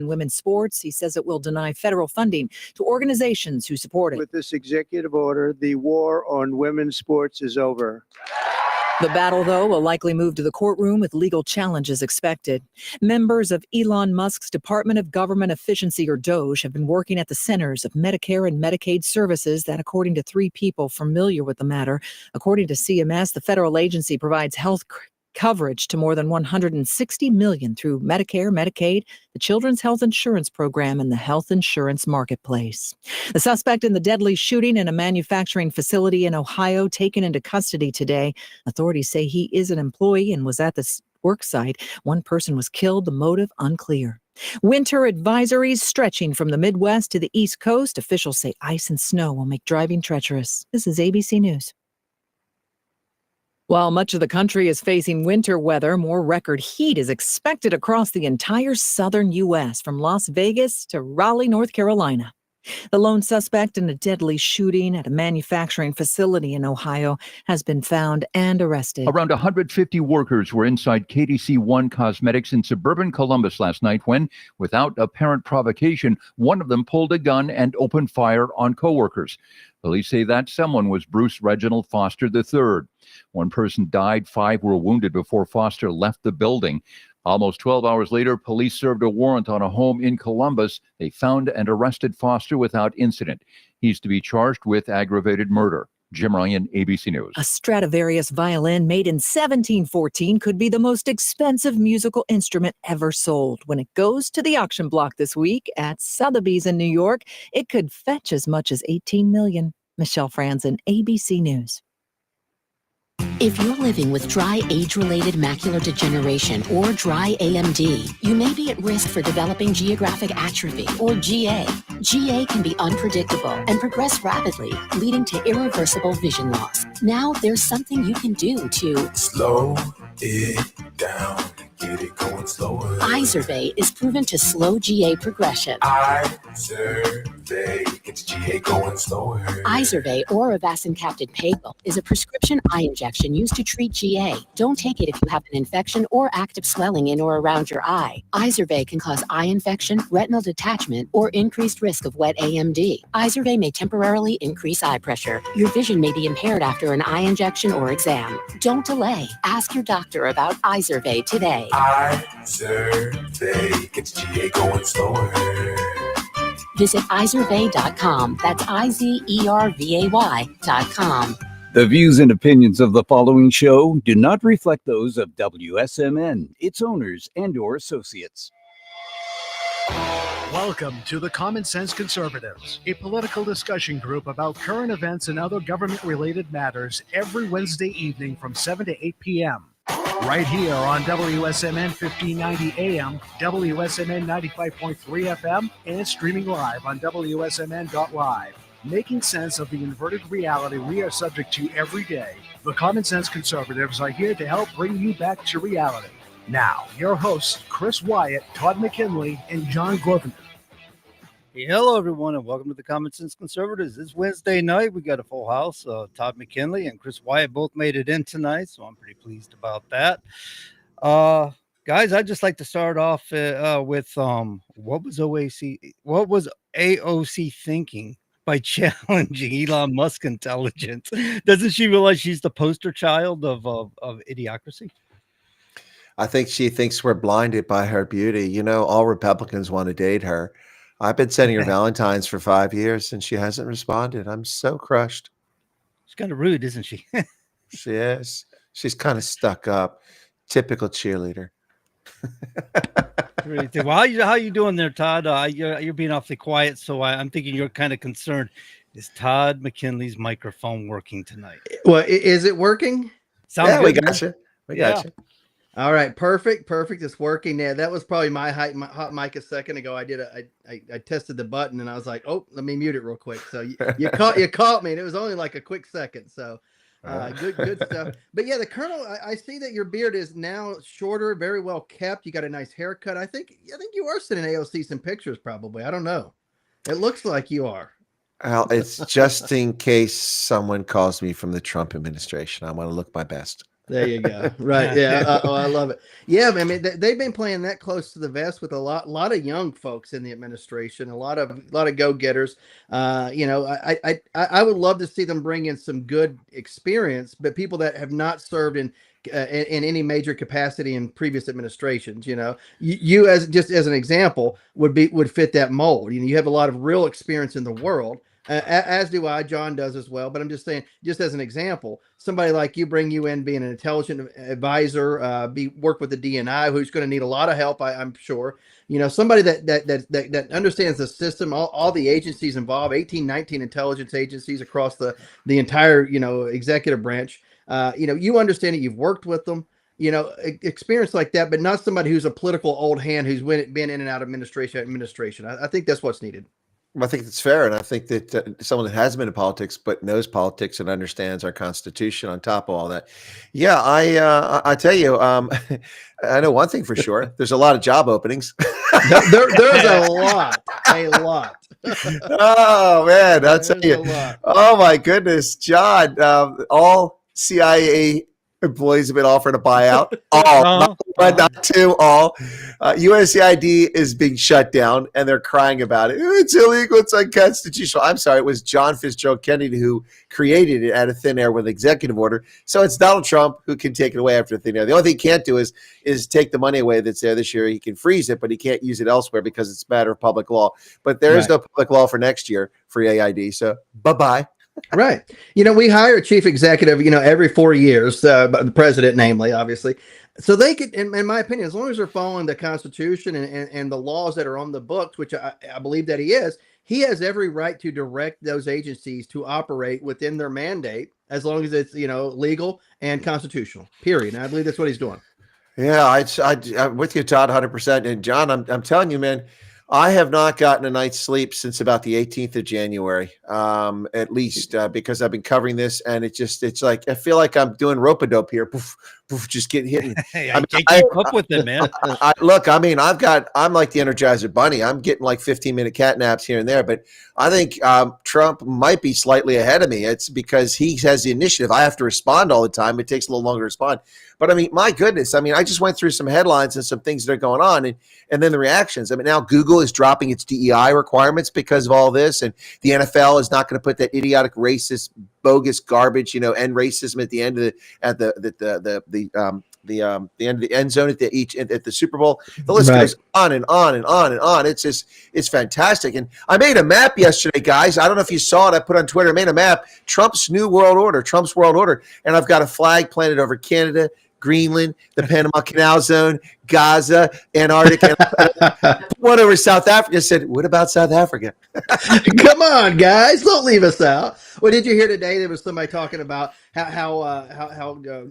In women's sports, he says it will deny federal funding to organizations who support it. With this executive order, the war on women's sports is over. The battle, though, will likely move to the courtroom with legal challenges expected. Members of Elon Musk's Department of Government Efficiency, or DOGE, have been working at the centers of Medicare and Medicaid services that, according to 3 people familiar with the matter, according to CMS, the federal agency provides health coverage to more than 160 million through Medicare, Medicaid, the Children's Health Insurance Program, and the Health Insurance Marketplace. The suspect in the deadly shooting in a manufacturing facility in Ohio taken into custody today. Authorities say he is an employee and was at the work site. One person was killed, the motive unclear. Winter advisories stretching from the Midwest to the East Coast. Officials say ice and snow will make driving treacherous. This is ABC News. While much of the country is facing winter weather, more record heat is expected across the entire southern U.S., from Las Vegas to Raleigh, North Carolina. The lone suspect in a deadly shooting at a manufacturing facility in Ohio has been found and arrested. Around 150 workers were inside KDC 1 Cosmetics in suburban Columbus last night when, without apparent provocation, one of them pulled a gun and opened fire on coworkers. Police say that someone was Bruce Reginald Foster III. One person died, 5 were wounded before Foster left the building. Almost 12 hours later, police served a warrant on a home in Columbus. They found and arrested Foster without incident. He's to be charged with aggravated murder. Jim Ryan, ABC News. A Stradivarius violin made in 1714 could be the most expensive musical instrument ever sold. When it goes to the auction block this week at Sotheby's in New York, it could fetch as much as $18 million. Michelle Franzen, ABC News. If you're living with dry age-related macular degeneration or dry AMD, you may be at risk for developing geographic atrophy or GA. GA can be unpredictable and progress rapidly, leading to irreversible vision loss. Now there's something you can do to slow it down. Get it going slower. Izervay is proven to slow GA progression. Izervay gets GA going slower. Izervay or avacincaptad pegol is a prescription eye injection used to treat GA. Don't take it if you have an infection or active swelling in or around your eye. Izervay can cause eye infection, retinal detachment, or increased risk of wet AMD. Izervay may temporarily increase eye pressure. Your vision may be impaired after an eye injection or exam. Don't delay. Ask your doctor about Izervay today. Izervay gets GA going slower. Visit Izervay.com. That's IZERVAY.com. The views and opinions of the following show do not reflect those of WSMN, its owners, and/or associates. Welcome to the Common Sense Conservatives, a political discussion group about current events and other government-related matters every Wednesday evening from 7 to 8 p.m. Right here on WSMN 1590 AM, WSMN 95.3 FM, and streaming live on wsmn.live. Making sense of the inverted reality we are subject to every day, the Common Sense Conservatives are here to help bring you back to reality. Now, your hosts, Chris Wyatt, Todd McKinley, and John Grosvenor. Hello, everyone, and welcome to the Common Sense Conservatives. This Wednesday night, we got a full house. Todd McKinley and Chris Wyatt both made it in tonight, so I'm pretty pleased about that. Guys, I'd just like to start off with what was AOC thinking by challenging Elon Musk intelligence? Doesn't she realize she's the poster child of idiocracy? I think she thinks we're blinded by her beauty. You know, all Republicans want to date her. I've been sending her Valentines for 5 years, and she hasn't responded. I'm so crushed. She's kind of rude, isn't she? She is. She's kind of stuck up. Typical cheerleader. Well, how you doing there, Todd? You're being awfully quiet, so I'm thinking you're kind of concerned. Is Todd McKinley's microphone working tonight? Well, is it working? Sounds good. We got you. We got you. All right, perfect. It's working now. That was probably my hot mic a second ago. I tested the button and I was like, oh, let me mute it real quick. So you caught me, and it was only like a quick second. So good stuff. But yeah, the Colonel, I see that your beard is now shorter, very well kept. You got a nice haircut. I think you are sending AOC some pictures, probably. I don't know. It looks like you are. Well, it's just in case someone calls me from the Trump administration. I want to look my best. There you go. Right. Yeah. I love it. Yeah. I mean, they've been playing that close to the vest with a lot of young folks in the administration, a lot of go-getters. I would love to see them bring in some good experience, but people that have not served in any major capacity in previous administrations. You as just as an example would fit that mold. You have a lot of real experience in the world. As do I. John does as well. But I'm just saying, just as an example, somebody like you, bring you in being an intelligent advisor, work with the DNI, who's going to need a lot of help, I'm sure. Somebody that understands the system, all the agencies involved, 18, 19 intelligence agencies across the entire executive branch. You understand it. You've worked with them. Experience like that, but not somebody who's a political old hand who's been in and out of administration. I think that's what's needed. I think that's fair, and I think that someone that has been in politics but knows politics and understands our Constitution on top of all that. Yeah, I tell you, I know one thing for sure. There's a lot of job openings. There's a lot. Oh man, I'll tell you. Oh my goodness, John. All CIA employees have been offered a buyout. All, not one, not two, all. USAID is being shut down, and they're crying about it. It's illegal. It's unconstitutional. I'm sorry. It was John Fitzgerald Kennedy who created it out of thin air with executive order. So it's Donald Trump who can take it away after thin air. The only thing he can't do is take the money away that's there this year. He can freeze it, but he can't use it elsewhere because it's a matter of public law. But there is no public law for next year for AID. So bye-bye. Right. We hire a chief executive, every 4 years, the president, namely, obviously. So they could, in my opinion, as long as they're following the Constitution and the laws that are on the books, which I believe that he has every right to direct those agencies to operate within their mandate, as long as it's, legal and constitutional, period. And I believe that's what he's doing. Yeah, I'm with you, Todd, 100%. And John, I'm telling you, man, I have not gotten a night's sleep since about the 18th of January, at least, because I've been covering this, and it's like I feel like I'm doing rope-a-dope here, poof, poof, just getting hit. I can't keep up with it, man. I'm like the Energizer Bunny. I'm getting like 15-minute cat naps here and there, but I think Trump might be slightly ahead of me. It's because he has the initiative. I have to respond all the time. It takes a little longer to respond. But I mean, my goodness, I just went through some headlines and some things that are going on, and then the reactions. Now Google is dropping its DEI requirements because of all this, and the NFL is not going to put that idiotic, racist, bogus garbage, end racism at the end of the end of the end zone at the Super Bowl. The list goes on and on and on and on. It's fantastic. And I made a map yesterday, guys. I don't know if you saw it. I put on Twitter. I made a map. Trump's world order, and I've got a flag planted over Canada, Greenland, the Panama Canal Zone, Gaza, Antarctica. One over South Africa. Said, what about South Africa? Come on, guys, don't leave us out. Well, did you hear today there was somebody talking about how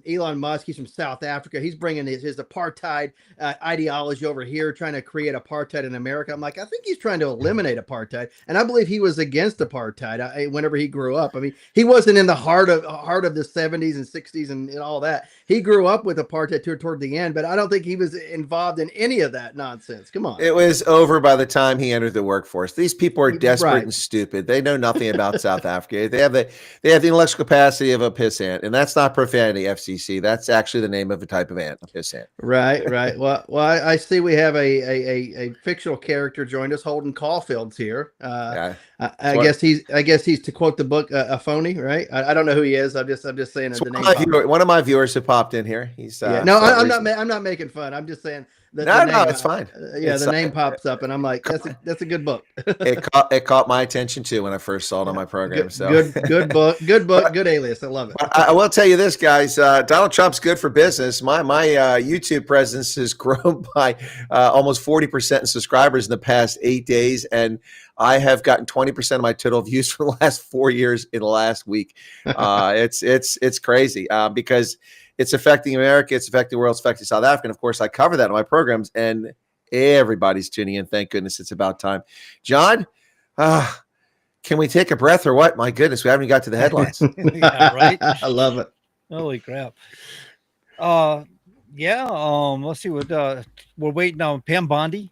Elon Musk, he's from South Africa, he's bringing his apartheid ideology over here, trying to create apartheid in America. I'm like, I think he's trying to eliminate apartheid, and I believe he was against apartheid whenever he grew up. He wasn't in the heart of the 70s and 60s and all that. He grew up with apartheid toward the end, but I don't think he was involved in any of that nonsense. Come on. It was over by the time he entered the workforce. These people are desperate and stupid. They know nothing about South Africa. They have the intellectual capacity of a piss ant, and that's not profanity, FCC. That's actually the name of a type of ant, a piss ant. Right. Well, I see we have a fictional character joined us, Holden Caulfield's here. I guess he's to quote the book, a phony, right? I don't know who he is. I'm just saying the name. One of my viewers who popped in here. He's I'm not making fun. I'm just saying no, it's fine. The name pops up, and I'm like, that's a good book. It caught my attention too when I first saw it on my program. Good book, good alias. I love it. I will tell you this, guys. Donald Trump's good for business. My YouTube presence has grown by almost 40% in subscribers in the past 8 days, and I have gotten 20% of my total views for the last 4 years in the last week. It's crazy because it's affecting America, it's affecting the world, it's affecting South Africa. And of course, I cover that in my programs, and everybody's tuning in. Thank goodness it's about time. John, can we take a breath or what? My goodness, we haven't even got to the headlines. Yeah, right? I love it. Holy crap. Let's see what we're waiting on. Pam Bondi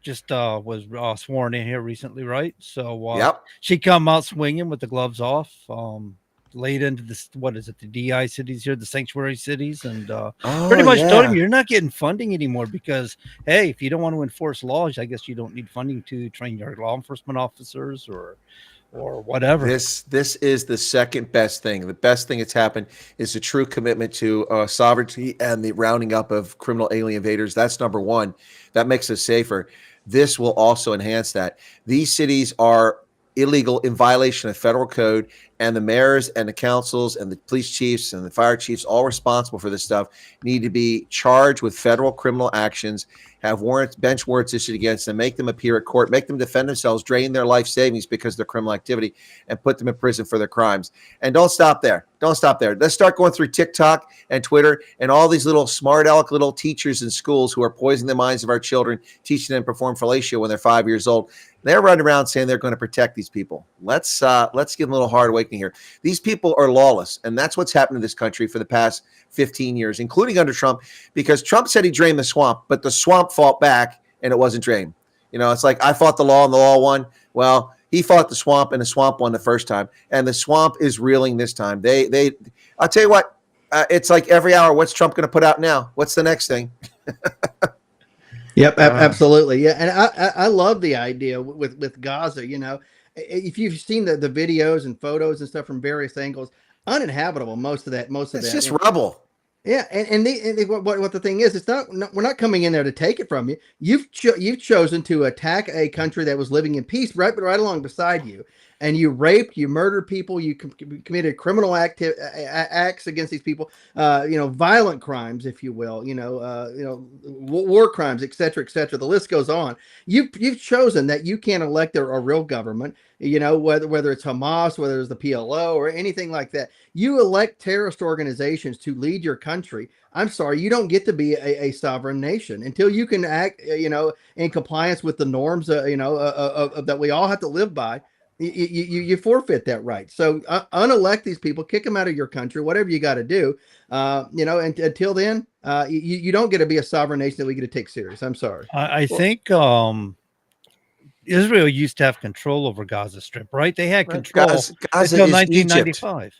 just was sworn in here recently, right? So she come out swinging with the gloves off. laid into this, what is it, the DI cities here, the sanctuary cities, and Oh, pretty much told him yeah. you're not getting funding anymore because, hey, if you don't want to enforce laws, I guess you don't need funding to train your law enforcement officers or whatever. This is the second best thing. The best thing that's happened is a true commitment to sovereignty and the rounding up of criminal alien invaders. That's number one. That makes us safer. This will also enhance that. These cities are illegal in violation of federal code, and the mayors and the councils and the police chiefs and the fire chiefs, all responsible for this stuff, need to be charged with federal criminal actions, have warrants, bench warrants issued against them, make them appear at court, make them defend themselves, drain their life savings because of their criminal activity, and put them in prison for their crimes. And don't stop there. Don't stop there. Let's start going through TikTok and Twitter and all these little smart aleck little teachers in schools who are poisoning the minds of our children, teaching them to perform fellatio when they're 5 years old. They're running around saying they're going to protect these people. Let's give them a little hard awakening here. These people are lawless, and that's what's happened in this country for the past 15 years, including under Trump, because Trump said he drained the swamp, but the swamp fought back, and it wasn't drained. You know, it's like I fought the law and the law won. Well, he fought the swamp, and the swamp won the first time, and the swamp is reeling this time. I'll tell you what, it's like every hour, what's Trump going to put out now? What's the next thing? Yep, absolutely. Yeah, and I love the idea with Gaza. You know, if you've seen the videos and photos and stuff from various angles, uninhabitable most of that. It's just rubble. Yeah, and what the thing is, it's not we're not coming in there to take it from you. You've chosen to attack a country that was living in peace right along beside you, and you raped, you murdered people, you committed criminal acts against these people, violent crimes, if you will, war crimes, et cetera, et cetera. The list goes on. You've chosen that you can't elect a real government, whether it's Hamas, whether it's the PLO or anything like that. You elect terrorist organizations to lead your country. I'm sorry, you don't get to be a sovereign nation until you can act, in compliance with the norms, that we all have to live by. You forfeit that right. So unelect these people, kick them out of your country, whatever you got to do. And until then, you don't get to be a sovereign nation that we get to take serious. I'm sorry. I think Israel used to have control over Gaza Strip, right? They had control Gaza until is 1995. Egypt.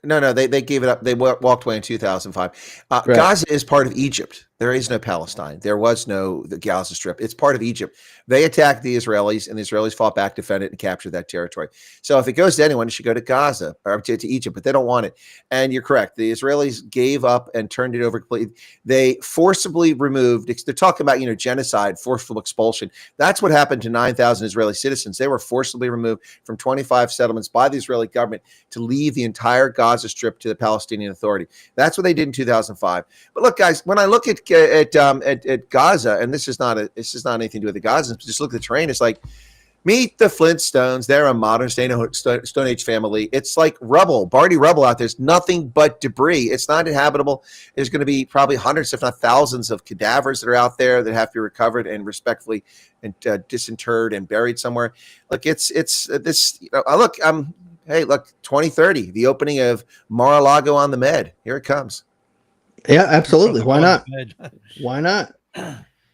No, they gave it up. They walked away in 2005. Gaza is part of Egypt. There is no Palestine. There was no the Gaza Strip. It's part of Egypt. They attacked the Israelis, and the Israelis fought back, defended, and captured that territory. So if it goes to anyone, it should go to Gaza or to Egypt, but they don't want it. And you're correct. The Israelis gave up and turned it over completely. They forcibly removed. They're talking about genocide, forceful expulsion. That's what happened to 9,000 Israeli citizens. They were forcibly removed from 25 settlements by the Israeli government to leave the entire Gaza Strip to the Palestinian Authority. That's what they did in 2005. But look, guys, when I look at Gaza, and this is not anything to do with the Gazans, but just look at the terrain. It's like meet the Flintstones. They're a modern Stone Age family. It's like rubble, Barney rubble out there. There's nothing but debris. It's not inhabitable. There's going to be probably hundreds, if not thousands, of cadavers that are out there that have to be recovered and respectfully and disinterred and buried somewhere. Look, it's this. Look, hey, look, 2030, the opening of Mar-a-Lago on the Med. Here it comes. Yeah, absolutely. Why not? Why not?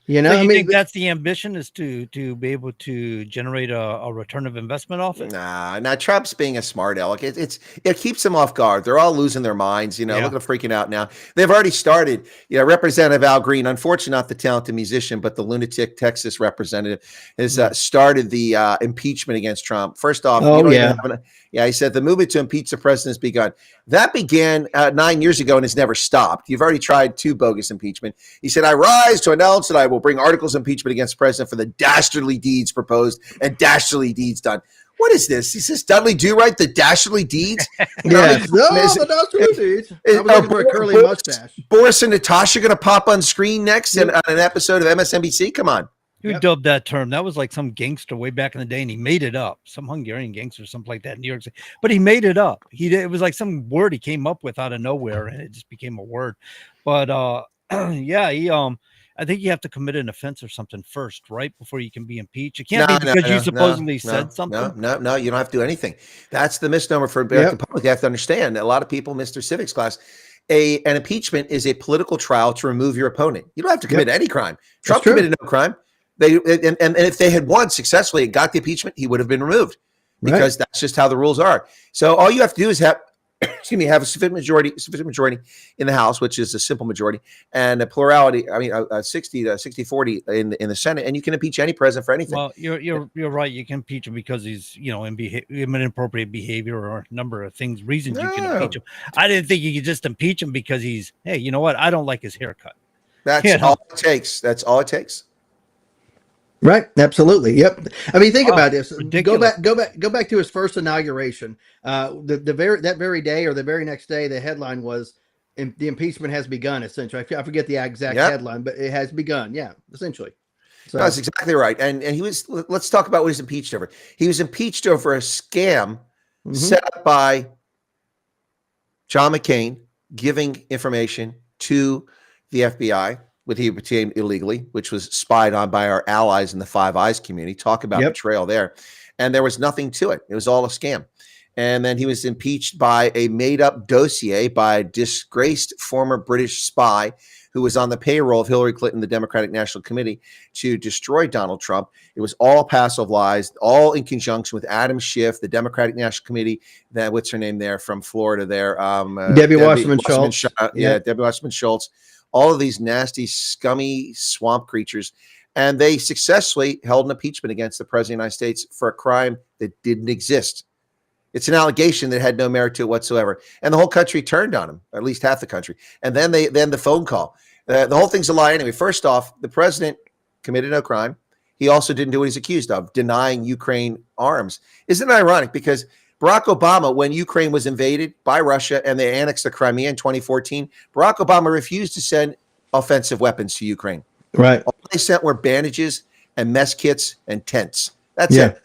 So you think that's the ambition, is to be able to generate a return of investment off it? Nah, Trump's being a smart aleck. It keeps them off guard. They're all losing their minds. Look at them freaking out now. They've already started. Representative Al Green, unfortunately not the talented musician, but the lunatic Texas representative, has started the impeachment against Trump. First off, he said the movement to impeach the president has begun. That began 9 years ago and has never stopped. You've already tried 2 bogus impeachment. He said, I rise to announce that I will bring articles of impeachment against the president for the dastardly deeds proposed and dastardly deeds done. What is this? He says, Dudley Do-Right, the dastardly deeds? The dastardly deeds. I was looking for a curly mustache. Boris and Natasha going to pop on screen next on an episode of MSNBC? Come on. Who dubbed that term? That was like some gangster way back in the day, and he made it up. Some Hungarian gangster, something like that in New York City. But he made it up. It was like some word he came up with out of nowhere, and it just became a word. But I think you have to commit an offense or something first, right, before you can be impeached. It can't be because you supposedly said something. No, you don't have to do anything. That's the misnomer for American public. You have to understand. A lot of people miss their civics class. An impeachment is a political trial to remove your opponent. You don't have to commit any crime. Trump committed no crime. And if they had won successfully and got the impeachment, he would have been removed because that's just how the rules are. So all you have to do is excuse me, have a sufficient majority in the House, which is a simple majority, and a plurality. I mean, a 60-40 in the Senate, and you can impeach any president for anything. Well, you're right. You can impeach him because he's in inappropriate behavior or a number of reasons you can impeach him. I didn't think you could just impeach him because he's, hey, you know what? I don't like his haircut. That's all it takes. That's all it takes. Right. Absolutely. Yep. I mean, think about this. Ridiculous. Go back to his first inauguration. That very day or the very next day, the headline was the impeachment has begun. Essentially, I forget the exact headline, but it has begun. Yeah, essentially. So that's exactly right. And he was. Let's talk about what he's impeached over. He was impeached over a scam set up by John McCain, giving information to the FBI, what he obtained illegally, which was spied on by our allies in the Five Eyes community. Talk about betrayal there. And there was nothing to it. It was all a scam. And then he was impeached by a made-up dossier by a disgraced former British spy who was on the payroll of Hillary Clinton, the Democratic National Committee, to destroy Donald Trump. It was all passive lies, all in conjunction with Adam Schiff, the Democratic National Committee. That what's her name there from Florida there? Debbie Wasserman Schultz. Debbie Wasserman Schultz. All of these nasty, scummy swamp creatures. And they successfully held an impeachment against the President of the United States for a crime that didn't exist. It's an allegation that had no merit to it whatsoever. And the whole country turned on him, at least half the country. And then the phone call. The whole thing's a lie anyway. First off, the president committed no crime. He also didn't do what he's accused of, denying Ukraine arms. Isn't it ironic? Because Barack Obama, when Ukraine was invaded by Russia and they annexed the Crimea in 2014, Barack Obama refused to send offensive weapons to Ukraine. Right. All they sent were bandages and mess kits and tents. That's it.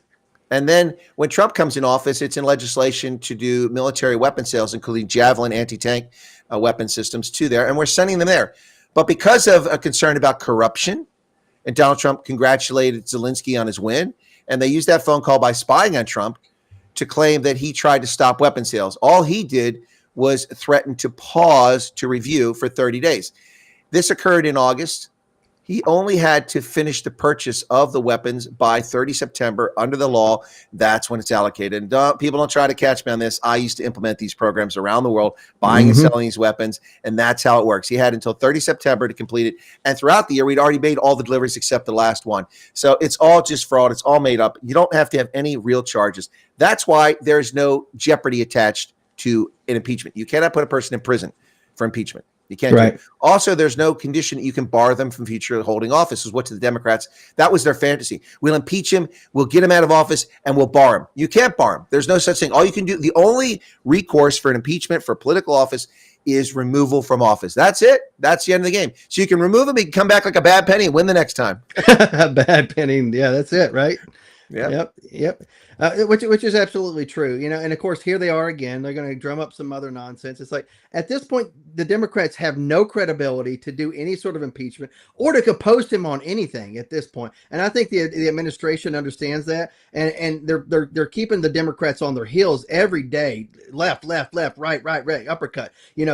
And then when Trump comes in office, it's in legislation to do military weapon sales, including Javelin anti-tank weapon systems to there. And we're sending them there. But because of a concern about corruption, and Donald Trump congratulated Zelensky on his win, and they used that phone call by spying on Trump to claim that he tried to stop weapon sales. All he did was threaten to pause to review for 30 days. This occurred in August. He only had to finish the purchase of the weapons by 30 September under the law. That's when it's allocated. And people don't try to catch me on this. I used to implement these programs around the world, buying and selling these weapons, and that's how it works. He had until 30 September to complete it. And throughout the year, we'd already made all the deliveries except the last one. So it's all just fraud. It's all made up. You don't have to have any real charges. That's why there's no jeopardy attached to an impeachment. You cannot put a person in prison for impeachment. You can't do it. Also, there's no condition that you can bar them from future holding office, is what to the Democrats. That was their fantasy. We'll impeach him, we'll get him out of office, and we'll bar him. You can't bar him. There's no such thing. All you can do, the only recourse for an impeachment for political office is removal from office. That's it. That's the end of the game. So you can remove him, he can come back like a bad penny and win the next time. A bad penny. Yeah, that's it, right? Yeah. Yep. Which is absolutely true, and of course here they are again. They're going to drum up some other nonsense. It's like at this point the Democrats have no credibility to do any sort of impeachment or to post him on anything at this point. And I think the administration understands that, and they're keeping the Democrats on their heels every day. Left, right, uppercut.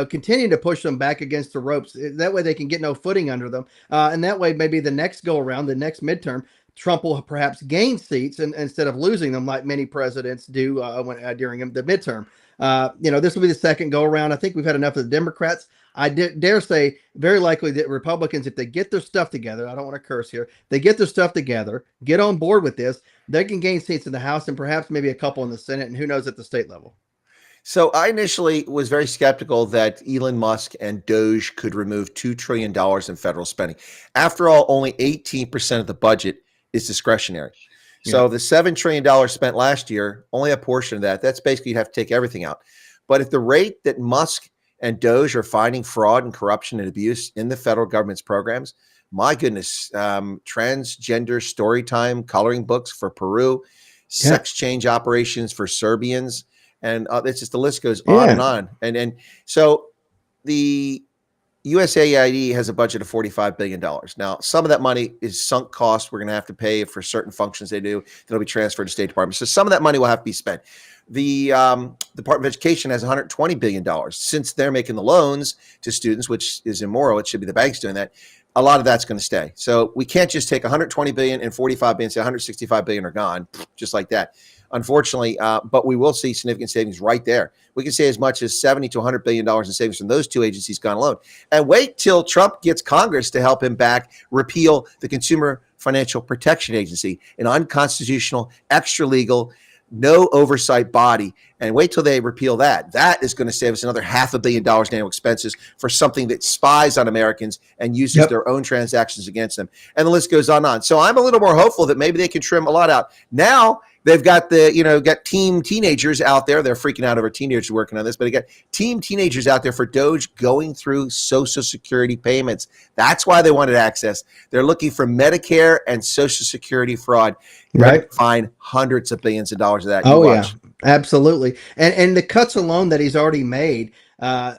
Continuing to push them back against the ropes. That way they can get no footing under them, and that way maybe the next go around, the next midterm, Trump will perhaps gain seats instead of losing them like many presidents do during the midterm. This will be the second go around. I think we've had enough of the Democrats. I dare say very likely that Republicans, if they get their stuff together, I don't want to curse here, they get their stuff together, get on board with this, they can gain seats in the House and perhaps maybe a couple in the Senate, and who knows at the state level. So I initially was very skeptical that Elon Musk and Doge could remove $2 trillion in federal spending. After all, only 18% of the budget is discretionary. So the $7 trillion spent last year, only a portion of that, that's basically you'd have to take everything out. But at the rate that Musk and Doge are finding fraud and corruption and abuse in the federal government's programs, my goodness, transgender story time, coloring books for Peru, sex change operations for Serbians, and it's just the list goes on and on. And so the USAID has a budget of $45 billion. Now, some of that money is sunk cost. We're going to have to pay for certain functions they do that'll be transferred to State Department. So some of that money will have to be spent. The Department of Education has $120 billion. Since they're making the loans to students, which is immoral, it should be the banks doing that. a lot of that's going to stay. So we can't just take 120 billion and 45 billion, say 165 billion are gone just like that. Unfortunately, but we will see significant savings right there. We can say as much as 70 to 100 billion dollars in savings from those two agencies gone alone. And wait till Trump gets Congress to help him back repeal the Consumer Financial Protection Agency, an unconstitutional, extra legal, no oversight body. And wait till they repeal that. That is going to save us another $500 million in annual expenses for something that spies on Americans and uses their own transactions against them. And the list goes on and on. So I'm a little more hopeful that maybe they can trim a lot out. Now they've got got team teenagers out there. They're freaking out over teenagers working on this, but they got team teenagers out there for Doge going through Social Security payments. That's why they wanted access. They're looking for Medicare and Social Security fraud. Right. Find hundreds of billions of dollars of that. Yeah, absolutely. And the cuts alone that he's already made, I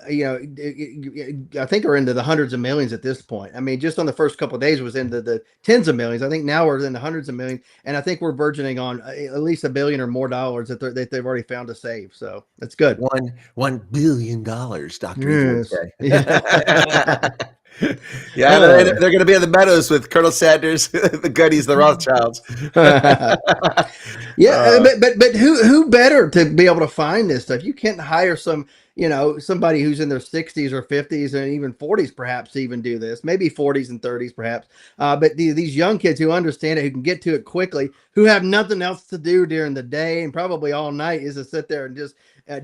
think are into the hundreds of millions at this point. I mean, just on the first couple of days was into the tens of millions. I think now we're in the hundreds of millions, and I think we're verging on at least $1 billion or more that they've already found to save. So that's good. $1 billion, Dr. Yes. Yeah, they're going to be in the meadows with Colonel Sanders, the Goodies, the Rothschilds. But who better to be able to find this stuff? You can't hire somebody who's in their 60s or 50s and even 40s, perhaps even do this, maybe 40s and 30s, perhaps. But these young kids who understand it, who can get to it quickly, who have nothing else to do during the day and probably all night, is to sit there and just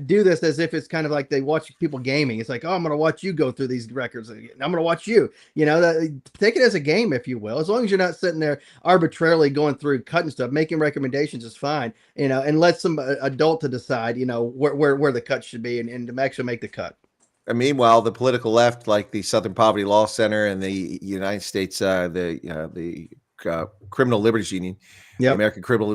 do this as if it's kind of like they watch people gaming. It's like, oh, I'm going to watch you go through these records. I'm going to watch you, take it as a game, if you will. As long as you're not sitting there arbitrarily going through cutting stuff, making recommendations is fine, and let some adult to decide, where the cut should be and to actually make the cut. And meanwhile, the political left, like the Southern Poverty Law Center and the United States, the Criminal Liberties Union, the American Criminal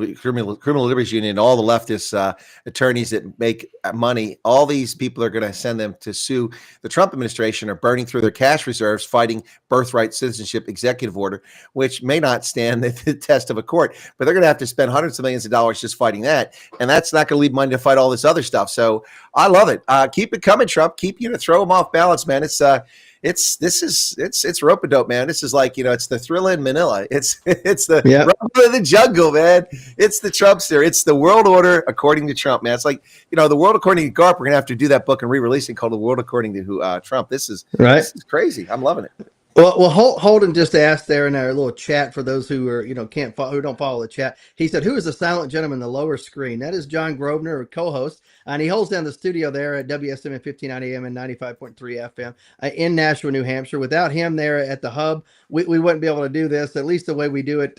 Liberties Union, and all the leftist attorneys that make money, all these people are going to send them to sue the Trump administration, are burning through their cash reserves, fighting birthright citizenship executive order, which may not stand the test of a court, but they're going to have to spend hundreds of millions of dollars just fighting that. And that's not going to leave money to fight all this other stuff. So I love it. Keep it coming, Trump. Keep, throw them off balance, man. It's rope-a-dope, man. This is like, it's the Thriller in Manila. It's the rumble of the jungle, man. It's the Trumpster. It's the world order according to Trump, man. It's like, the world according to Garp. We're gonna have to do that book and re-release it called The World According to Trump. This is crazy. I'm loving it. Well, Holden just asked there in our little chat for those who are, who don't follow the chat. He said, "Who is the silent gentleman in the lower screen?" That is John Grosvenor, co-host, and he holds down the studio there at WSMN 1590 AM and 95.3 FM in Nashua, New Hampshire. Without him there at the hub, we wouldn't be able to do this, at least the way we do it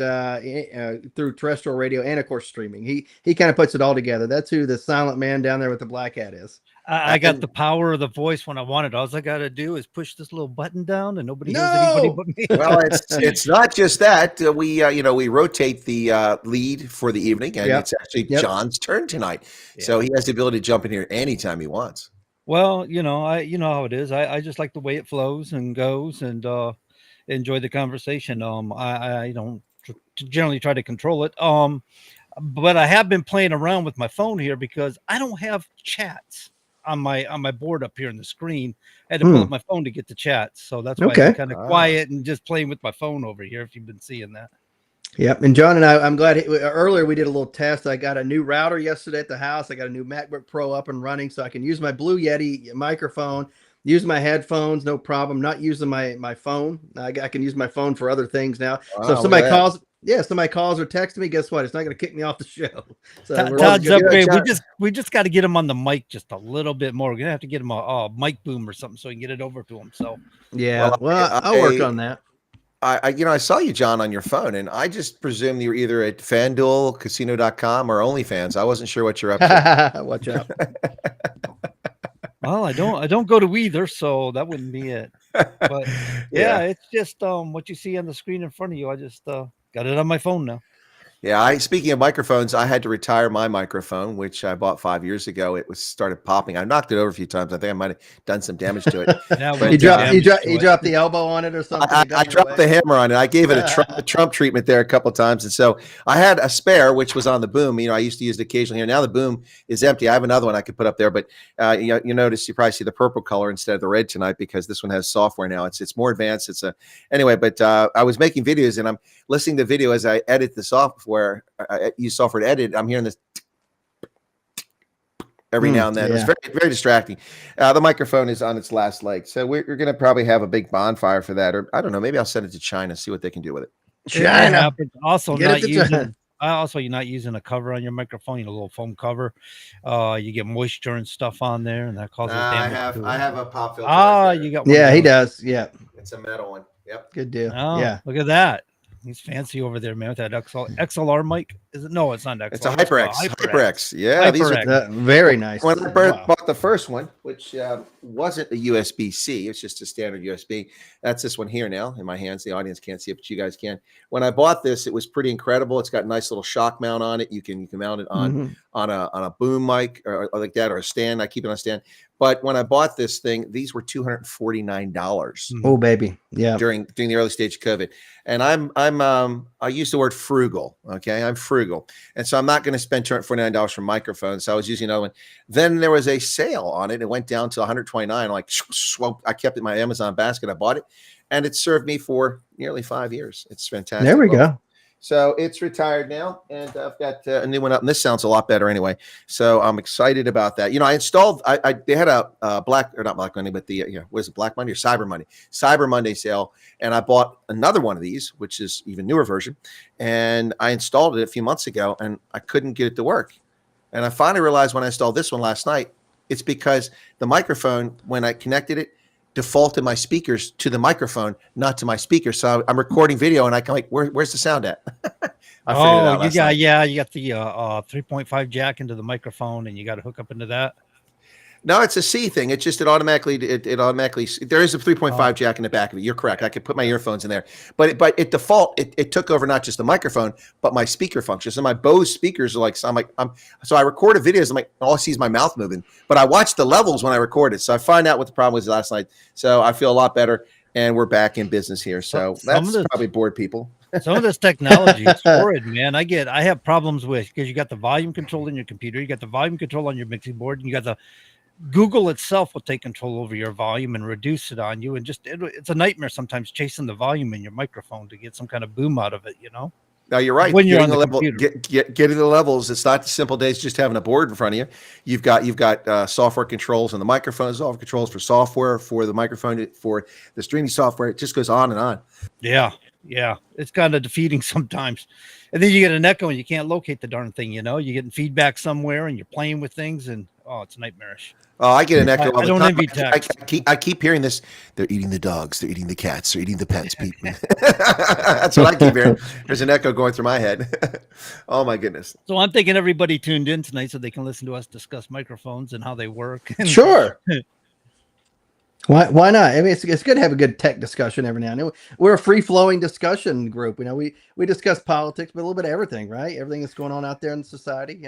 through terrestrial radio and, of course, streaming. He kind of puts it all together. That's who the silent man down there with the black hat is. I got the power of the voice when I want it. All I got to do is push this little button down, and nobody hears anybody but me. Well, it's not just that. We rotate the lead for the evening, and it's actually John's turn tonight. Yeah. So he has the ability to jump in here anytime he wants. Well, how it is. I just like the way it flows and goes, and enjoy the conversation. I don't generally try to control it. But I have been playing around with my phone here because I don't have chats on my board up here on the screen. I had to pull up my phone to get the chats, so that's why I'm kind of quiet and just playing with my phone over here. If you've been seeing that. Yep. And John and I'm glad earlier we did a little test. I got a new router yesterday at the house. I got a new MacBook Pro up and running, so I can use my Blue Yeti microphone, use my headphones, no problem. Not using my phone. I can use my phone for other things now. So if somebody calls. Yeah, somebody calls or texts me, guess what? It's not going to kick me off the show. So Todd's upgrade. We just got to get him on the mic just a little bit more. We're going to have to get him a mic boom or something so we can get it over to him. So yeah, I'll work on that. I saw you, John, on your phone, and I just presumed you were either at FanDuel, Casino.com, or OnlyFans. I wasn't sure what you're up to. Watch out. Well, I don't go to either, so that wouldn't be it. But yeah, it's just what you see on the screen in front of you. I just got it on my phone now. Yeah, speaking of microphones, I had to retire my microphone, which I bought 5 years ago. It was started popping. I knocked it over a few times. I think I might have done some damage to it. That But, will do damage to You it. dropped the elbow on it or something. I It got in your dropped way? the hammer on it. I gave it a Trump treatment there a couple of times, and so I had a spare, which was on the boom. I used to use it occasionally. Here now the boom is empty. I have another one I could put up there, but you notice you probably see the purple color instead of the red tonight because this one has software now. It's more advanced. Anyway. But I was making videos and I'm listening to video as I edit the software. I use software to edit. I'm hearing this every now and then. Yeah. It's very, very distracting. The microphone is on its last leg. So we're going to probably have a big bonfire for that. Or I don't know, maybe I'll send it to China, see what they can do with it. China. Also, Get it not to using. China. Also, you're not using a cover on your microphone, a little foam cover. You get moisture and stuff on there, and that causes damage. I have a pop filter. Ah, you got one. Yeah, of he those. does. Yeah. It's a metal one. Yep. Good deal. Oh, Yeah. look at that. He's fancy over there, man, with that XLR mic. Is it? No, it's not XLR. It's a HyperX. HyperX. Yeah, these are very nice. When I bought the first one, which wasn't a USB-C, it's just a standard USB. That's this one here now in my hands. The audience can't see it, but you guys can. When I bought this, it was pretty incredible. It's got a nice little shock mount on it. You can mount it on a boom mic or like that, or a stand. I keep it on a stand. But when I bought this thing, these were $249. Oh, baby. Yeah. During the early stage of COVID. And I use the word frugal. Okay. I'm frugal. And so I'm not going to spend $249 for microphones. So I was using another one. Then there was a sale on it. It went down to $129. Like, I kept it in my Amazon basket. I bought it and it served me for nearly 5 years. It's fantastic. There we go. So it's retired now, and I've got a new one up, and this sounds a lot better anyway. So I'm excited about that. I installed. They had a not Black Monday, but what is it, Black Monday or Cyber Monday sale, and I bought another one of these, which is even newer version, and I installed it a few months ago, and I couldn't get it to work, and I finally realized when I installed this one last night, it's because the microphone, when I connected it, defaulted my speakers to the microphone, not to my speaker. So I'm recording video and I can where's the sound at? You got the 3.5 jack into the microphone and you got to hook up into that. No, it's a C thing. It's just it automatically there is a 3.5 jack in the back of it. You're correct. I could put my earphones in there, but it default it took over not just the microphone but my speaker function. So my Bose speakers are so I recorded videos. I'm like, all I see is my mouth moving, but I watch the levels when I record it. So I find out what the problem was last night. So I feel a lot better, and we're back in business here. So that's probably bored people. Some of this technology is horrid, man. I have problems with, because you got the volume control in your computer, you got the volume control on your mixing board, and you got the Google itself will take control over your volume and reduce it on you. And it's a nightmare sometimes chasing the volume in your microphone to get some kind of boom out of it, No, you're right. When you're on the level, computer. getting the levels, it's not the simple days just having a board in front of you. You've got software controls on the microphone, software controls for software, for the microphone, for the streaming software. It just goes on and on. Yeah. It's kind of defeating sometimes. And then you get an echo and you can't locate the darn thing, You're getting feedback somewhere and you're playing with things and it's nightmarish. Oh, I get an echo all the don't time. envy text. I keep hearing this. They're eating the dogs. They're eating the cats. They're eating the pets. That's what I keep hearing. There's an echo going through my head. Oh, my goodness. So I'm thinking everybody tuned in tonight so they can listen to us discuss microphones and how they work. Sure. Why not? I mean, it's good to have a good tech discussion every now and then. We're a free-flowing discussion group. We discuss politics, but a little bit of everything, right? Everything that's going on out there in society,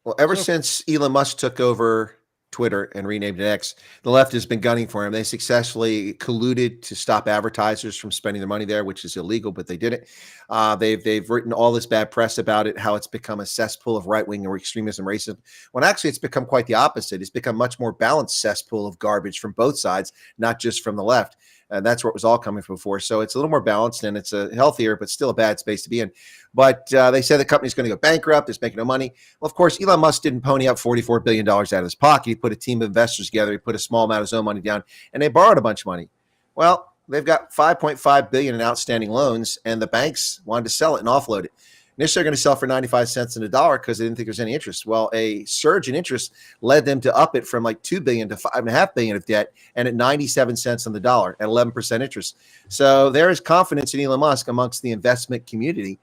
Well, ever since Elon Musk took over Twitter and renamed it X, the left has been gunning for him. They successfully colluded to stop advertisers from spending their money there, which is illegal, but they did it. They've written all this bad press about it, how it's become a cesspool of right-wing or extremism, racism, when actually it's become quite the opposite. It's become much more balanced cesspool of garbage from both sides, not just from the left. And that's where it was all coming from before. So it's a little more balanced and it's a healthier, but still a bad space to be in. But they said the company's going to go bankrupt. It's making no money. Well, of course, Elon Musk didn't pony up $44 billion out of his pocket. He put a team of investors together. He put a small amount of his own money down, and they borrowed a bunch of money. Well, they've got $5.5 billion in outstanding loans, and the banks wanted to sell it and offload it. Initially, they're going to sell for 95 cents in a dollar because they didn't think there's any interest. Well, a surge in interest led them to up it from like $2 billion to $5.5 billion of debt, and at 97 cents on the dollar at 11% interest. So there is confidence in Elon Musk amongst the investment community,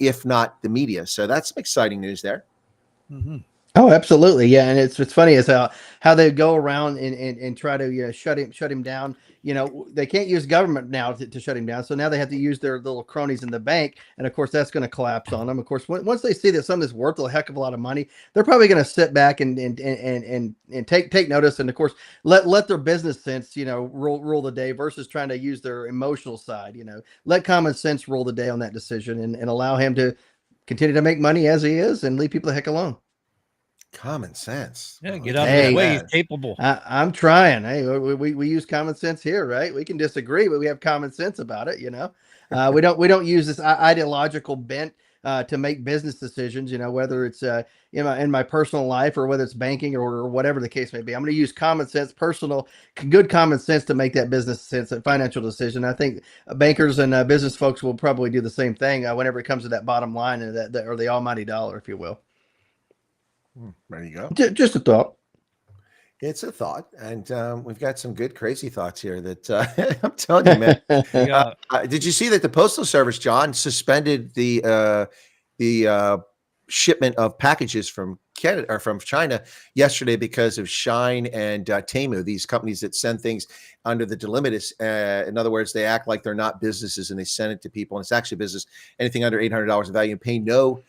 if not the media. So that's some exciting news there. Mm-hmm. Oh, absolutely. Yeah. And it's funny as how they go around and try to shut him down. They can't use government now to shut him down. So now they have to use their little cronies in the bank. And of course, that's going to collapse on them. Of course, once they see that something is worth a heck of a lot of money, they're probably going to sit back and take notice. And of course, let their business sense, rule the day versus trying to use their emotional side. Let common sense rule the day on that decision and allow him to continue to make money as he is and leave people the heck alone. Common sense. Yeah, get out of his way. He's capable. I'm trying. Hey, we use common sense here, right? We can disagree, but we have common sense about it. We don't use this ideological bent to make business decisions. Whether it's in my personal life or whether it's banking or whatever the case may be. I'm going to use common sense, good common sense to make that business sense, a financial decision. I think bankers and business folks will probably do the same thing whenever it comes to that bottom line and that or the almighty dollar, if you will. There you go. Just a thought. It's a thought, and we've got some good crazy thoughts here that I'm telling you, man. Did you see that the Postal Service, John, suspended the shipment of packages from Canada or from China yesterday because of Shine and Temu, these companies that send things under the delimitis. In other words, they act like they're not businesses and they send it to people, and it's actually business. Anything under $800 in value and pay no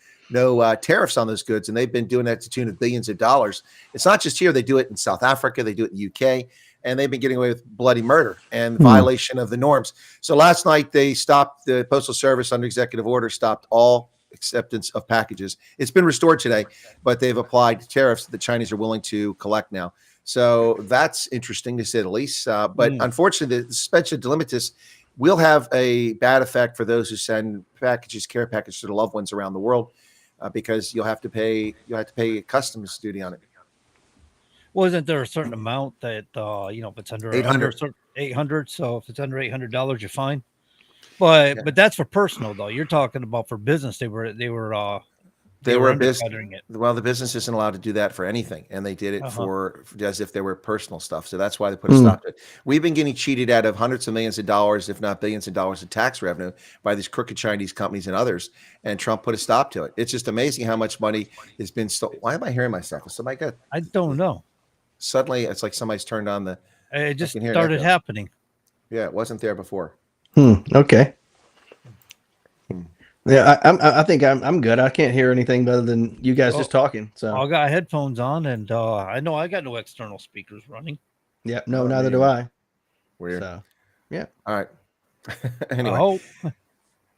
tariffs on those goods, and they've been doing that to the tune of billions of dollars. It's not just here; they do it in South Africa, they do it in the UK, and they've been getting away with bloody murder and violation of the norms. So last night they stopped the Postal Service under executive order, stopped all acceptance of packages. It's been restored today, but they've applied tariffs that the Chinese are willing to collect now. So that's interesting to say the least. But unfortunately, the suspension of delimitis will have a bad effect for those who send care packages to their loved ones around the world. Because you'll have to pay a customs duty on it. Well, isn't there a certain amount that if it's under 800, so if it's under $800, you're fine. But that's for personal though. You're talking about for business. They were a business. Well, the business isn't allowed to do that for anything, and they did it for as if they were personal stuff. So that's why they put a stop to it. We've been getting cheated out of hundreds of millions of dollars, if not billions of dollars, in tax revenue by these crooked Chinese companies and others. And Trump put a stop to it. It's just amazing how much money has been stolen. Why am I hearing myself? Is somebody good? I don't know. Suddenly, it's like somebody's turned on the. It just started happening. Yeah, it wasn't there before. Okay. Yeah, I think I'm good. I can't hear anything other than you guys just talking. So I got headphones on, and I know I got no external speakers running. Yeah, no, neither do I. Weird. So, yeah. All right. Anyway.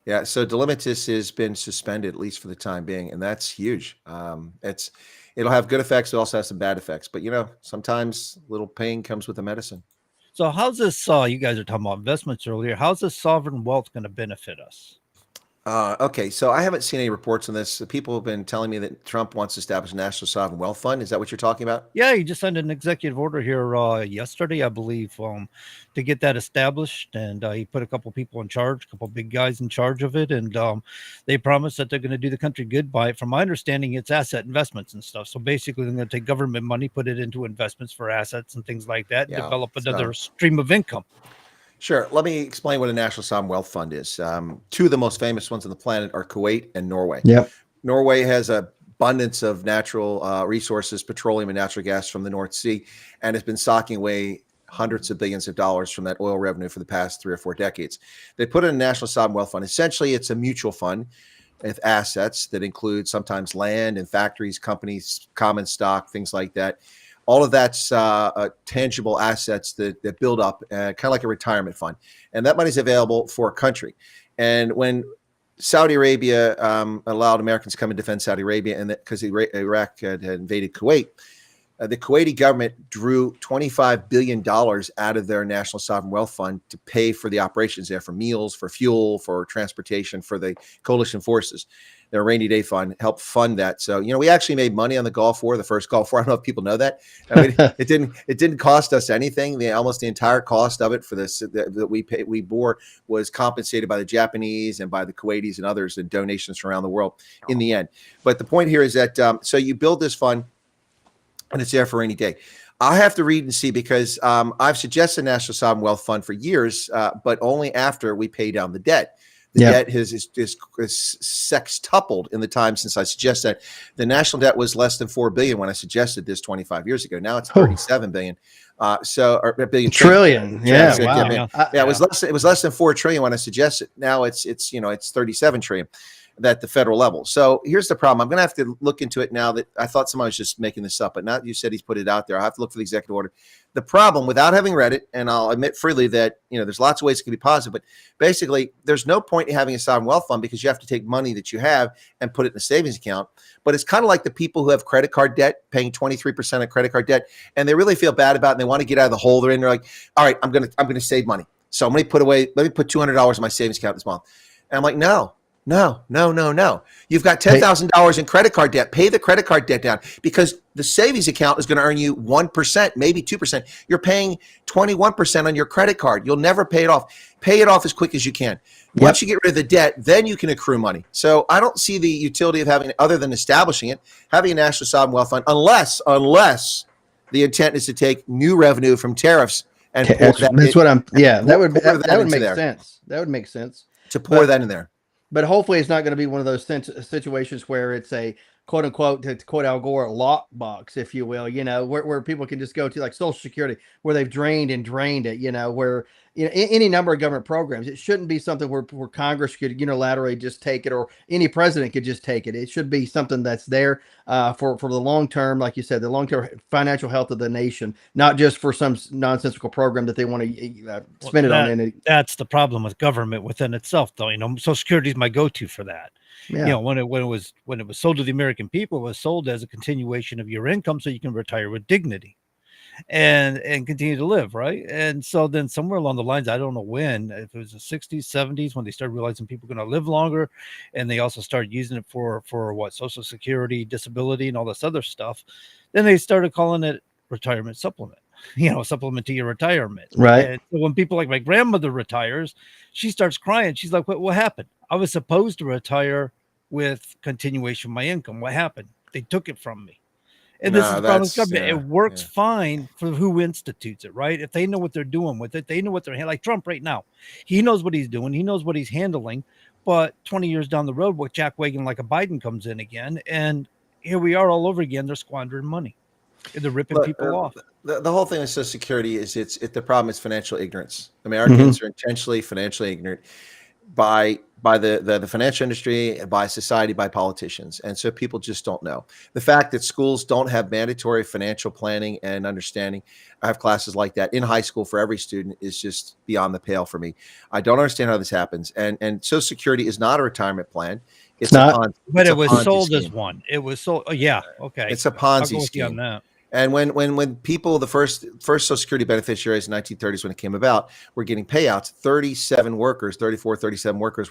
Yeah. So delimitis has been suspended at least for the time being, and that's huge. It'll have good effects. It also has some bad effects, but sometimes little pain comes with the medicine. So how's this? You guys are talking about investments earlier. How's this sovereign wealth going to benefit us? Okay, so I haven't seen any reports on this. People have been telling me that Trump wants to establish a national sovereign wealth fund. Is that what you're talking about? Yeah, he just signed an executive order here yesterday, I believe, to get that established. And he put a couple people in charge, a couple big guys in charge of it. And they promised that they're going to do the country good by it. From my understanding, it's asset investments and stuff. So basically, they're going to take government money, put it into investments for assets and things like that, and develop another stream of income. Sure. Let me explain what a national sovereign wealth fund is. Two of the most famous ones on the planet are Kuwait and Norway. Yep. Norway has an abundance of natural resources, petroleum and natural gas from the North Sea, and has been socking away hundreds of billions of dollars from that oil revenue for the past 3 or 4 decades. They put in a national sovereign wealth fund. Essentially, it's a mutual fund with assets that include sometimes land and factories, companies, common stock, things like that. All of that's tangible assets that build up, kind of like a retirement fund. And that money is available for a country. And when Saudi Arabia allowed Americans to come and defend Saudi Arabia, and because Iraq had invaded Kuwait, the Kuwaiti government drew $25 billion out of their national sovereign wealth fund to pay for the operations there, for meals, for fuel, for transportation, for the coalition forces. Their rainy day fund helped fund that. So, we actually made money on the Gulf War, the first Gulf War. I don't know if people know that. I mean, it didn't cost us anything. Almost the entire cost of it for this that we bore was compensated by the Japanese and by the Kuwaitis and others and donations from around the world in the end. But the point here is that so you build this fund and it's there for rainy day. I have to read and see because I've suggested National Sovereign Wealth Fund for years, but only after we pay down the debt. The Yeah. debt is sextupled in the time since I suggested that. The national debt was less than $4 billion when I suggested this 25 years ago. Now it's $37 billion. Or a billion Trillion. Yeah. So, Wow. it was less than 4 trillion when I suggested. Now it's 37 trillion at the federal level. So here's the problem. I'm going to have to look into it now that I thought somebody was just making this up, but now you said he's put it out there. I have to look for the executive order. The problem, without having read it, and I'll admit freely that, there's lots of ways it can be positive, but basically there's no point in having a sovereign wealth fund because you have to take money that you have and put it in a savings account. But it's kind of like the people who have credit card debt, paying 23% of credit card debt, and they really feel bad about it and they want to get out of the hole they're in. They're like, all right, I'm going to save money. So let me put $200 in my savings account this month. And I'm like, no. You've got $10,000 in credit card debt. Pay the credit card debt down because the savings account is going to earn you 1%, maybe 2%. You're paying 21% on your credit card. You'll never pay it off. Pay it off as quick as you can. Once you get rid of the debt, then you can accrue money. So I don't see the utility of having, other than establishing it, having a national sovereign wealth fund, unless the intent is to take new revenue from tariffs and that would make sense. That would make sense to pour that in there. But hopefully it's not going to be one of those situations where it's a quote unquote, to quote Al Gore, lockbox, if you will, where people can just go to, like Social Security, where they've drained it, where any number of government programs. It shouldn't be something where Congress could unilaterally just take it, or any president could just take it. It should be something that's there for the long term, like you said, the long term financial health of the nation, not just for some nonsensical program that they want to spend it on. That's the problem with government within itself, though. Social Security is my go-to for that. Yeah. When it was sold to the American people, it was sold as a continuation of your income so you can retire with dignity and continue to live, right? And so then somewhere along the lines, I don't know when, if it was the 60s, 70s, when they started realizing people are going to live longer, and they also started using it for what, Social Security, disability, and all this other stuff, then they started calling it retirement supplement. Supplement to your retirement. Right. And so when people like my grandmother retires, she starts crying. She's like, what happened? I was supposed to retire with continuation of my income. What happened? They took it from me. And this is the problem with government. It works fine for who institutes it, right? If they know what they're doing with it, they know what they're like Trump right now. He knows what he's doing. He knows what he's handling. But 20 years down the road, with Jack Wagon like a Biden comes in again, and here we are all over again. They're squandering money. They're ripping people off. The whole thing with Social Security is the problem is financial ignorance. Americans are intentionally financially ignorant by the financial industry, by society, by politicians. And so people just don't know. The fact that schools don't have mandatory financial planning and understanding, I have classes like that in high school for every student, is just beyond the pale for me. I don't understand how this happens. And Social Security is not a retirement plan. It's not. But it was sold as one. It was sold. Oh, yeah. Okay. It's a Ponzi I'll go with scheme. you on that. And when people, the first Social Security beneficiaries in the 1930s, when it came about, were getting payouts, 37 workers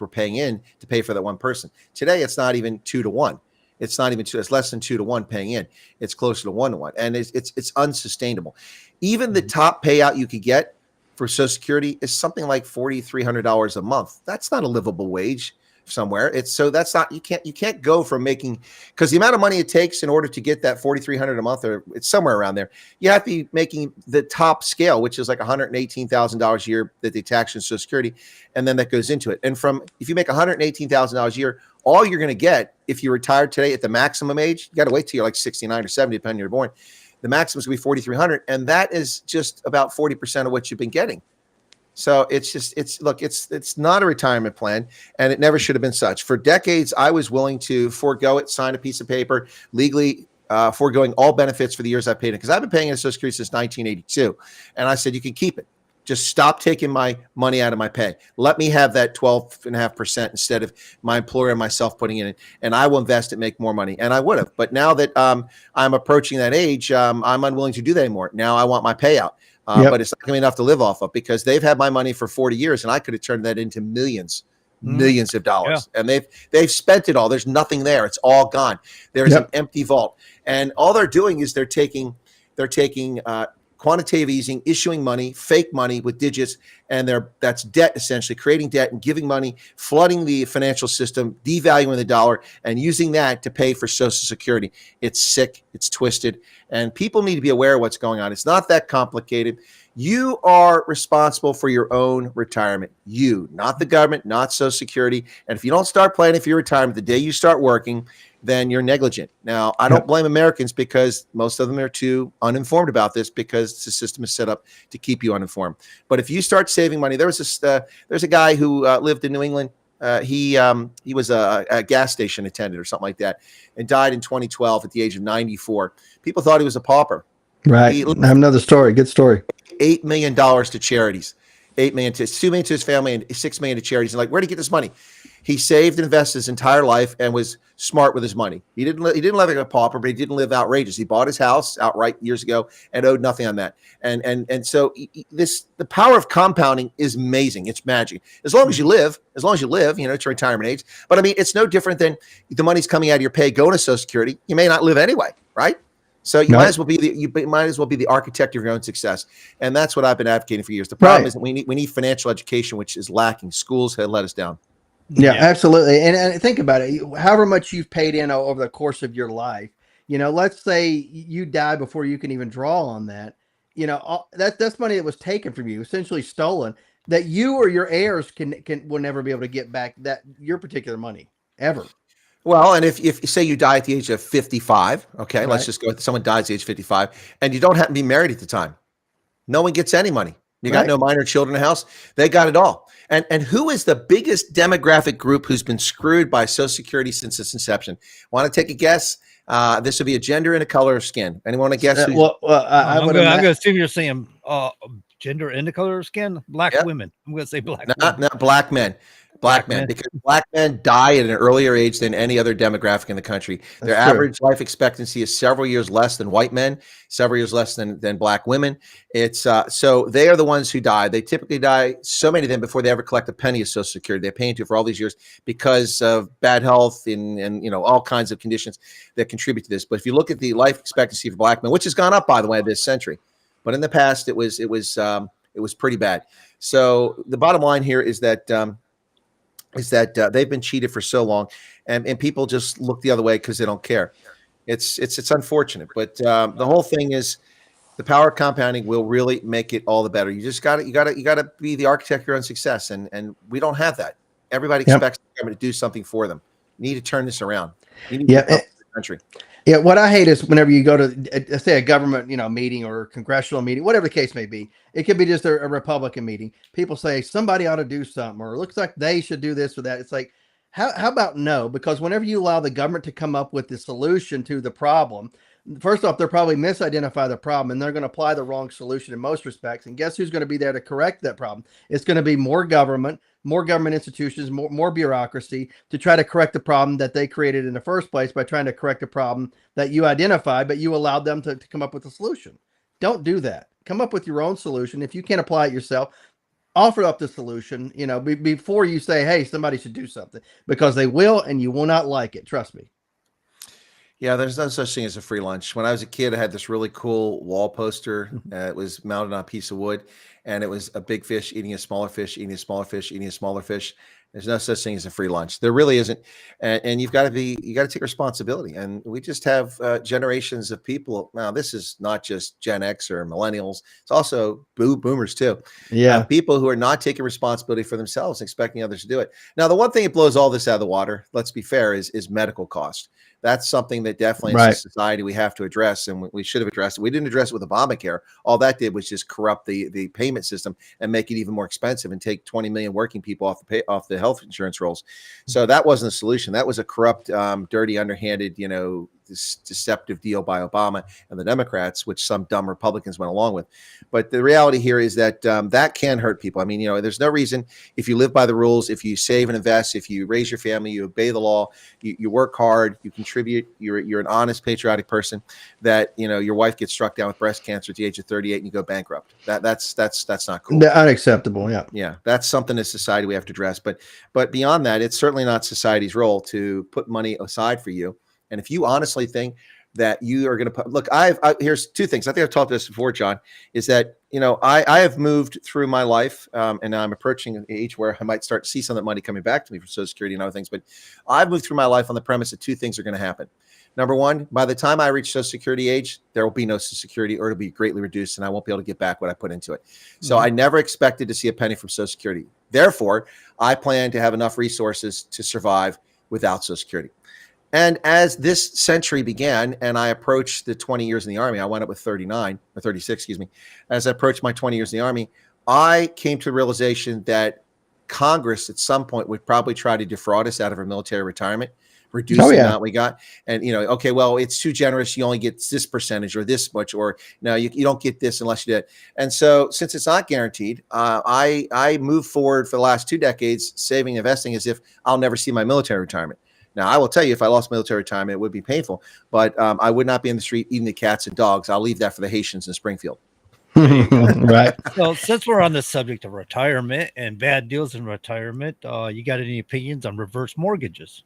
were paying in to pay for that one person. Today, it's not even 2 to 1. It's not even two. It's less than 2 to 1 paying in. It's closer to 1 to 1. And it's unsustainable. Even the top payout you could get for Social Security is something like $4,300 a month. That's not a livable wage somewhere. That's not, you can't go from making, because the amount of money it takes in order to get that $4,300 a month, or it's somewhere around there, you have to be making the top scale, which is like $118,000 a year that they tax in Social Security, and then that goes into it. And if you make $118,000 a year, all you're going to get if you retire today at the maximum age, you got to wait till you're like 69 or 70, depending on you're born. The maximum is going to be $4,300, and that is just about 40% of what you've been getting. So it's not a retirement plan, and it never should have been such. For decades, I was willing to forego it, sign a piece of paper, legally foregoing all benefits for the years I paid it, because I've been paying into Social Security since 1982. And I said, you can keep it. Just stop taking my money out of my pay. Let me have that 12.5% instead of my employer and myself putting in it, and I will invest it, make more money. And I would have. But now that I'm approaching that age, I'm unwilling to do that anymore. Now I want my payout. But it's not going to be enough to live off of, because they've had my money for 40 years, and I could have turned that into millions of dollars. Yeah. And they've spent it all. There's nothing there. It's all gone. There's an empty vault. And all they're doing is they're taking quantitative easing, issuing money, fake money with digits, and that's debt, essentially creating debt and giving money, flooding the financial system, devaluing the dollar, and using that to pay for Social Security. It's sick, it's twisted, and people need to be aware of what's going on. It's not that complicated. You are responsible for your own retirement. You, not the government, not Social Security. And if you don't start planning for your retirement the day you start working, then you're negligent. Now, I don't blame Americans because most of them are too uninformed about this because the system is set up to keep you uninformed. But if you start saving money, there's a guy who lived in New England. He was a gas station attendant or something like that and died in 2012 at the age of 94. People thought he was a pauper. Right. I have another story. Good story. $8 million to charities, $2 million to his family, and $6 million to charities. And like, where'd he get this money? He saved and invested his entire life and was smart with his money. He didn't live like a pauper, but he didn't live outrageous. He bought his house outright years ago and owed nothing on that. And so the power of compounding is amazing. It's magic. As long as you live, it's retirement age. But I mean, it's no different than the money's coming out of your pay, going to Social Security. You may not live anyway, right? So you might as well be the architect of your own success, and that's what I've been advocating for years. The problem is that we need financial education, which is lacking. Schools have let us down. Yeah, absolutely. And think about it. However much you've paid in over the course of your life, let's say you die before you can even draw on that. That's money that was taken from you, essentially stolen, that you or your heirs will never be able to get back your particular money ever. Well, and if say you die at the age of 55, okay, Right. let's just go with someone dies at the age of 55, and you don't happen to be married at the time, no one gets any money. You got no minor children in the house. They got it all. And who is the biggest demographic group who's been screwed by Social Security since its inception? Want to take a guess? This would be a gender and a color of skin. Anyone want to guess? I'm going to assume you're saying gender and the color of skin. Black women. I'm going to say black. Not black men. Black men, because black men die at an earlier age than any other demographic in the country. Their average life expectancy is several years less than white men, several years less than black women. It's so they are the ones who die. They typically die, so many of them, before they ever collect a penny of Social Security. They're paying to for all these years because of bad health and all kinds of conditions that contribute to this. But if you look at the life expectancy for black men, which has gone up, by the way, this century, but in the past it was pretty bad. So the bottom line here is that they've been cheated for so long, and people just look the other way because they don't care. It's unfortunate, but the whole thing is the power of compounding will really make it all the better. You just got to be the architect of your own success, and we don't have that. Everybody expects the government to do something for them. You need to turn this around. You need to help the country. Yeah, what I hate is whenever you go to, say, a government, meeting or congressional meeting, whatever the case may be, it could be just a Republican meeting. People say somebody ought to do something, or it looks like they should do this or that. It's like, how about no? Because whenever you allow the government to come up with the solution to the problem, first off, they'll probably misidentify the problem, and they're going to apply the wrong solution in most respects. And guess who's going to be there to correct that problem? It's going to be more government institutions, more bureaucracy to try to correct the problem that they created in the first place by trying to correct a problem that you identified, but you allowed them to come up with a solution. Don't do that. Come up with your own solution. If you can't apply it yourself, offer up the solution, before you say, hey, somebody should do something, because they will, and you will not like it. Trust me. Yeah, there's no such thing as a free lunch. When I was a kid, I had this really cool wall poster. It was mounted on a piece of wood, and it was a big fish eating a smaller fish, eating a smaller fish, eating a smaller fish. There's no such thing as a free lunch. There really isn't. And you got to take responsibility. And we just have generations of people. Now, this is not just Gen X or millennials. It's also boomers too. Yeah. People who are not taking responsibility for themselves, expecting others to do it. Now, the one thing that blows all this out of the water, let's be fair, is medical cost. That's something that definitely as a society we have to address, and we should have addressed it. We didn't address it with Obamacare. All that did was just corrupt the payment system and make it even more expensive and take 20 million working people off the health insurance rolls. So that wasn't a solution. That was a corrupt, dirty, underhanded, this deceptive deal by Obama and the Democrats, which some dumb Republicans went along with. But the reality here is that that can hurt people. I mean, there's no reason, if you live by the rules, if you save and invest, if you raise your family, you obey the law, you work hard, you contribute, you're an honest, patriotic person, that your wife gets struck down with breast cancer at the age of 38 and you go bankrupt. That's not cool. Unacceptable. Yeah. That's something as society we have to address. But beyond that, it's certainly not society's role to put money aside for you. And if you honestly think that you are going to put. Look, here's two things. I think I've talked this before, John, is that, I have moved through my life, and now I'm approaching an age where I might start to see some of that money coming back to me from Social Security and other things. But I've moved through my life on the premise that two things are going to happen. Number one, by the time I reach Social Security age, there will be no Social Security, or it'll be greatly reduced, and I won't be able to get back what I put into it. So I never expected to see a penny from Social Security. Therefore, I plan to have enough resources to survive without Social Security. And as this century began and I approached the 20 years in the Army, I wound up with 39 or 36, excuse me. As I approached my 20 years in the Army, I came to the realization that Congress at some point would probably try to defraud us out of our military retirement, reduce the amount we got. And, okay, well, it's too generous. You only get this percentage or this much, or no, you don't get this unless you did. And so since it's not guaranteed, I moved forward for the last 2 decades, saving and investing as if I'll never see my military retirement. Now, I will tell you, if I lost military retirement, it would be painful, but I would not be in the street eating the cats and dogs. I'll leave that for the Haitians in Springfield. Right. So since we're on the subject of retirement and bad deals in retirement, you got any opinions on reverse mortgages?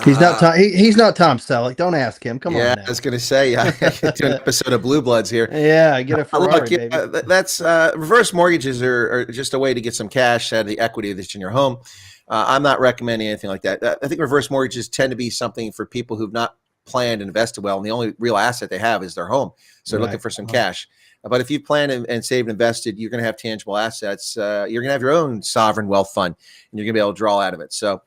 He's not Tom. He's not Tom Selleck. Don't ask him. Come on. Yeah, now. I was going to say, I could do an episode of Blue Bloods here. Yeah, get a Ferrari, baby. That's reverse mortgages are just a way to get some cash out of the equity that's in your home. I'm not recommending anything like that. I think reverse mortgages tend to be something for people who've not planned and invested well, and the only real asset they have is their home. So they're looking for some cash. But if you plan and saved and invested, you're going to have tangible assets. You're going to have your own sovereign wealth fund, and you're going to be able to draw out of it. So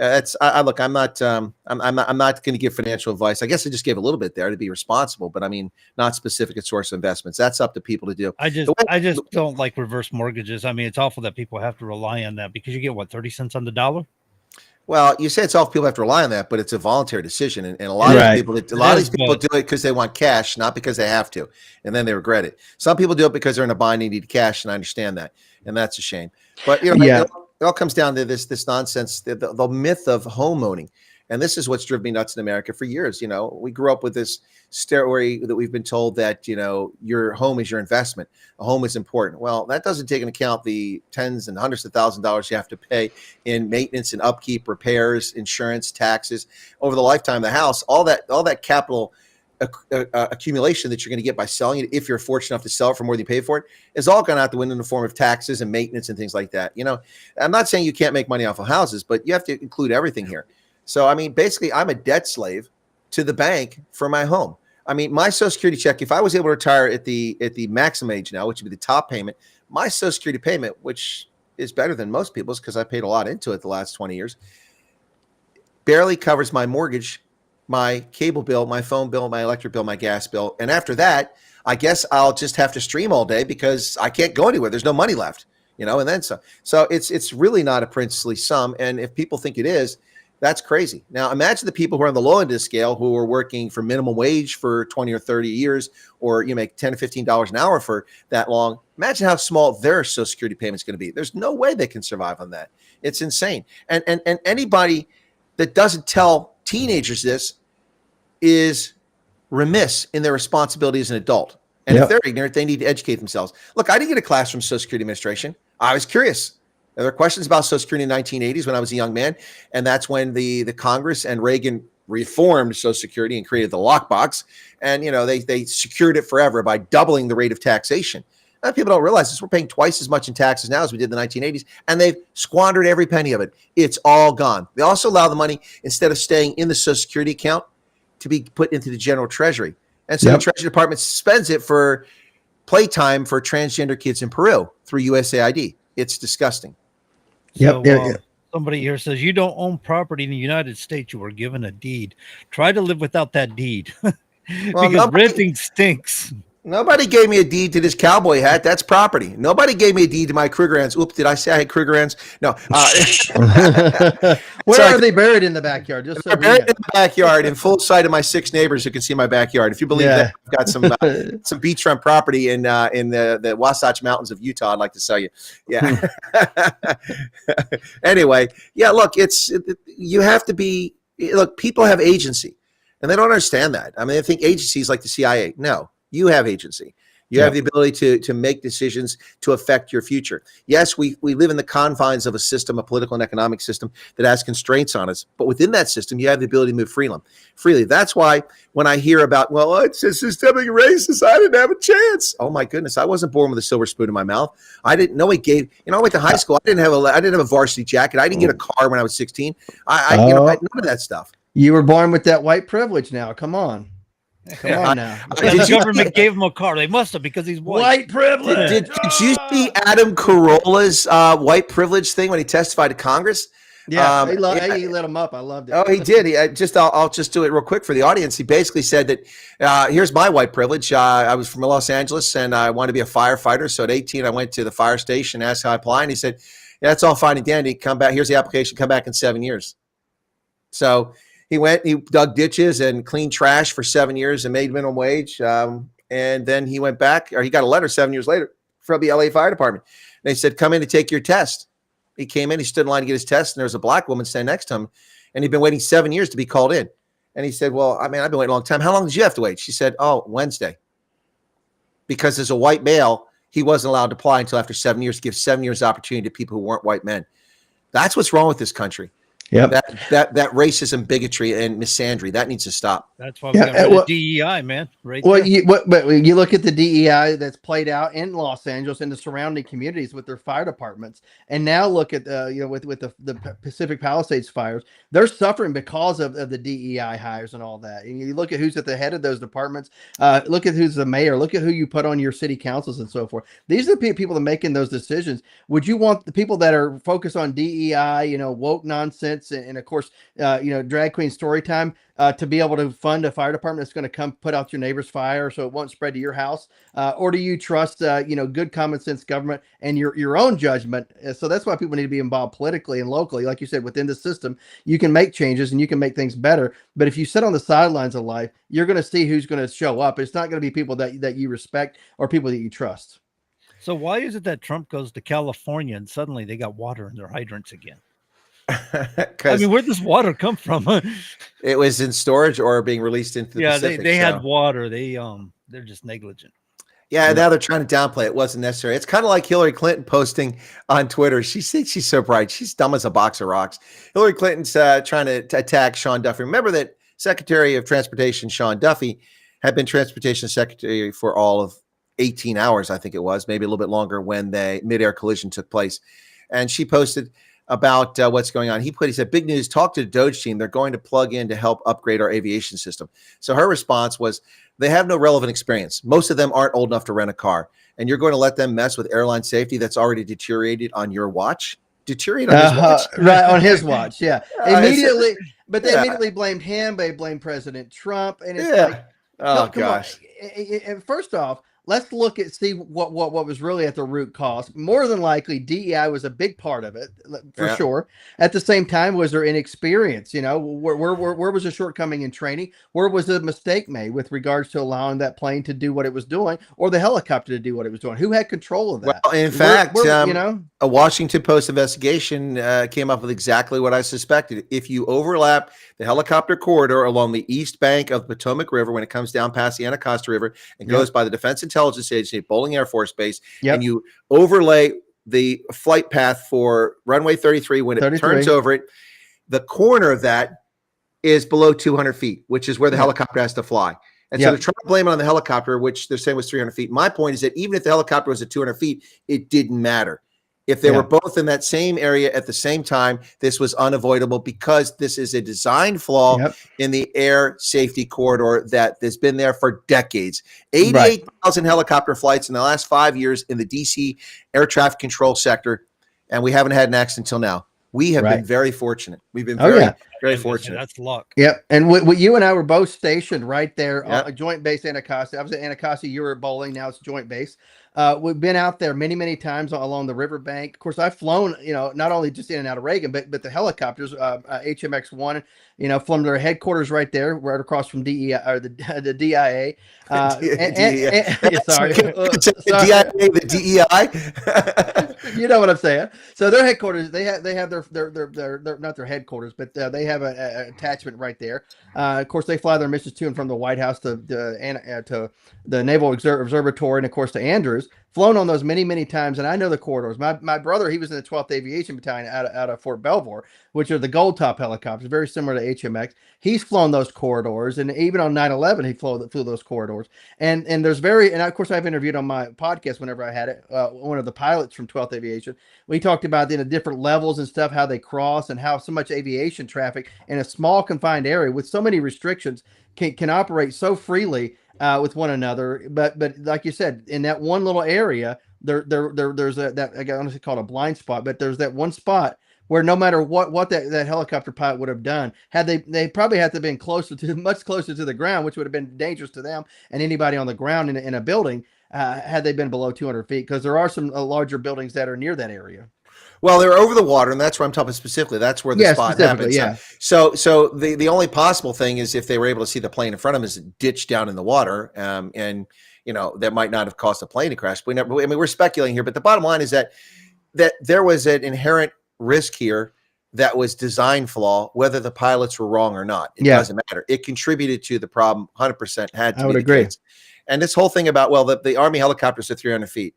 look, I'm not going to give financial advice. I guess I just gave a little bit there to be responsible, but I mean, not specific at source of investments. That's up to people to do. I just don't like reverse mortgages. I mean, it's awful that people have to rely on that because you get 30 cents on the dollar. Well, you say it's awful people have to rely on that, but it's a voluntary decision, and a lot of people do it because they want cash, not because they have to, and then they regret it. Some people do it because they're in a bind and need cash, and I understand that, and that's a shame. But it all comes down to this nonsense, the myth of home owning. And this is what's driven me nuts in America for years. We grew up with this story that we've been told that, your home is your investment. A home is important. Well, that doesn't take into account the tens and hundreds of thousands of dollars you have to pay in maintenance and upkeep, repairs, insurance, taxes over the lifetime of the house. All that capital accumulation that you're going to get by selling it, if you're fortunate enough to sell it for more than you pay for it, is all gone out the window in the form of taxes and maintenance and things like that. I'm not saying you can't make money off of houses, but you have to include everything here. So, I mean, basically, I'm a debt slave to the bank for my home. I mean, my Social Security check, if I was able to retire at the maximum age now, which would be the top payment, my Social Security payment, which is better than most people's because I paid a lot into it the last 20 years, barely covers my mortgage, my cable bill, my phone bill, my electric bill, my gas bill. And after that, I guess I'll just have to stream all day because I can't go anywhere. There's no money left, and then so. So it's really not a princely sum. And if people think it is, that's crazy. Now, imagine the people who are on the low end of the scale who are working for minimum wage for 20 or 30 years, or you make $10 or $15 an hour for that long. Imagine how small their Social Security payment is going to be. There's no way they can survive on that. It's insane. And anybody that doesn't tell teenagers this is remiss in their responsibility as an adult. And if they're ignorant, they need to educate themselves. Look, I didn't get a class from Social Security Administration. I was curious. There were questions about Social Security in the 1980s when I was a young man, and that's when the Congress and Reagan reformed Social Security and created the lockbox, and they secured it forever by doubling the rate of taxation. Now, people don't realize this. We're paying twice as much in taxes now as we did in the 1980s, and they've squandered every penny of it. It's all gone. They also allow the money, instead of staying in the Social Security account, to be put into the general treasury. And so the Treasury Department spends it for playtime for transgender kids in Peru through USAID. It's disgusting. Somebody here says you don't own property in the United States. You were given a deed. Try to live without that deed because renting stinks. Nobody gave me a deed to this cowboy hat. That's property. Nobody gave me a deed to my Krugerrands. Oops, did I say I had Krugerrands? No. Where are they buried in the backyard? Just so they're buried in the backyard in full sight of my 6 neighbors who can see my backyard. If you believe that, I've got some beachfront property in the Wasatch Mountains of Utah. I'd like to sell you. Yeah. Anyway, look, you have to be. Look, people have agency, and they don't understand that. I mean, they think agencies like the CIA. No. You have agency. You have the ability to make decisions to affect your future. Yes, we live in the confines of a system, a political and economic system that has constraints on us. But within that system, you have the ability to move freely. That's why when I hear about, well, it's a systemic racist, I didn't have a chance. Oh my goodness, I wasn't born with a silver spoon in my mouth. I didn't know it gave. I went to high school. I didn't have a varsity jacket. I didn't get a car when I was 16. I had none of that stuff. You were born with that white privilege. Now, come on. Come on now. The government gave him a car. They must have, because he's white. White privilege. Did you see Adam Carolla's white privilege thing when he testified to Congress? Yeah, he lit him up. I loved it. Oh, he did. I'll just do it real quick for the audience. He basically said that here's my white privilege. I was from Los Angeles and I wanted to be a firefighter. So at 18, I went to the fire station, asked how I apply, and he said, "Yeah, that's all fine and dandy. Come back. Here's the application. Come back in 7 years." So he went, he dug ditches and cleaned trash for 7 years and made minimum wage. And then he went back, or he got a letter 7 years later from the LA Fire Department. They said, "Come in to take your test." He came in, he stood in line to get his test, and there was a black woman standing next to him, and he'd been waiting 7 years to be called in. And he said, "Well, I've been waiting a long time. How long did you have to wait?" She said, "Oh, Wednesday." Because as a white male, he wasn't allowed to apply until after 7 years, to give 7 years opportunity to people who weren't white men. That's what's wrong with this country. Yep. That racism, bigotry, and misandry, that needs to stop. That's why we got rid of DEI, man. Right. Well, you look at the DEI that's played out in Los Angeles and the surrounding communities with their fire departments, and now look at with the Pacific Palisades fires, they're suffering because of the DEI hires and all that. And you look at who's at the head of those departments. Look at who's the mayor. Look at who you put on your city councils and so forth. These are the people that are making those decisions. Would you want the people that are focused on DEI, woke nonsense, and of course, drag queen story time, to be able to fund a fire department that's going to come put out your neighbor's fire so it won't spread to your house? Or do you trust, good common sense government and your own judgment? So that's why people need to be involved politically and locally. Like you said, within the system, you can make changes and you can make things better. But if you sit on the sidelines of life, you're going to see who's going to show up. It's not going to be people that you respect or people that you trust. So why is it that Trump goes to California and suddenly they got water in their hydrants again? I mean, where'd this water come from? It was in storage or being released into the Pacific. They had water. They're just negligent. Yeah, now they're trying to downplay it. Wasn't necessary. It's kind of like Hillary Clinton posting on Twitter. She thinks she's so bright. She's dumb as a box of rocks. Hillary Clinton's trying to attack Sean Duffy. Remember that Secretary of Transportation Sean Duffy had been Transportation Secretary for all of 18 hours, I think it was, maybe a little bit longer, when the mid-air collision took place. And she posted about what's going on. He said, "Big news, talk to the Doge team. They're going to plug in to help upgrade our aviation system." So her response was, they have no relevant experience. Most of them aren't old enough to rent a car. And you're going to let them mess with airline safety that's already deteriorated on your watch? Deteriorate on his watch? Right, on his watch, yeah. Immediately, but they immediately blamed him. They blamed President Trump. And it's like, oh, gosh. And first off, let's see what was really at the root cause. More than likely, DEI was a big part of it, for sure. At the same time, was there inexperience? Where was the shortcoming in training? Where was the mistake made with regards to allowing that plane to do what it was doing, or the helicopter to do what it was doing? Who had control of that? Well, in fact, a Washington Post investigation came up with exactly what I suspected. If you overlap the helicopter corridor along the east bank of the Potomac River when it comes down past the Anacostia River and goes by the Defense Intelligence Agency at Bowling Air Force Base, and you overlay the flight path for runway 33 when it turns over it, the corner of that is below 200 feet, which is where the helicopter has to fly. And so they're trying to blame it on the helicopter, which they're saying was 300 feet. My point is that even if the helicopter was at 200 feet, it didn't matter. If they were both in that same area at the same time, this was unavoidable because this is a design flaw in the air safety corridor that has been there for decades. 88,000 helicopter flights in the last 5 years in the DC air traffic control sector, and we haven't had an accident until now. We have been very fortunate. We've been very fortunate. That's luck. Yep. And you and I were both stationed right there on Joint Base Anacostia. I was at Anacostia. You were at Bowling. Now it's Joint Base. We've been out there many, many times along the riverbank. Of course, I've flown, not only just in and out of Reagan, but the helicopters, HMX-1, from their headquarters right there, right across from DEI or the DIA. Sorry, DIA, the DEI. You know what I'm saying? So their headquarters, they have their not their headquarters, but they have a attachment right there. Of course, they fly their missions to and from the White House to the Naval Observatory, and of course to Andrews. Flown on those many times, and I know the corridors. My brother, he was in the 12th Aviation Battalion out of Fort Belvoir, which are the gold top helicopters, very similar to HMX. He's flown those corridors, and even on 9/11, he flew those corridors. And of course, I've interviewed on my podcast whenever I had it, one of the pilots from 12th Aviation. We talked about the different levels and stuff, how they cross, and how so much aviation traffic in a small confined area with so many restrictions can operate so freely with one another. But like you said, in that one little area, there's that I honestly call it a blind spot, but there's that one spot where no matter what that helicopter pilot would have done, had they probably had to have been much closer to the ground, which would have been dangerous to them and anybody on the ground in a building, had they been below 200 feet, because there are some larger buildings that are near that area. Well, they're over the water, and that's where I'm talking specifically. That's where the spot happened. Yeah. So the only possible thing is if they were able to see the plane in front of them is a ditch down in the water, and that might not have caused the plane to crash. We're speculating here, but the bottom line is that there was an inherent risk here that was design flaw, whether the pilots were wrong or not. It doesn't matter. It contributed to the problem. 100% had to. I would agree. Case. And this whole thing about the Army helicopters are 300 feet.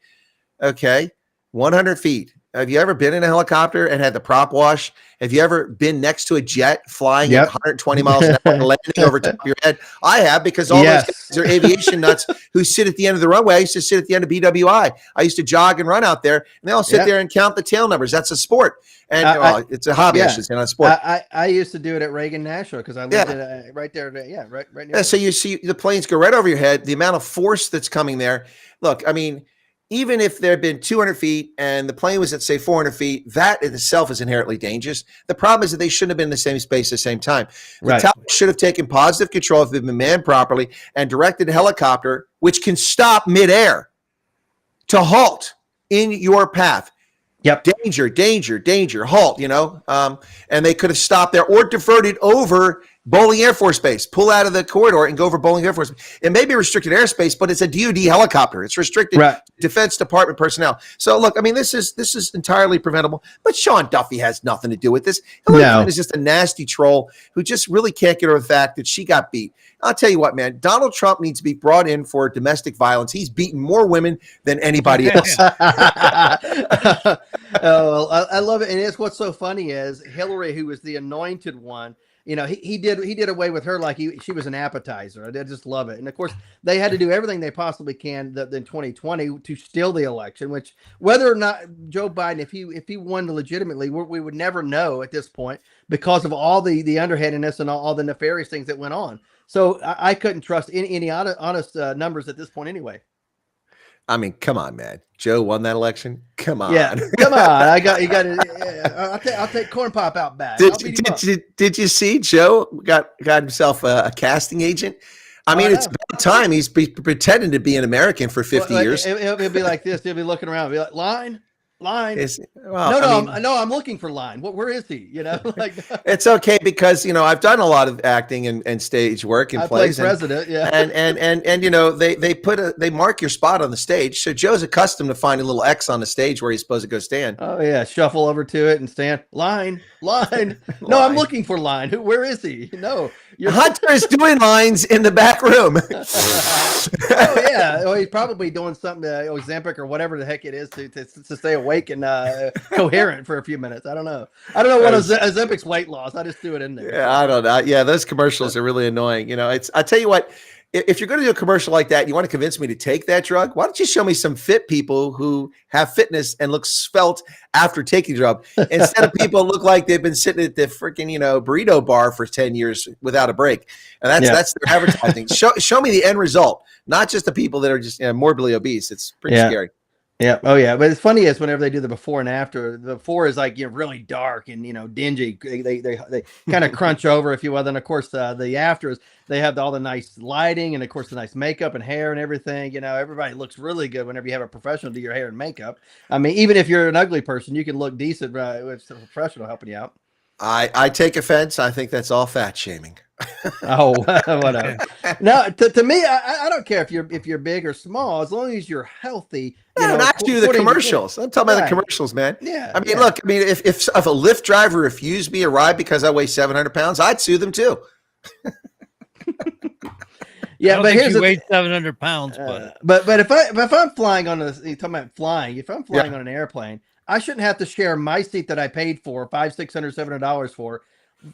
Okay, 100 feet. Have you ever been in a helicopter and had the prop wash? Have you ever been next to a jet flying at 120 miles an hour and landing over top of your head? I have, because all those guys are aviation nuts who sit at the end of the runway. I used to sit at the end of BWI. I used to jog and run out there, and they all sit there and count the tail numbers. That's a sport. And it's a hobby, I should say, not a sport. I used to do it at Reagan Nashua because I lived right there. Right near. So you see the planes go right over your head. The amount of force that's coming there. Look, I mean, even if there had been 200 feet and the plane was at, say, 400 feet, that in itself is inherently dangerous. The problem is that they shouldn't have been in the same space at the same time. The tower should have taken positive control if they'd been manned properly and directed a helicopter, which can stop midair, to halt in your path. Yep. Danger, halt, and they could have stopped there or diverted over Bowling Air Force Base, pull out of the corridor and go over Bowling Air Force Base. It may be restricted airspace, but it's a DoD helicopter. It's restricted Defense Department personnel. So look, I mean, this is entirely preventable, but Sean Duffy has nothing to do with this. Hillary Clinton is just a nasty troll who just really can't get over the fact that she got beat. I'll tell you what, man, Donald Trump needs to be brought in for domestic violence. He's beaten more women than anybody else. I love it. And it's what's so funny is Hillary, who was the anointed one, he did away with her like she was an appetizer. I just love it. And of course, they had to do everything they possibly can in 2020 to steal the election, which whether or not Joe Biden, if he won legitimately, we would never know at this point because of all the underhandedness and all the nefarious things that went on. So I couldn't trust any honest numbers at this point anyway. I mean, come on, man. Joe won that election. Come on. Yeah, come on. You got it. I'll take corn pop out back. Did you see Joe got himself a casting agent? I mean, it's about time he's pretending to be an American for 50 years. He'll be like this. He'll be looking around. He'll be like, line. I'm looking for line. Where is he? It's okay because I've done a lot of acting and stage work and plays. I played president, and they mark your spot on the stage. So Joe's accustomed to finding a little X on the stage where he's supposed to go stand. Oh yeah, shuffle over to it and stand. Line. No, I'm looking for line. Where is he? No, Hunter is doing lines in the back room. Oh yeah, well, he's probably doing something Ozempic or whatever the heck it is to stay awake and coherent for a few minutes. I don't know what Ozempic's weight loss. I just threw it in there. Yeah, I don't know. Yeah, those commercials are really annoying. I tell you what, if you're going to do a commercial like that, you want to convince me to take that drug, why don't you show me some fit people who have fitness and look svelte after taking the drug instead of people look like they've been sitting at the freaking, burrito bar for 10 years without a break. And that's their advertising. Show me the end result, not just the people that are just morbidly obese. It's pretty scary. Yeah. Oh, yeah. But it's funny is whenever they do the before and after, the before is like really dark and dingy. They kind of crunch over, if you will. Then of course the after is they have all the nice lighting and of course the nice makeup and hair and everything. Everybody looks really good whenever you have a professional do your hair and makeup. I mean, even if you're an ugly person, you can look decent with a professional helping you out. I take offense. I think that's all fat shaming. Oh, whatever. No, to me, I don't care if you're big or small, as long as you're healthy. Not do the commercials. I'm talking about the commercials, man. Yeah. I mean, look. I mean, if a Lyft driver refused me a ride because I weigh 700 pounds, I'd sue them too. Yeah, but here's you weigh 700 pounds, but if I'm flying on you're talking about flying. If I'm flying on an airplane, I shouldn't have to share my seat that I paid for $500, $600, $700 for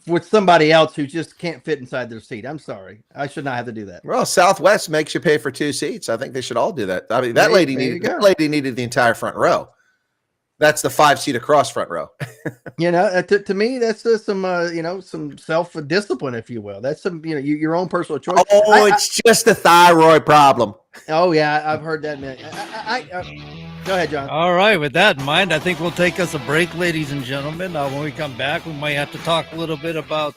with somebody else who just can't fit inside their seat. I'm sorry, I should not have to do that. Well, Southwest makes you pay for 2 seats. I think they should all do that. I mean, that lady needed the entire front row. That's the 5-seat across front row. To me, that's just some some self-discipline, if you will. That's some your own personal choice. Oh, it's just a thyroid problem. Oh yeah, I've heard that. Go ahead, John. All right, with that in mind, I think we'll take us a break, ladies and gentlemen. When we come back, we might have to talk a little bit about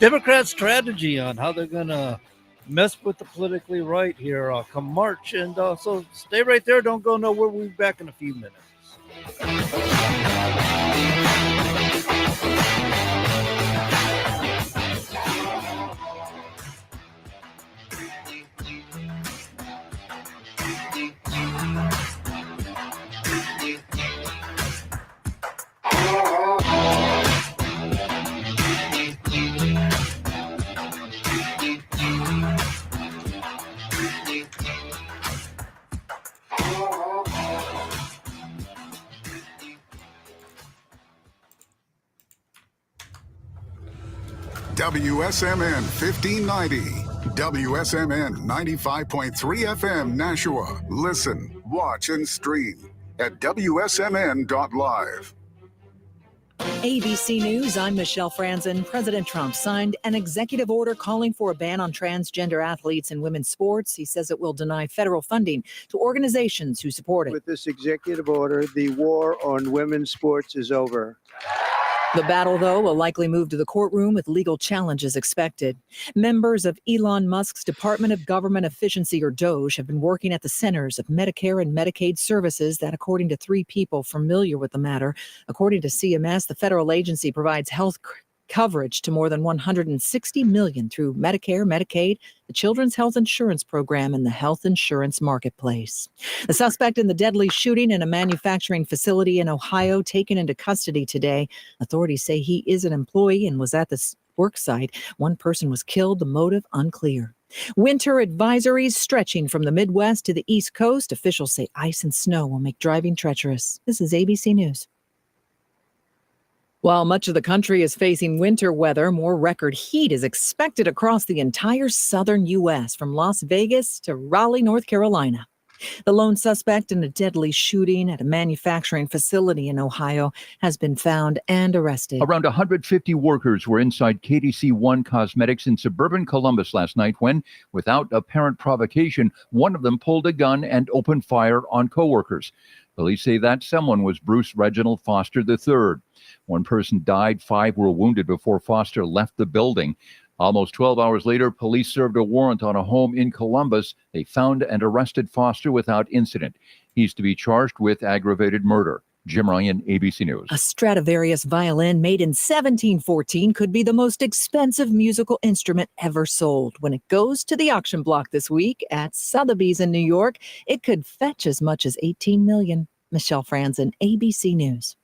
Democrats' strategy on how they're going to mess with the politically right here come March. And so stay right there. Don't go nowhere. We'll be back in a few minutes. WSMN 1590, WSMN 95.3 FM Nashua. Listen, watch, and stream at wsmn.live. ABC News, I'm Michelle Franzen. President Trump signed an executive order calling for a ban on transgender athletes in women's sports. He says it will deny federal funding to organizations who support it. With this executive order, the war on women's sports is over. The battle, though, will likely move to the courtroom with legal challenges expected. Members of Elon Musk's Department of Government Efficiency, or DOGE, have been working at the centers of Medicare and Medicaid services that, according to 3 people familiar with the matter, according to CMS, the federal agency provides health coverage to more than 160 million through Medicare, Medicaid, the Children's Health Insurance Program, and the Health Insurance Marketplace. The suspect in the deadly shooting in a manufacturing facility in Ohio taken into custody today. Authorities say he is an employee and was at the work site. One person was killed, the motive unclear. Winter advisories stretching from the Midwest to the East Coast. Officials say ice and snow will make driving treacherous. This is ABC News. While much of the country is facing winter weather, more record heat is expected across the entire southern U.S., from Las Vegas to Raleigh, North Carolina. The lone suspect in a deadly shooting at a manufacturing facility in Ohio has been found and arrested. Around 150 workers were inside KDC-1 Cosmetics in suburban Columbus last night when, without apparent provocation, one of them pulled a gun and opened fire on coworkers. Police say that someone was Bruce Reginald Foster III. One person died, 5 were wounded before Foster left the building. Almost 12 hours later, police served a warrant on a home in Columbus. They found and arrested Foster without incident. He's to be charged with aggravated murder. Jim Ryan, ABC News. A Stradivarius violin made in 1714 could be the most expensive musical instrument ever sold. When it goes to the auction block this week at Sotheby's in New York, it could fetch as much as $18 million. Michelle Franzen, ABC News.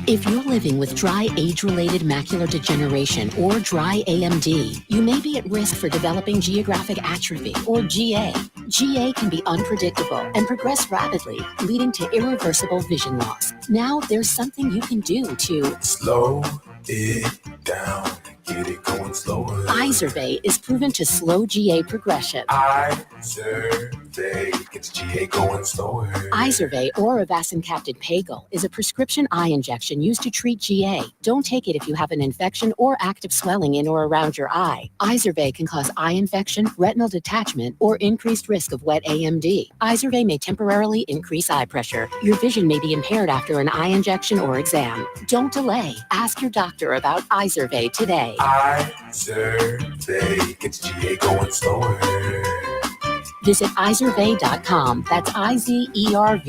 If you're living with dry age-related macular degeneration or dry AMD, you may be at risk for developing geographic atrophy, or GA. GA can be unpredictable and progress rapidly, leading to irreversible vision loss. Now there's something you can do to slow it down, get it going slower. Izervay is proven to slow GA progression. Izervay gets GA going slower. Izervay or avacincaptad pagel is a prescription eye injection used to treat GA. Don't take it if you have an infection or active swelling in or around your eye. Izervay can cause eye infection, retinal detachment, or increased risk of wet AMD. Izervay may temporarily increase eye pressure. Your vision may be impaired after an eye injection or exam. Don't delay. Ask your doctor about Izervay today. Izervay gets GA going slower. Visit Izervay.com. That's IZERVAY.com.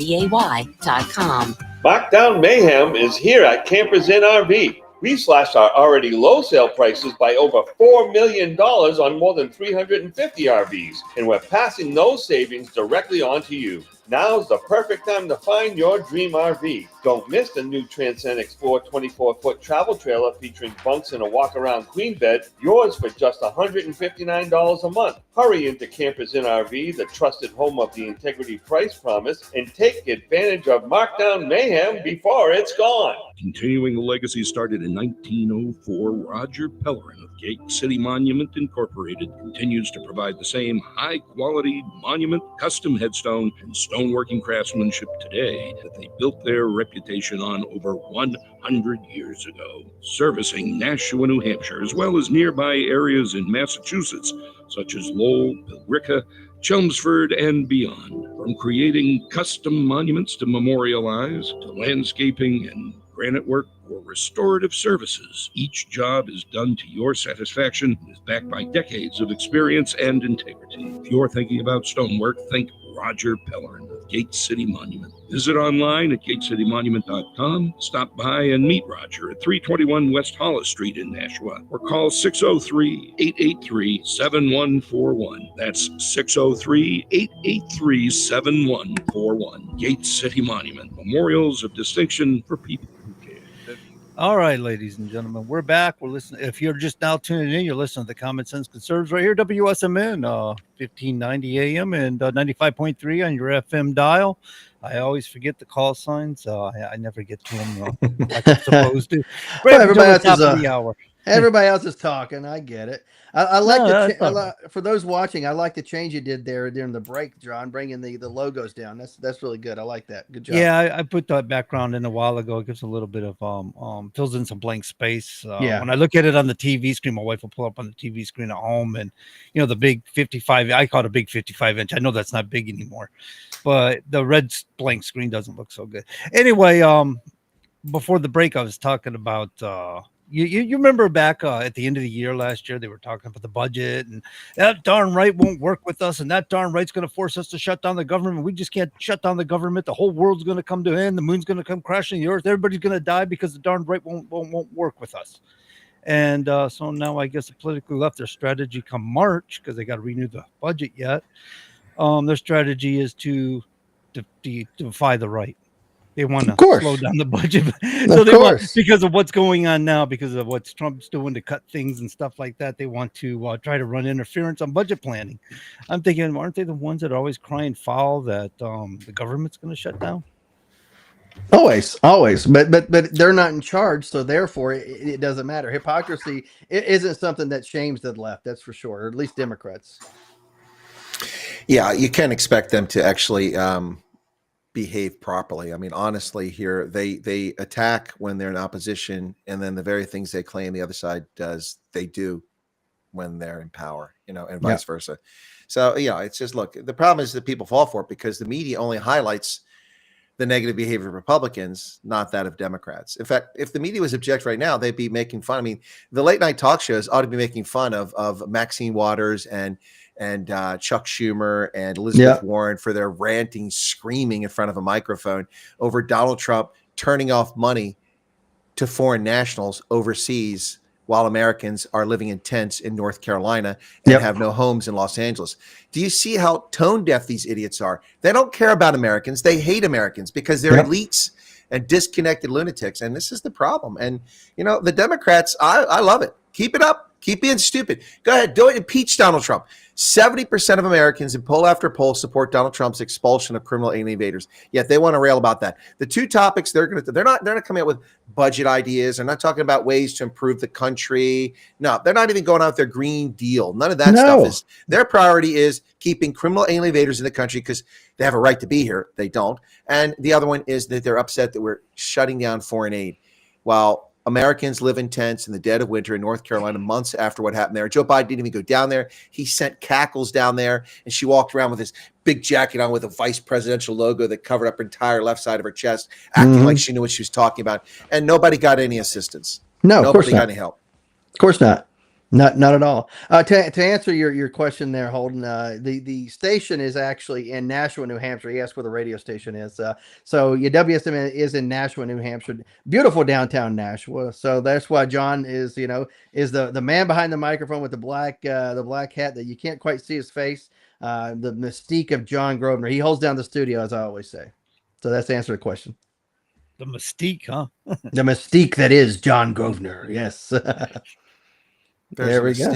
Markdown Mayhem is here at Campers Inn RV. We slashed our already low sale prices by over $4 million on more than 350 RVs, and we're passing those savings directly on to you. Now's the perfect time to find your dream RV. Don't miss the new Transcend Explorer 24-foot travel trailer featuring bunks and a walk-around queen bed, yours for just $159 a month. Hurry into Campers Inn RV, the trusted home of the Integrity Price Promise, and take advantage of Markdown Mayhem before it's gone. Continuing the legacy started in 1904, Roger Pellerin of Gate City Monument Incorporated continues to provide the same high-quality monument, custom headstone, and stoneworking craftsmanship today that they built their reputation on over 100 years ago. Servicing Nashua, New Hampshire, as well as nearby areas in Massachusetts, such as Lowell, Billerica, Chelmsford, and beyond. From creating custom monuments to memorialize, to landscaping and granite work or restorative services, each job is done to your satisfaction and is backed by decades of experience and integrity. If you're thinking about stonework, think Roger Pellerin of Gate City Monument. Visit online at gatecitymonument.com. Stop by and meet Roger at 321 West Hollis Street in Nashua, or call 603-883-7141. That's 603-883-7141. Gate City Monument, memorials of distinction for people who care. All right, ladies and gentlemen, we're back. We're listening. If you're just now tuning in, you're listening to the Common Sense Conservatives right here, WSMN, 1590 AM and 95.3 on your FM dial. I always forget the call signs. I never get to them like I'm supposed to. Well, Everybody else is talking. I get it. I like for those watching. I like the change you did there during the break, John, bringing the logos down. That's really good. I like that. Good job. Yeah, I put that background in a while ago. It gives a little bit of fills in some blank space. When I look at it on the TV screen, my wife will pull up on the TV screen at home, and the big 55. I call it a big 55-inch. I know that's not big anymore, but the red blank screen doesn't look so good. Anyway, before the break, I was talking about. You remember back at the end of the year last year, they were talking about the budget, and that darn right won't work with us, and that darn right's going to force us to shut down the government. We just can't shut down the government. The whole world's going to come to an end. The moon's going to come crashing the earth. Everybody's going to die because the darn right won't work with us. And so now I guess the politically left, their strategy come March, because they got to renew the budget yet. Their strategy is to defy the right. They want to slow down the budget. Because of what's going on now, because of what Trump's doing to cut things and stuff like that, they want to try to run interference on budget planning. I'm thinking, aren't they the ones that are always crying foul that the government's going to shut down? Always. But they're not in charge, so therefore it doesn't matter. Hypocrisy isn't something that shames the left, that's for sure, or at least Democrats. Yeah, you can't expect them to actually behave properly. I mean, honestly, here they attack when they're in opposition, and then the very things they claim the other side does, they do when they're in power, and vice versa. So, it's just, look, the problem is that people fall for it because the media only highlights the negative behavior of Republicans, not that of Democrats. In fact, if the media was objective right now, they'd be making fun. I mean, the late night talk shows ought to be making fun of Maxine Waters and Chuck Schumer and Elizabeth Warren for their ranting, screaming in front of a microphone over Donald Trump turning off money to foreign nationals overseas while Americans are living in tents in North Carolina and have no homes in Los Angeles. Do you see how tone deaf these idiots are? They don't care about Americans. They hate Americans because they're elites and disconnected lunatics. And this is the problem. And, the Democrats, I love it. Keep it up. Keep being stupid. Go ahead. Do it. Impeach Donald Trump. 70% of Americans in poll after poll support Donald Trump's expulsion of criminal alien invaders. Yet they want to rail about that. The two topics they're not coming up with budget ideas. They're not talking about ways to improve the country. No, they're not even going out with their Green Deal. None of that stuff is. Their priority is keeping criminal alien invaders in the country because they have a right to be here. They don't. And the other one is that they're upset that we're shutting down foreign aid. While Americans live in tents in the dead of winter in North Carolina months after what happened there. Joe Biden didn't even go down there. He sent Cackles down there, and she walked around with this big jacket on with a vice presidential logo that covered up her entire left side of her chest, acting like she knew what she was talking about. And nobody got any assistance. No, nobody got any help. Of course not. Not at all. To answer your question there, Holden, the station is actually in Nashua, New Hampshire. He asked where the radio station is. So your WSMN is in Nashua, New Hampshire. Beautiful downtown Nashua. So that's why John is the man behind the microphone with the black hat that you can't quite see his face. The mystique of John Grosvenor. He holds down the studio, as I always say. So that's the answer to the question. The mystique, huh? The mystique that is John Grosvenor. Yes. There we go.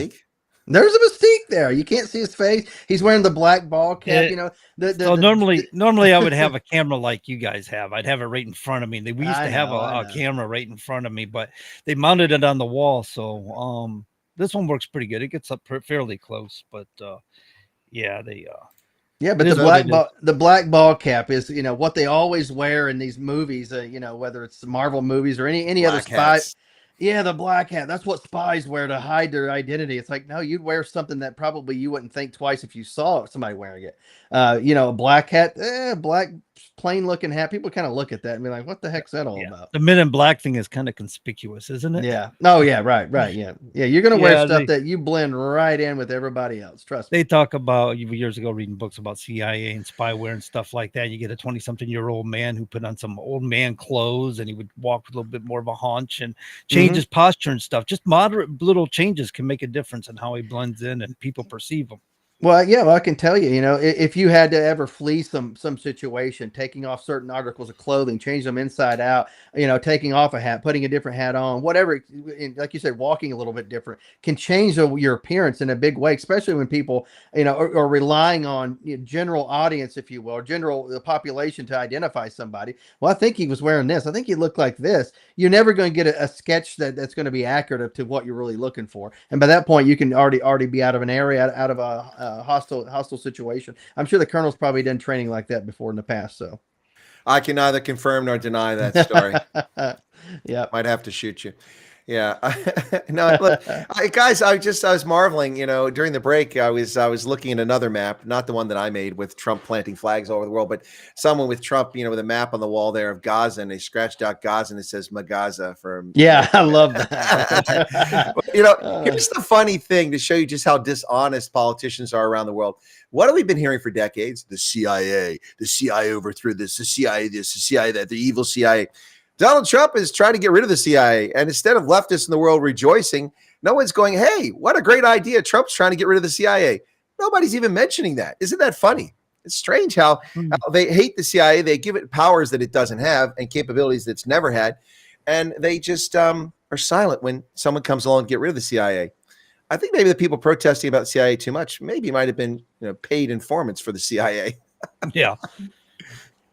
There's a mystique there. You can't see his face. He's wearing the black ball cap. Normally I would have a camera like you guys have. I'd have it right in front of me. We used to have a camera right in front of me, but they mounted it on the wall. So this one works pretty good. It gets up fairly close, but yeah, but the black ball cap is what they always wear in these movies. Whether it's Marvel movies or any other spy. Yeah, the black hat. That's what spies wear to hide their identity. It's like, no, you'd wear something that probably you wouldn't think twice if you saw somebody wearing it. A black hat, black plain looking hat. People kind of look at that and be like, what the heck's that all about? The Men in Black thing is kind of conspicuous, isn't it? Yeah. Oh, yeah. Right. Yeah. Yeah. You're going to wear stuff that you blend right in with everybody else. Trust me. They talk about years ago reading books about CIA and spyware and stuff like that. You get a 20-something-year-old man who put on some old man clothes and he would walk with a little bit more of a haunch and change his posture and stuff. Just moderate little changes can make a difference in how he blends in and people perceive him. Well, yeah, I can tell you, if you had to ever flee some situation, taking off certain articles of clothing, change them inside out, taking off a hat, putting a different hat on, whatever, like you said, walking a little bit different can change your appearance in a big way, especially when people, are relying on general audience, if you will, or the population to identify somebody. Well, I think he was wearing this. I think he looked like this. You're never going to get a sketch that's going to be accurate to what you're really looking for. And by that point, you can already be out of an area, out of a hostile situation. I'm sure the colonel's probably done training like that before in the past. So I can neither confirm nor deny that story. Yeah, might have to shoot you. Yeah. No, look, guys, I was marveling, during the break, I was looking at another map, not the one that I made with Trump planting flags all over the world, but someone with Trump, with a map on the wall there of Gaza, and they scratched out Gaza and it says Magaza from. Yeah, I love that. Here's the funny thing to show you just how dishonest politicians are around the world. What have we been hearing for decades? The CIA overthrew this, the CIA this, the CIA that, the evil CIA. Donald Trump is trying to get rid of the CIA. And instead of leftists in the world rejoicing, no one's going, hey, what a great idea. Trump's trying to get rid of the CIA. Nobody's even mentioning that. Isn't that funny? It's strange how they hate the CIA. They give it powers that it doesn't have and capabilities that it's never had. And they just are silent when someone comes along and get rid of the CIA. I think maybe the people protesting about the CIA too much maybe might have been paid informants for the CIA. Yeah.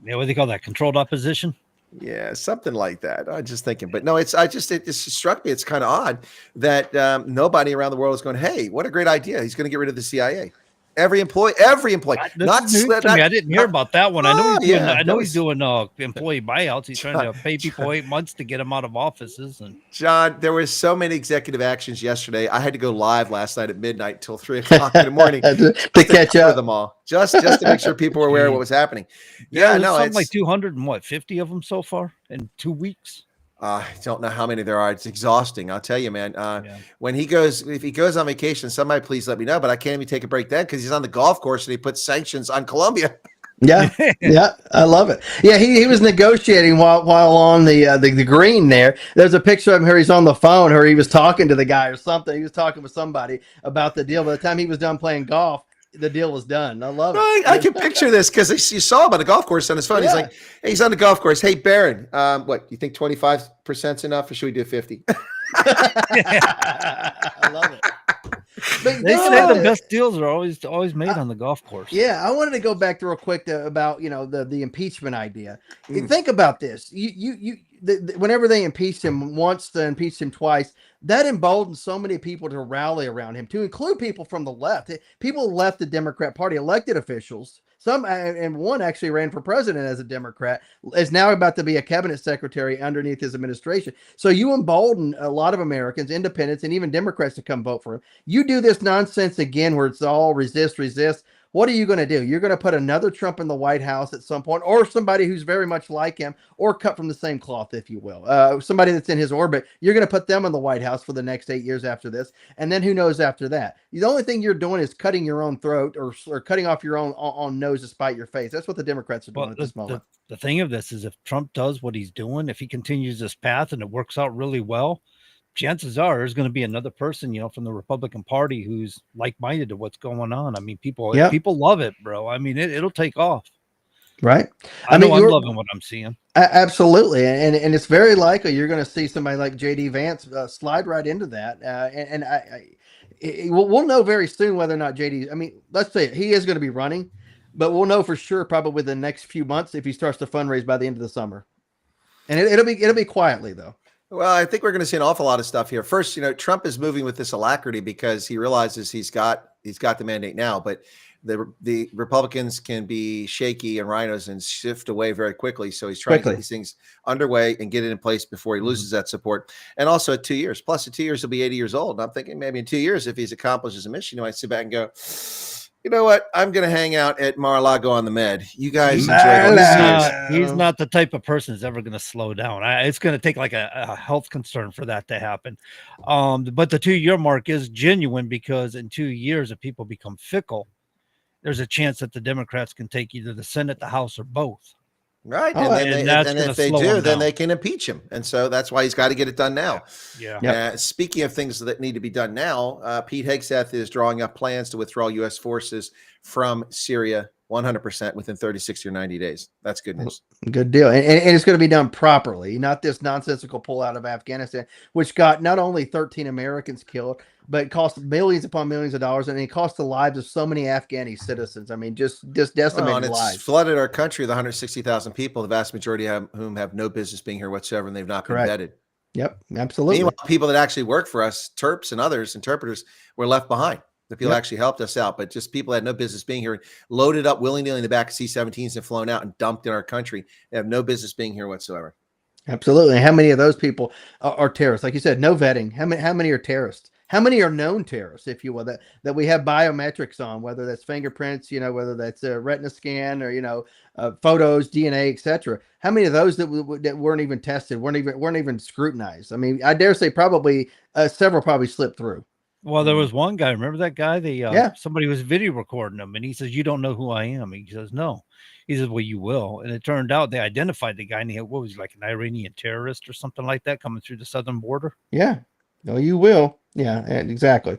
What do they call that? Controlled opposition? Yeah, something like that. I'm just thinking, but no, it just struck me. It's kind of odd that nobody around the world is going, hey, what a great idea. He's going to get rid of the CIA. Every employee. Not I didn't hear about that one. I know he's doing employee buyouts. He's trying to pay people 8 months to get them out of offices. And John, there were so many executive actions yesterday. I had to go live last night at midnight until 3:00 in the morning to catch up them all, just to make sure people were aware of what was happening. Yeah, no, it's like 250 of them so far in 2 weeks. I don't know how many there are. It's exhausting. I'll tell you, man. If he goes on vacation, somebody please let me know. But I can't even take a break then because he's on the golf course and he puts sanctions on Colombia. Yeah, I love it. Yeah, he was negotiating while on the green there. There's a picture of him here. He's on the phone, or he was talking to the guy or something. He was talking with somebody about the deal. By the time he was done playing golf, the deal was done. I love it. I can picture this because you saw him on the golf course on his phone. Yeah. He's on the golf course. Hey, Barron, what, you think 25%'s enough or should we do 50? I love it. But they say the best deals are always made on the golf course. Yeah, I wanted to go back to real quick about the impeachment idea. Think about this. Whenever they impeached him once, they impeached him twice. That emboldened so many people to rally around him, to include people from the left. People left the Democrat Party, elected officials. Some, and one actually ran for president as a Democrat, is now about to be a cabinet secretary underneath his administration. So you embolden a lot of Americans, independents, and even Democrats to come vote for him. You do this nonsense again where it's all resist. what are you going to do? You're going to put another Trump in the White House at some point, or somebody who's very much like him, or cut from the same cloth, if you will. Somebody that's in his orbit. You're going to put them in the White House for the next 8 years after this, and then who knows after that? The only thing you're doing is cutting your own throat or cutting off your own on nose to spite your face. That's what the Democrats are doing at this moment. The thing of this is, if Trump does what he's doing, if he continues this path and it works out really well, chances are there's going to be another person, from the Republican Party who's like-minded to what's going on. I mean, people love it, bro. I mean, it'll take off. Right. I mean, I'm loving what I'm seeing. Absolutely. And it's very likely you're going to see somebody like JD Vance slide right into that. We'll know very soon whether or not JD, let's say he is going to be running, but we'll know for sure probably within the next few months if he starts to fundraise by the end of the summer. And it'll be quietly though. Well, I think we're going to see an awful lot of stuff here. First, Trump is moving with this alacrity because he realizes he's got the mandate now, but the Republicans can be shaky and rhinos and shift away very quickly. So he's trying to get these things underway and get it in place before he loses that support. And also at 2 years, plus in 2 years, he'll be 80 years old. And I'm thinking maybe in 2 years, if he's accomplishes a mission, he might sit back and go, you know what? I'm going to hang out at Mar-a-Lago on the Med. You guys enjoy He's not the type of person that's ever going to slow down. It's going to take like a health concern for that to happen. But the 2-year mark is genuine because in 2 years, if people become fickle, there's a chance that the Democrats can take either the Senate, the House, or both. Right. And if they do, then they can impeach him. And so that's why he's got to get it done now. Yeah. Speaking of things that need to be done now, Pete Hegseth is drawing up plans to withdraw U.S. forces from Syria 100% within 30, 60, or 90 days. That's good news. Good deal. And it's going to be done properly, not this nonsensical pullout of Afghanistan, which got not only 13 Americans killed, but it cost millions upon millions of dollars, and it cost the lives of so many Afghani citizens. I mean, just decimated lives. It's flooded our country with 160,000 people, the vast majority of whom have no business being here whatsoever, and they've not been vetted. Yep, absolutely. Meanwhile, people that actually work for us, Terps and others, interpreters, were left behind. The people actually helped us out, but just people that had no business being here, loaded up willy-nilly in the back of C-17s and flown out and dumped in our country. They have no business being here whatsoever. Absolutely. How many of those people are terrorists? Like you said, no vetting. How many are terrorists? How many are known terrorists, if you will, that we have biometrics on, whether that's fingerprints, whether that's a retina scan or, photos, DNA, etc. How many of those that weren't even tested, weren't even scrutinized? I mean, I dare say probably several probably slipped through. Well, there was one guy. Remember that guy? Somebody was video recording him, and he says, "You don't know who I am." He says, "No." He says, "Well, you will." And it turned out they identified the guy, and he had, what was he, like an Iranian terrorist or something like that coming through the southern border? Yeah. No, you will. Yeah, exactly.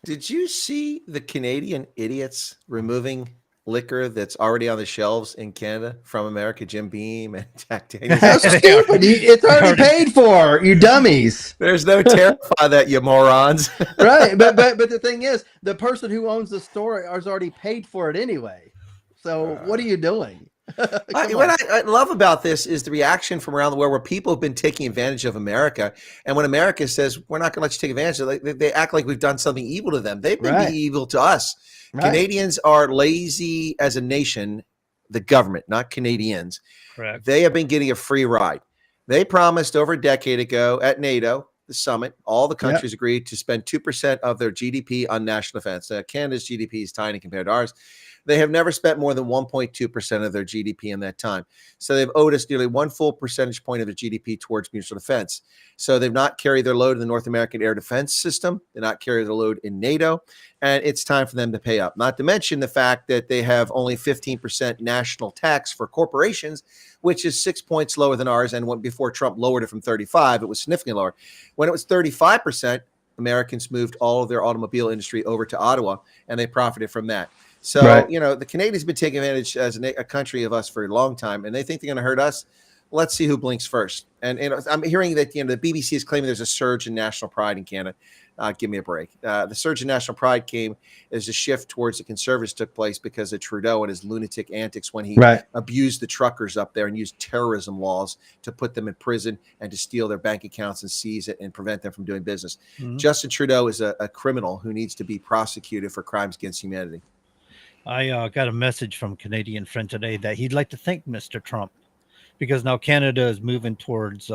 Did you see the Canadian idiots removing liquor that's already on the shelves in Canada from America? Jim Beam and Jack Daniels. That's stupid. It's already paid for, you dummies. There's no tariff on that, you morons. Right, but the thing is, the person who owns the store has already paid for it anyway. So what are you doing? What I love about this is the reaction from around the world where people have been taking advantage of America. And when America says, we're not going to let you take advantage of it, they act like we've done something evil to them. They've been being evil to us. Right. Canadians are lazy as a nation, the government, not Canadians. Correct. They have been getting a free ride. They promised over a decade ago at NATO, the summit, all the countries agreed to spend 2% of their GDP on national defense. Canada's GDP is tiny compared to ours. They have never spent more than 1.2% of their GDP in that time. So they've owed us nearly 1 full percentage point of their GDP towards mutual defense. So they've not carried their load in the North American air defense system. They're not carrying their load in NATO. And it's time for them to pay up. Not to mention the fact that they have only 15% national tax for corporations, which is 6 points lower than ours. And when before Trump lowered it from 35, it was significantly lower. When it was 35%, Americans moved all of their automobile industry over to Ottawa, and they profited from that. So, the Canadians have been taking advantage as a country of us for a long time, and they think they're going to hurt us. Let's see who blinks first. And I'm hearing that the BBC is claiming there's a surge in national pride in Canada. Give me a break. The surge in national pride came as a shift towards the Conservatives took place because of Trudeau and his lunatic antics when he abused the truckers up there and used terrorism laws to put them in prison and to steal their bank accounts and seize it and prevent them from doing business. Mm-hmm. Justin Trudeau is a criminal who needs to be prosecuted for crimes against humanity. I got a message from a Canadian friend today that he'd like to thank Mr. Trump because now Canada is moving towards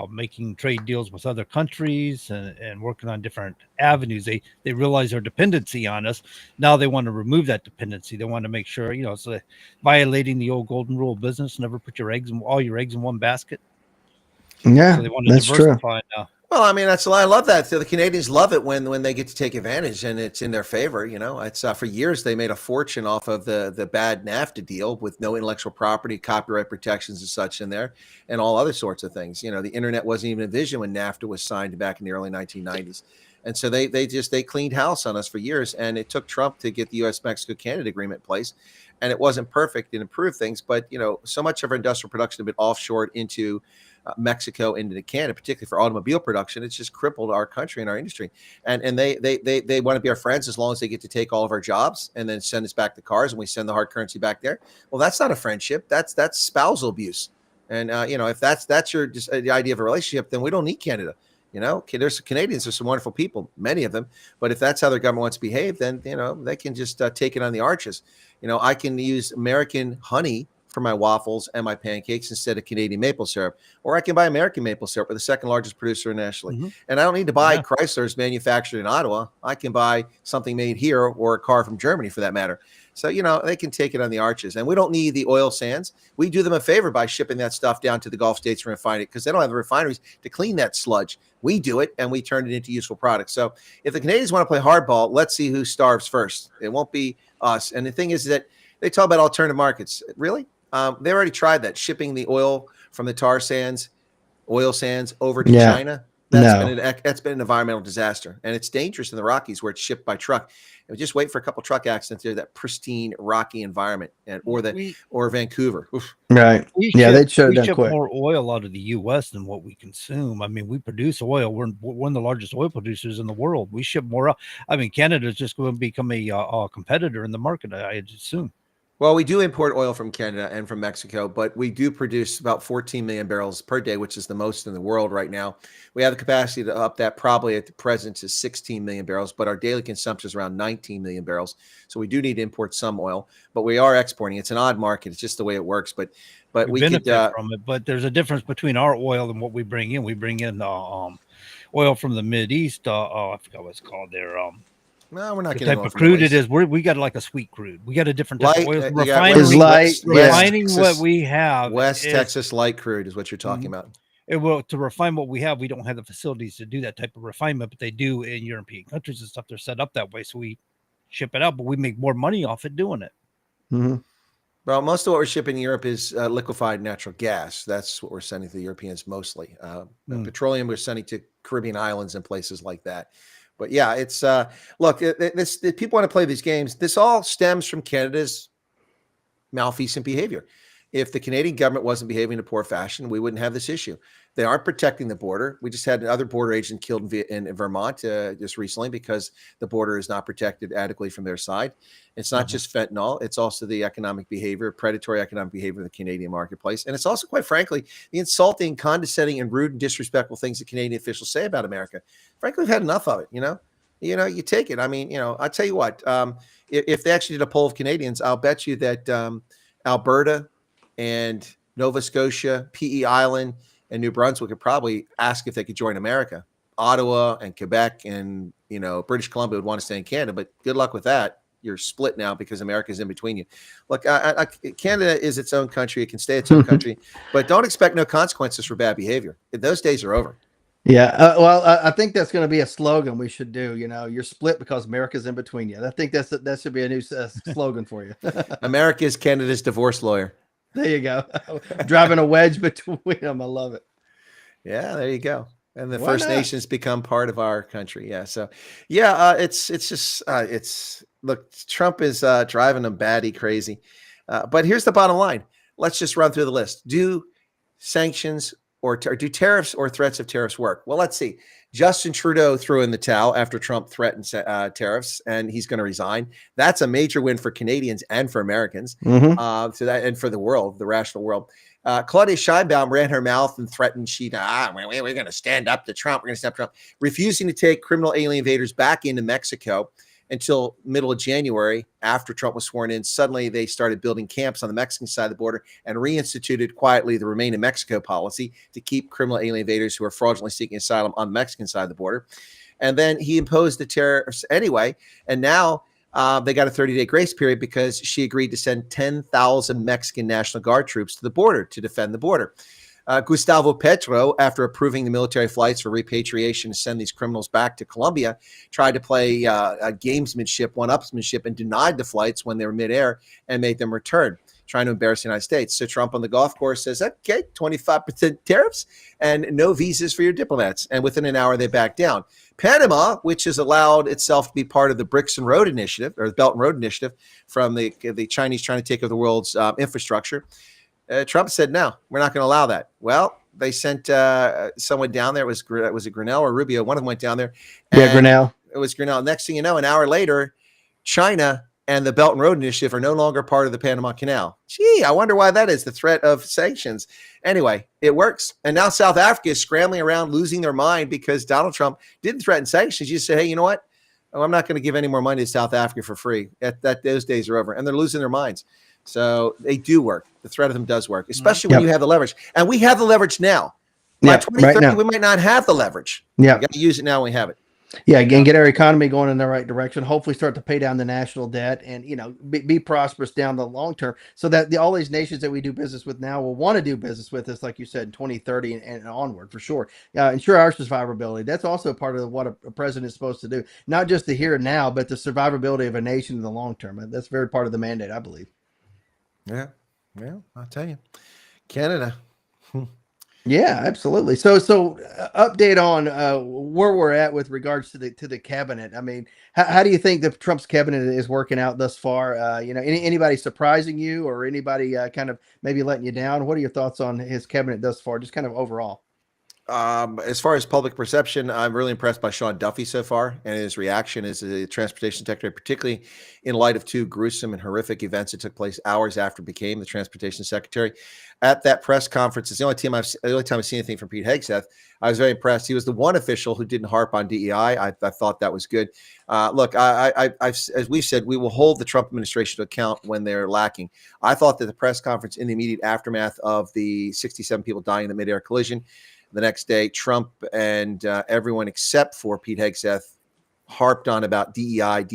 making trade deals with other countries and working on different avenues. They realize their dependency on us. Now they want to remove that dependency. They want to make sure, it's violating the old golden rule of business: never put all your eggs in one basket. Yeah, so they want to that's diversify now. Well, I mean, I love that. So the Canadians love it when they get to take advantage and it's in their favor. It's for years they made a fortune off of the bad NAFTA deal with no intellectual property, copyright protections and such in there, and all other sorts of things. The internet wasn't even envisioned when NAFTA was signed back in the early 1990s. And so they cleaned house on us for years. And it took Trump to get the U.S.-Mexico-Canada agreement in place. And it wasn't perfect. It improved things. But, so much of our industrial production had been offshored into Mexico into Canada, particularly for automobile production. It's just crippled our country and our industry. And they want to be our friends as long as they get to take all of our jobs and then send us back the cars and we send the hard currency back there. Well, that's not a friendship. That's spousal abuse. And if that's your the idea of a relationship, then we don't need Canada. There's Canadians are some wonderful people, many of them. But if that's how their government wants to behave, then they can just take it on the arches. I can use American honey for my waffles and my pancakes instead of Canadian maple syrup, or I can buy American maple syrup. We're the second largest producer nationally. Mm-hmm. And I don't need to buy Chrysler's manufactured in Ottawa. I can buy something made here or a car from Germany for that matter. So, they can take it on the arches, and we don't need the oil sands. We do them a favor by shipping that stuff down to the Gulf states and refine it because they don't have the refineries to clean that sludge. We do it and we turn it into useful products. So if the Canadians want to play hardball, let's see who starves first. It won't be us. And the thing is that they talk about alternative markets. Really? They already tried that, shipping the oil from the tar sands, oil sands over to China. That's been an environmental disaster, and it's dangerous in the Rockies where it's shipped by truck. And just wait for a couple truck accidents there, that pristine Rocky environment, or Vancouver. Oof. Right. They'd shut it down ship quick. more oil out of the U.S. than what we consume. I mean, we produce oil. We're one of the largest oil producers in the world. We ship more out. I mean, Canada is just going to become a competitor in the market, I assume. Well, we do import oil from Canada and from Mexico, but we do produce about 14 million barrels per day, which is the most in the world right now. We have the capacity to up that probably at the present to 16 million barrels, but our daily consumption is around 19 million barrels. So we do need to import some oil, but we are exporting. It's an odd market. It's just the way it works. But we benefit could from it. But there's a difference between our oil and what we bring in. We bring in oil from the Mideast. I forgot what it's called there. No, we're not the getting type of crude it is. We got like a sweet crude. We got a different type of oil. Refining what we have. West Texas light crude is what you're talking about. To refine what we have, we don't have the facilities to do that type of refinement, but they do in European countries and stuff. They're set up that way, so we ship it out, but we make more money off it doing it. Mm-hmm. Well, most of what we're shipping in Europe is liquefied natural gas. That's what we're sending to the Europeans mostly. Petroleum we're sending to Caribbean islands and places like that. But yeah, it's look, people want to play these games. This all stems from Canada's malfeasant behavior. If the Canadian government wasn't behaving in a poor fashion, we wouldn't have this issue. They aren't protecting the border. We just had another border agent killed in Vermont just recently because the border is not protected adequately from their side. It's not just fentanyl. It's also the economic behavior, predatory economic behavior of the Canadian marketplace. And it's also, quite frankly, the insulting, condescending, and rude and disrespectful things that Canadian officials say about America. Frankly, we've had enough of it, you take it. I mean, I'll tell you what, if they actually did a poll of Canadians, I'll bet you that Alberta and Nova Scotia, PE Island, and New Brunswick could probably ask if they could join America. Ottawa and Quebec and, British Columbia would want to stay in Canada, but good luck with that. You're split now because America is in between you. Look, Canada is its own country. It can stay its own country, but don't expect no consequences for bad behavior. Those days are over. Yeah. I think that's going to be a slogan we should do. You're split because America's in between you. I think that should be a new slogan for you. America is Canada's divorce lawyer. There you go. Driving a wedge between them. I love it. Yeah, there you go. And the First Nations become part of our country. Yeah. So, yeah, it's just look, Trump is driving them batty crazy. But here's the bottom line. Let's just run through the list. Do sanctions or do tariffs or threats of tariffs work? Well, let's see. Justin Trudeau threw in the towel after Trump threatened tariffs, and he's going to resign. That's a major win for Canadians and for Americans, so that and for the world, the rational world. Claudia Sheinbaum ran her mouth and threatened we're going to stand up to Trump. We're going to stop Trump, refusing to take criminal alien invaders back into Mexico until middle of January, after Trump was sworn in. Suddenly they started building camps on the Mexican side of the border and reinstituted quietly the Remain in Mexico policy to keep criminal alien invaders who are fraudulently seeking asylum on the Mexican side of the border. And then he imposed the tariffs anyway. And now they got a 30-day grace period because she agreed to send 10,000 Mexican National Guard troops to the border to defend the border. Gustavo Petro, after approving the military flights for repatriation to send these criminals back to Colombia, tried to play a gamesmanship, one-upsmanship, and denied the flights when they were midair and made them return, trying to embarrass the United States. So Trump on the golf course says, okay, 25% tariffs and no visas for your diplomats. And within an hour, they backed down. Panama, which has allowed itself to be part of the Bricks and Road Initiative, or the Belt and Road Initiative, from the Chinese trying to take over the world's infrastructure, Trump said, no, we're not going to allow that. Well, they sent someone down there. Was it Grinnell or Rubio? One of them went down there. Yeah, Grinnell. It was Grinnell. Next thing you know, an hour later, China and the Belt and Road Initiative are no longer part of the Panama Canal. Gee, I wonder why that is, the threat of sanctions. Anyway, it works. And now South Africa is scrambling around, losing their mind because Donald Trump didn't threaten sanctions. You just said, hey, you know what? Oh, I'm not going to give any more money to South Africa for free. Those days are over. And they're losing their minds. So they do work. The threat of them does work, especially when you have the leverage. And we have the leverage now. By 2030, right, we might not have the leverage. Yeah. We got to use it now when we have it. Yeah, again, get our economy going in the right direction. Hopefully, start to pay down the national debt, and be prosperous down the long term, so that all these nations that we do business with now will want to do business with us, like you said, in 2030 and onward for sure. Ensure our survivability. That's also part of what a president is supposed to do, not just the here and now, but the survivability of a nation in the long term. That's very part of the mandate, I believe. Yeah, well, I'll tell you, Canada. Yeah, absolutely. So update on where we're at with regards to the cabinet. I mean, how do you think that Trump's cabinet is working out thus far? Anybody surprising you, or anybody kind of maybe letting you down? What are your thoughts on his cabinet thus far, just kind of overall? As far as public perception, I'm really impressed by Sean Duffy so far and his reaction as the transportation secretary, particularly in light of two gruesome and horrific events that took place hours after he became the transportation secretary. At that press conference, it's the only time I've seen anything from Pete Hegseth. I was very impressed. He was the one official who didn't harp on DEI. I thought that was good. Look, I've as we've said, we will hold the Trump administration to account when they're lacking. I thought that the press conference in the immediate aftermath of the 67 people dying in the midair collision, the next day, Trump and everyone except for Pete Hegseth harped on about DEI.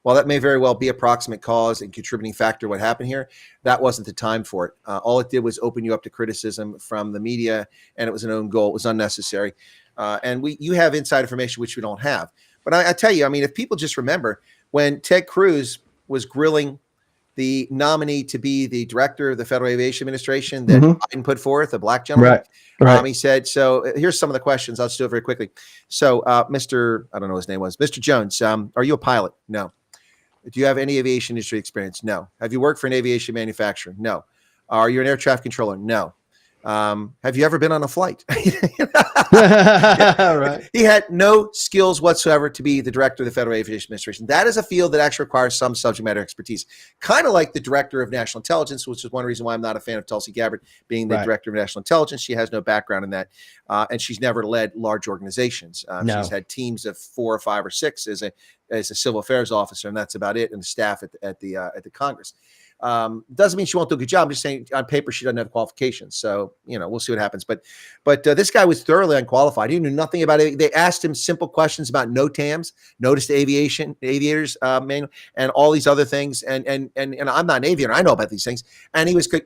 While that may very well be a proximate cause and contributing factor to what happened here, that wasn't the time for it. All it did was open you up to criticism from the media, and it was an own goal. It was unnecessary. And you have inside information which we don't have. But I tell you, I mean, if people just remember when Ted Cruz was grilling the nominee to be the director of the Federal Aviation Administration that Biden put forth, a black gentleman. Right. He said, so here's some of the questions. I'll just do it very quickly. So Mr. I don't know what his name was. Mr. Jones, are you a pilot? No. Do you have any aviation industry experience? No. Have you worked for an aviation manufacturer? No. Are you an air traffic controller? No. Have you ever been on a flight? Right. He had no skills whatsoever to be the director of the Federal Aviation Administration. That is a field that actually requires some subject matter expertise, kind of like the director of national intelligence, which is one reason why I'm not a fan of Tulsi Gabbard being the director of national intelligence. She has no background in that, and she's never led large organizations. She's had teams of 4 or 5 or 6 as a civil affairs officer, and that's about it, and the staff at the Congress. Doesn't mean she won't do a good job. I'm just saying on paper she doesn't have qualifications. So, we'll see what happens. But this guy was thoroughly unqualified. He knew nothing about it. They asked him simple questions about NOTAMs, Notice to Aviators manual, and all these other things. And I'm not an aviator. I know about these things. And he was good.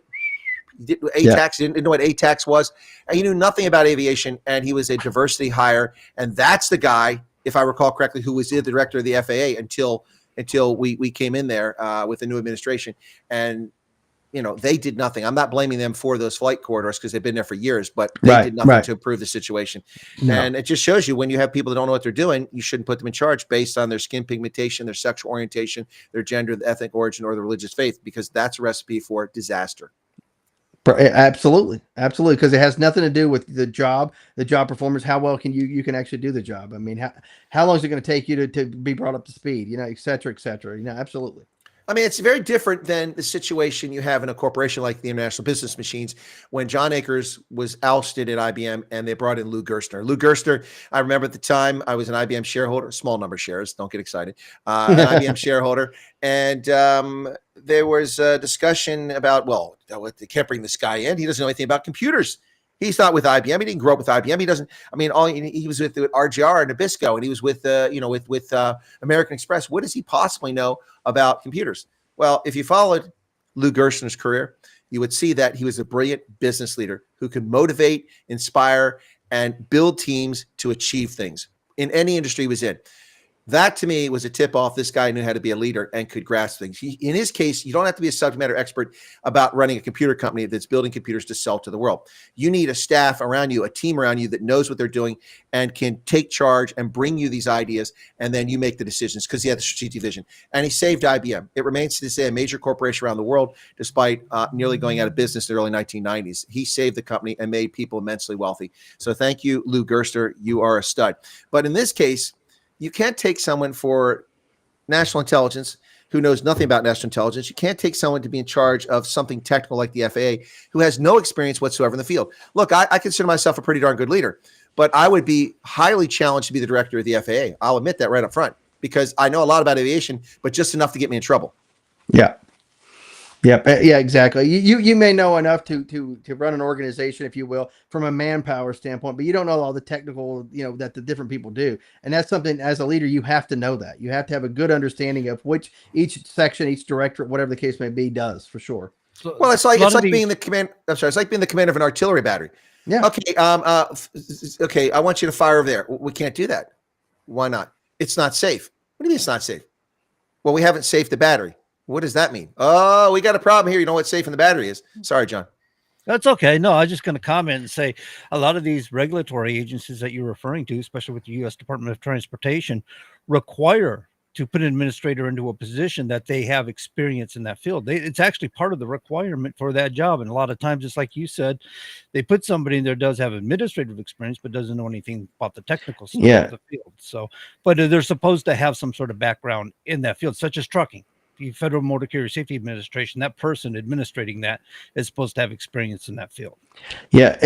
ATAX, didn't know what ATAX was. And he knew nothing about aviation. And he was a diversity hire. And that's the guy, if I recall correctly, who was the director of the FAA until we came in there with the new administration. And, they did nothing. I'm not blaming them for those flight corridors because they've been there for years, but they did nothing to improve the situation. No. And it just shows you when you have people that don't know what they're doing, you shouldn't put them in charge based on their skin pigmentation, their sexual orientation, their gender, the ethnic origin, or the religious faith, because that's a recipe for disaster. Absolutely. Because it has nothing to do with the job performance. How well can you can actually do the job? I mean, how long is it going to take you to be brought up to speed? Et cetera, et cetera. Absolutely. I mean, it's very different than the situation you have in a corporation like the International Business Machines when John Akers was ousted at IBM and they brought in Lou Gerstner. Lou Gerstner, I remember at the time I was an IBM shareholder, small number of shares, don't get excited, an IBM shareholder. And there was a discussion about, well, they can't bring this guy in. He doesn't know anything about computers. He's not with IBM. He didn't grow up with IBM. He doesn't. I mean, he was with RGR and Nabisco, and he was with American Express. What does he possibly know about computers? Well, if you followed Lou Gerstner's career, you would see that he was a brilliant business leader who could motivate, inspire, and build teams to achieve things in any industry he was in. That to me was a tip off. This guy knew how to be a leader and could grasp things. In his case, you don't have to be a subject matter expert about running a computer company that's building computers to sell to the world. You need a staff around you, a team around you that knows what they're doing and can take charge and bring you these ideas. And then you make the decisions because he had the strategic vision. And he saved IBM. It remains to this day a major corporation around the world, despite nearly going out of business in the early 1990s. He saved the company and made people immensely wealthy. So thank you, Lou Gerstner. You are a stud. But in this case, you can't take someone for national intelligence who knows nothing about national intelligence. You can't take someone to be in charge of something technical like the FAA who has no experience whatsoever in the field. Look, I consider myself a pretty darn good leader, but I would be highly challenged to be the director of the FAA. I'll admit that right up front because I know a lot about aviation, but just enough to get me in trouble. Yeah. Yeah, exactly. You may know enough to run an organization, if you will, from a manpower standpoint, but you don't know all the technical, that the different people do. And that's something as a leader, you have to know that. You have to have a good understanding of which each section, each directorate, whatever the case may be, does for sure. Well, it's like being the command. I'm sorry, it's like being the commander of an artillery battery. Yeah. Okay. Okay. I want you to fire over there. We can't do that. Why not? It's not safe. What do you mean it's not safe? Well, we haven't safed the battery. What does that mean? Oh, we got a problem here. You know what safe in the battery is? Sorry, John. That's okay. No, I was just going to comment and say a lot of these regulatory agencies that you're referring to, especially with the U.S. Department of Transportation, require to put an administrator into a position that they have experience in that field. It's actually part of the requirement for that job. And a lot of times, just like you said, they put somebody in there does have administrative experience, but doesn't know anything about the technical stuff of the field. So, but they're supposed to have some sort of background in that field, such as trucking. The Federal Motor Carrier Safety Administration, that person administrating that is supposed to have experience in that field. Yeah.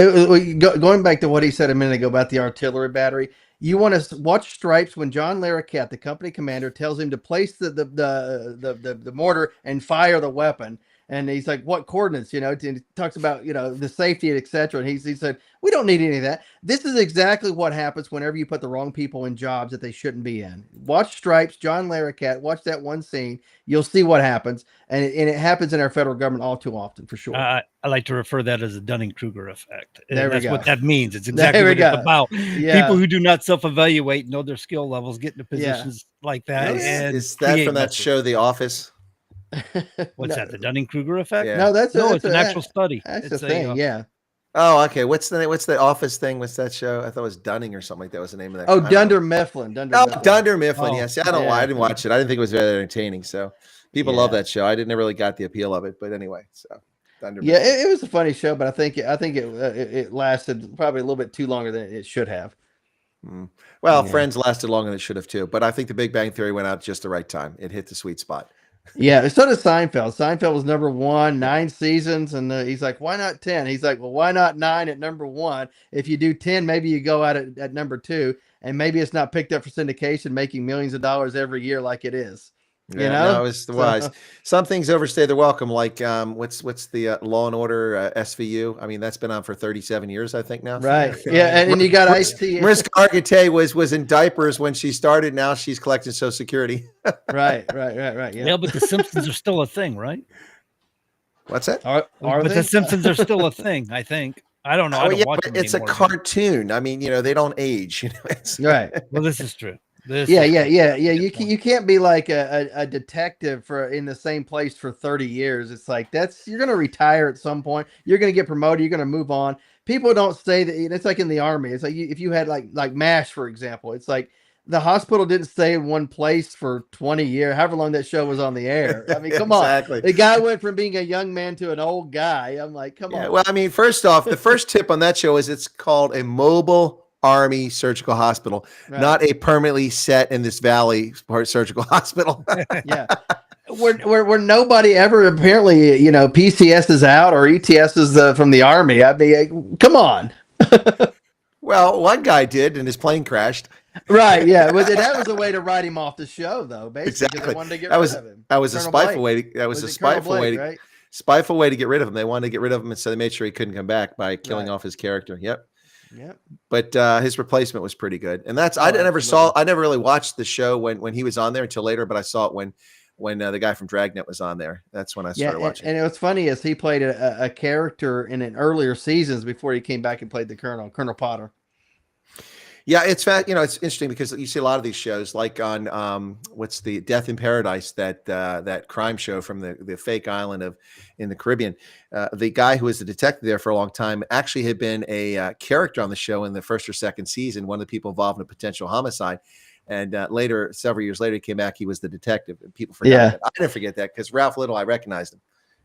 Going back to what he said a minute ago about the artillery battery, you want to watch Stripes when John Larroquette, the company commander, tells him to place the mortar and fire the weapon. And he's like, what coordinates, and he talks about, the safety, et cetera. And he said, we don't need any of that. This is exactly what happens whenever you put the wrong people in jobs that they shouldn't be in. Watch Stripes, John Larroquette, watch that one scene. You'll see what happens. And it happens in our federal government all too often, for sure. I like to refer that as a Dunning-Kruger effect. That's what that means. It's exactly what it's about. Yeah. People who do not self-evaluate, know their skill levels, get into positions like that. Is that from that show, The Office? What's that? The Dunning-Kruger effect? Yeah. No, it's an actual study. That's the thing. Yeah. Oh, okay. What's the Office thing? What's that show? I thought it was Dunning or something like that was the name of that. Oh, Dunder Mifflin. Dunder Mifflin. Yes. I didn't watch it. I didn't think it was very entertaining. So people love that show. I didn't really got the appeal of it, but anyway. So Dunder Mifflin. It was a funny show, but I think it lasted probably a little bit too longer than it should have. Well, Friends lasted longer than it should have too, but I think The Big Bang Theory went out just the right time. It hit the sweet spot. Yeah, so did Seinfeld. Seinfeld was number 1, 9 seasons, and he's like, why not 10? He's like, well, why not 9 at number 1? If you do 10, maybe you go out at number 2, and maybe it's not picked up for syndication, making millions of dollars every year like it is. No, it's wise. Some things overstay their welcome, like what's the Law and Order SVU? I mean, that's been on for 37 years, I think now. Right. Yeah, and you got Ice-T. Mariska Hargitay was in diapers when she started. Now she's collecting Social Security. Right. Yeah. Yeah, but the Simpsons are still a thing, right? What's that? Are they? The Simpsons are still a thing, I think. I don't know. I don't watch them it's anymore, a cartoon. I mean, they don't age. Right. Well, this is true. Yeah. You can't be like a detective in the same place for 30 years. It's like you're going to retire at some point. You're going to get promoted. You're going to move on. People don't stay that. It's like in the Army. It's like if you had like MASH, for example, it's like the hospital didn't stay in one place for 20 years, however long that show was on the air. I mean, come Exactly. on. The guy went from being a young man to an old guy. I'm like, come on. Well, I mean, first off, the first tip on that show is it's called a mobile Army surgical hospital, not a permanently set in this valley surgical hospital. Yeah. where nobody ever apparently, PCS is out or ETS is from the Army. I mean, come on. Well, one guy did, and his plane crashed. Right, yeah. Well, that was a way to write him off the show, though, basically, because they wanted to get rid of him. That was a Colonel spiteful Blake. way. That was a it Colonel spiteful Blake, way. Right? Spiteful way to get rid of him. They wanted to get rid of him, and so they made sure he couldn't come back by killing off his character. Yep. But his replacement was pretty good, and that's I never really watched the show when he was on there until later, but I saw it when the guy from Dragnet was on there. That's when I started watching. And it was funny is he played a character in an earlier seasons before he came back and played the Colonel Potter. Yeah, it's interesting because you see a lot of these shows, like on what's the Death in Paradise, that crime show from the fake island in the Caribbean. The guy who was the detective there for a long time actually had been a character on the show in the first or second season, one of the people involved in a potential homicide. And later, several years later, he came back. He was the detective, and people forgot that. I didn't forget that because Ralph Little, I recognized him.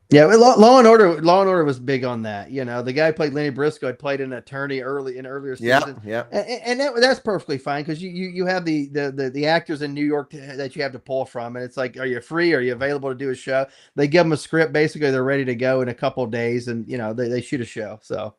Yeah, Law and Order was big on that. The guy who played Lenny Briscoe had played an attorney earlier seasons. Yeah. And that's perfectly fine because you have the actors in New York that you have to pull from, and it's like, are you free? Are you available to do a show? They give them a script. Basically, they're ready to go in a couple of days, and they shoot a show. So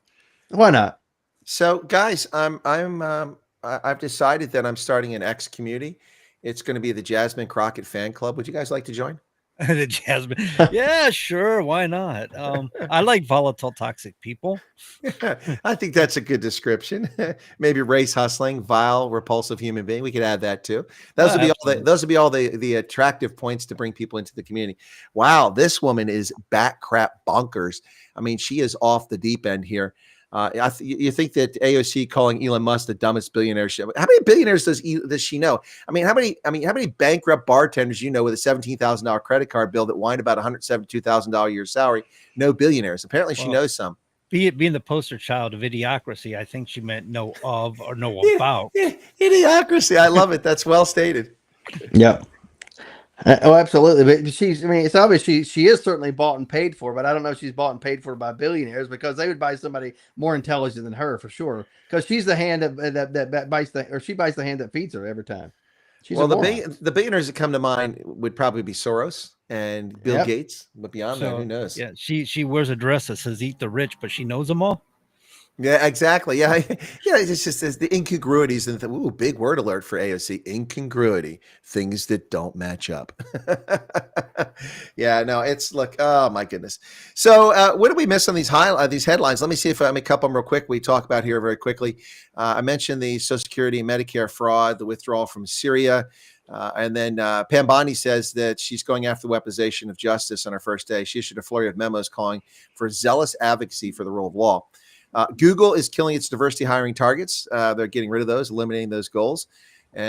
why not? So guys, I've decided that I'm starting an X community. It's going to be the Jasmine Crockett Fan Club. Would you guys like to join? The Jasmine. Yeah, sure. Why not? I like volatile, toxic people. I think that's a good description. Maybe race hustling, vile, repulsive human being. We could add that too. Those would be all the attractive points to bring people into the community. Wow, this woman is bat crap bonkers. I mean, she is off the deep end here. You think that AOC calling Elon Musk the dumbest billionaire? How many billionaires does she know? I mean, how many bankrupt bartenders with a $17,000 credit card bill that whined about $172,000 a year salary? No billionaires. Apparently, she knows some. Being the poster child of idiocracy, I think she meant know of or know about. Idiocracy. I love it. That's well stated. Yeah. Oh, absolutely. But it's obvious she is certainly bought and paid for, but I don't know if she's bought and paid for by billionaires because they would buy somebody more intelligent than her for sure. Because she's the hand that bites she bites the hand that feeds her every time. The billionaires that come to mind would probably be Soros and Bill Gates, but beyond that, who knows? Yeah, she wears a dress that says "Eat the Rich," but she knows them all. Yeah, exactly. Yeah. It's just the incongruities and big word alert for AOC. Incongruity, things that don't match up. Yeah, no, oh my goodness. So what did we miss on these headlines? Let me see if I make a couple of them real quick. We talk about here very quickly. I mentioned the Social Security and Medicare fraud, the withdrawal from Syria. And then Pam Bondi says that she's going after the weaponization of justice on her first day. She issued a flurry of memos calling for zealous advocacy for the rule of law. Google is killing its diversity hiring targets. They're getting rid of those, eliminating those goals.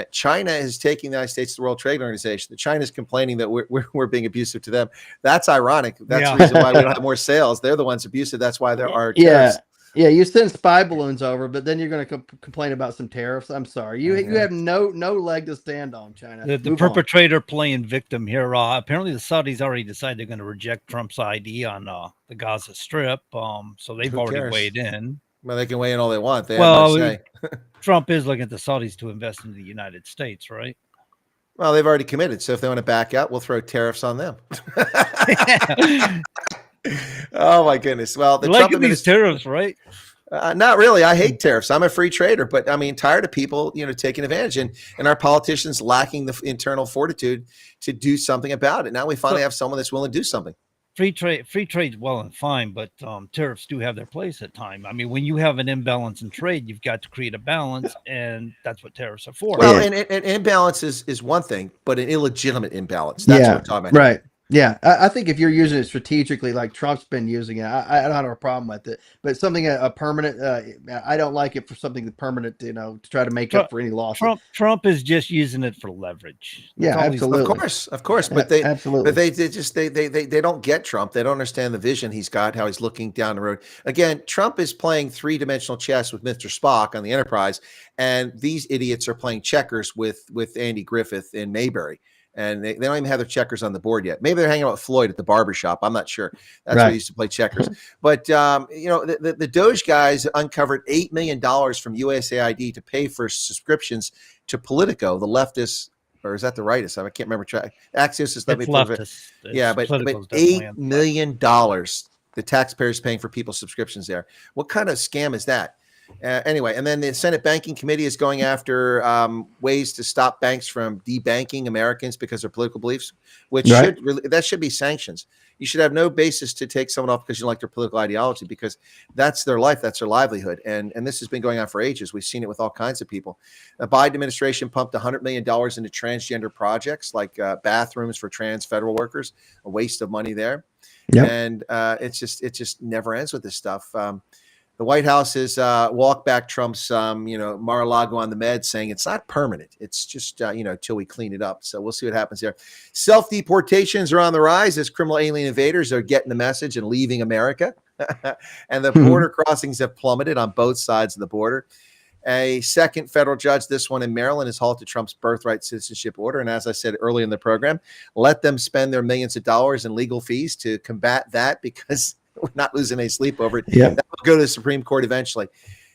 China is taking the United States to the World Trade Organization. China is complaining that we're being abusive to them. That's ironic. That's the reason why we don't have more sales. They're the ones abusive. That's why there are tariffs. Yeah, you send spy balloons over, but then you're going to complain about some tariffs. I'm sorry. You have no leg to stand on, China. The perpetrator playing victim here. Apparently, the Saudis already decided they're going to reject Trump's ID on the Gaza Strip. So they've already weighed in. Well, they can weigh in all they want. They have no say. Trump is looking at the Saudis to invest in the United States, right? Well, they've already committed. So if they want to back out, we'll throw tariffs on them. Oh my goodness! Well, the Trump these tariffs, right? Not really. I hate tariffs. I'm a free trader, but I mean, tired of people, taking advantage and our politicians lacking the internal fortitude to do something about it. Now we finally have someone that's willing to do something. Free trade's well and fine, but tariffs do have their place at time. I mean, when you have an imbalance in trade, you've got to create a balance, and that's what tariffs are for. Well, and imbalance is one thing, but an illegitimate imbalance. That's what we're talking about. Right. Yeah, I think if you're using it strategically, like Trump's been using it, I don't have a problem with it. But something a permanent, I don't like it for something permanent, to try to make up for any loss. Trump is just using it for leverage. Yeah, absolutely. Of course. But they don't get Trump. They don't understand the vision he's got, how he's looking down the road. Again, Trump is playing three-dimensional chess with Mr. Spock on the Enterprise, and these idiots are playing checkers with Andy Griffith in Mayberry. And they don't even have their checkers on the board yet. Maybe they're hanging out with Floyd at the barbershop. I'm not sure. That's where he used to play checkers. But, the Doge guys uncovered $8 million from USAID to pay for subscriptions to Politico, the leftist or is that the rightist? I can't remember. Axios is, let me It's prove it. leftist. Yeah, but political is definitely $8 on million the taxpayers paying for people's subscriptions there. What kind of scam is that? Anyway, and then the Senate Banking Committee is going after ways to stop banks from debanking Americans because of political beliefs, which Right. should be sanctions. You should have no basis to take someone off because you like their political ideology, because that's their life, that's their livelihood, and this has been going on for ages. We've seen it with all kinds of people. The Biden administration pumped $100 million into transgender projects like bathrooms for trans federal workers, a waste of money there. Yep. And it just never ends with this stuff. The White House has walked back Trump's, Mar-a-Lago on the med, saying it's not permanent. It's just, till we clean it up. So we'll see what happens there. Self-deportations are on the rise as criminal alien invaders are getting the message and leaving America. And the border crossings have plummeted on both sides of the border. A second federal judge, this one in Maryland, has halted Trump's birthright citizenship order. And as I said earlier in the program, let them spend their millions of dollars in legal fees to combat that, because we're not losing any sleep over it. Yeah. That will go to the Supreme Court eventually.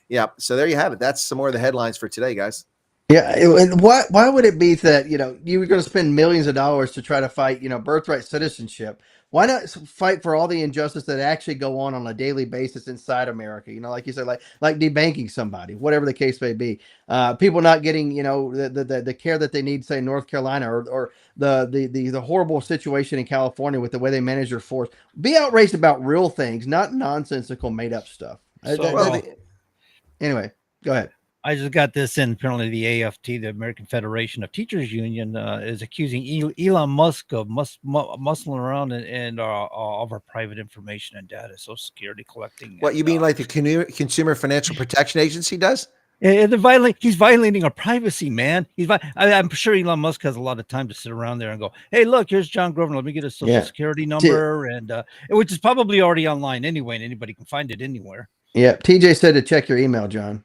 Yeah. So there you have it. That's some more of the headlines for today, guys. Yeah, and why would it be that, you were going to spend millions of dollars to try to fight, birthright citizenship? Why not fight for all the injustice that actually go on a daily basis inside America? Like you said, like debanking somebody, whatever the case may be. People not getting, the care that they need, say in North Carolina, or the horrible situation in California with the way they manage their force. Be outraged about real things, not nonsensical made up stuff. Anyway, go ahead. I just got this in. Apparently, the AFT, the American Federation of Teachers Union, is accusing Elon Musk of muscling around and all of our private information and data, Social Security collecting. What you mean, like the Consumer Financial Protection Agency does? Yeah, he's violating our privacy, man. I'm sure Elon Musk has a lot of time to sit around there and go, "Hey, look, here's John Grover. Let me get his Social Security number," and which is probably already online anyway, and anybody can find it anywhere. Yeah, TJ said to check your email, John.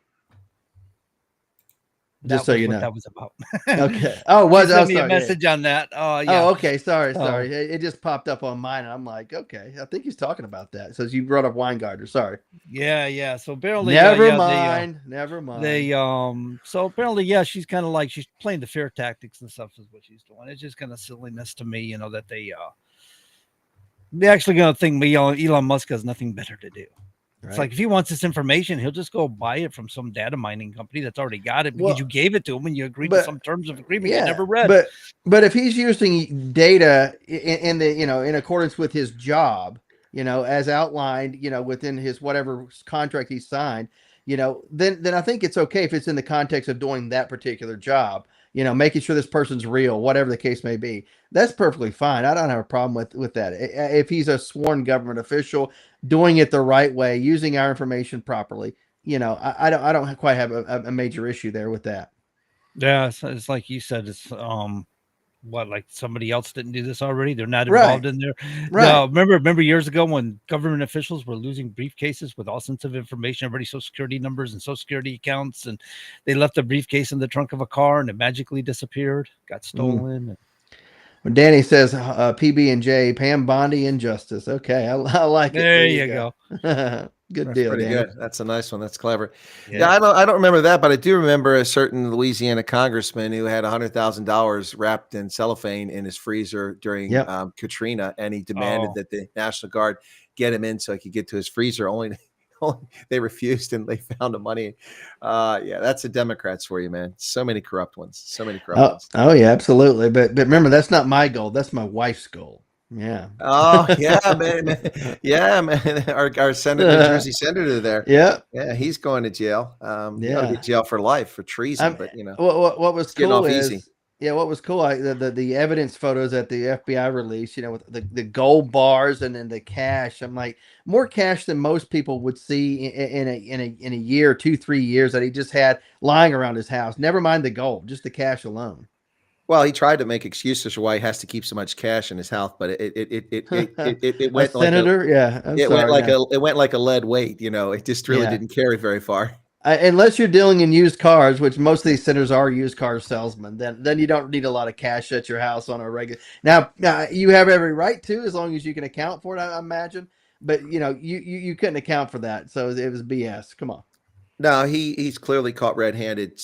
Just so you know, that was about. Okay. Oh, was sent me a message on that? Yeah. Oh, okay. Sorry. It just popped up on mine, and I'm like, okay, I think he's talking about that. So you brought up Weingartner. Sorry. Yeah. So apparently, never mind. They So apparently, she's kind of like she's playing the fear tactics and stuff is what she's doing. It's just kind of silliness to me, that they're actually going to think Elon Musk has nothing better to do. It's like if he wants this information, he'll just go buy it from some data mining company that's already got it because you gave it to him and you agreed to some terms of agreement you never read. But if he's using data in accordance with his job, as outlined, within his whatever contract he signed, then I think it's okay if it's in the context of doing that particular job. Making sure this person's real, whatever the case may be. That's perfectly fine. I don't have a problem with that. If he's a sworn government official doing it the right way, using our information properly, I don't quite have a major issue there with that. Yeah, it's like you said, it's like somebody else didn't do this already? They're not involved in there. Right. Remember years ago when government officials were losing briefcases with all sorts of information, everybody's Social Security numbers and Social Security accounts, and they left the briefcase in the trunk of a car and it magically disappeared, got stolen. When Danny says PB&J, Pam Bondi Injustice. Okay, I like it. There you go. Good That's deal. pretty Danny. good. That's a nice one. That's clever. Yeah, I don't remember that, but I do remember a certain Louisiana congressman who had $100,000 wrapped in cellophane in his freezer during Katrina, and he demanded that the National Guard get him in so he could get to his freezer. Only they refused, and they found the money. That's the Democrats for you, man. So many corrupt ones. Oh yeah, absolutely. But remember, that's not my goal. That's my wife's goal. Yeah. Oh yeah, man. Yeah, man. Our senator, New Jersey senator there. Yeah. Yeah, he's going to jail. He ought to be jail for life for treason. But what was getting cool off is easy. what was cool, the evidence photos that the FBI released, with the gold bars and then the cash. I'm like, more cash than most people would see in a year, 2-3 years that he just had lying around his house. Never mind the gold, just the cash alone. Well, he tried to make excuses for why he has to keep so much cash in his house, but it went senator, it went like a lead weight. It just really didn't carry very far. Unless you're dealing in used cars, which most of these senators are used car salesmen, then you don't need a lot of cash at your house on a regular. Now you have every right to, as long as you can account for it, I imagine. But you couldn't account for that, so it was BS. Come on. No, he's clearly caught red-handed,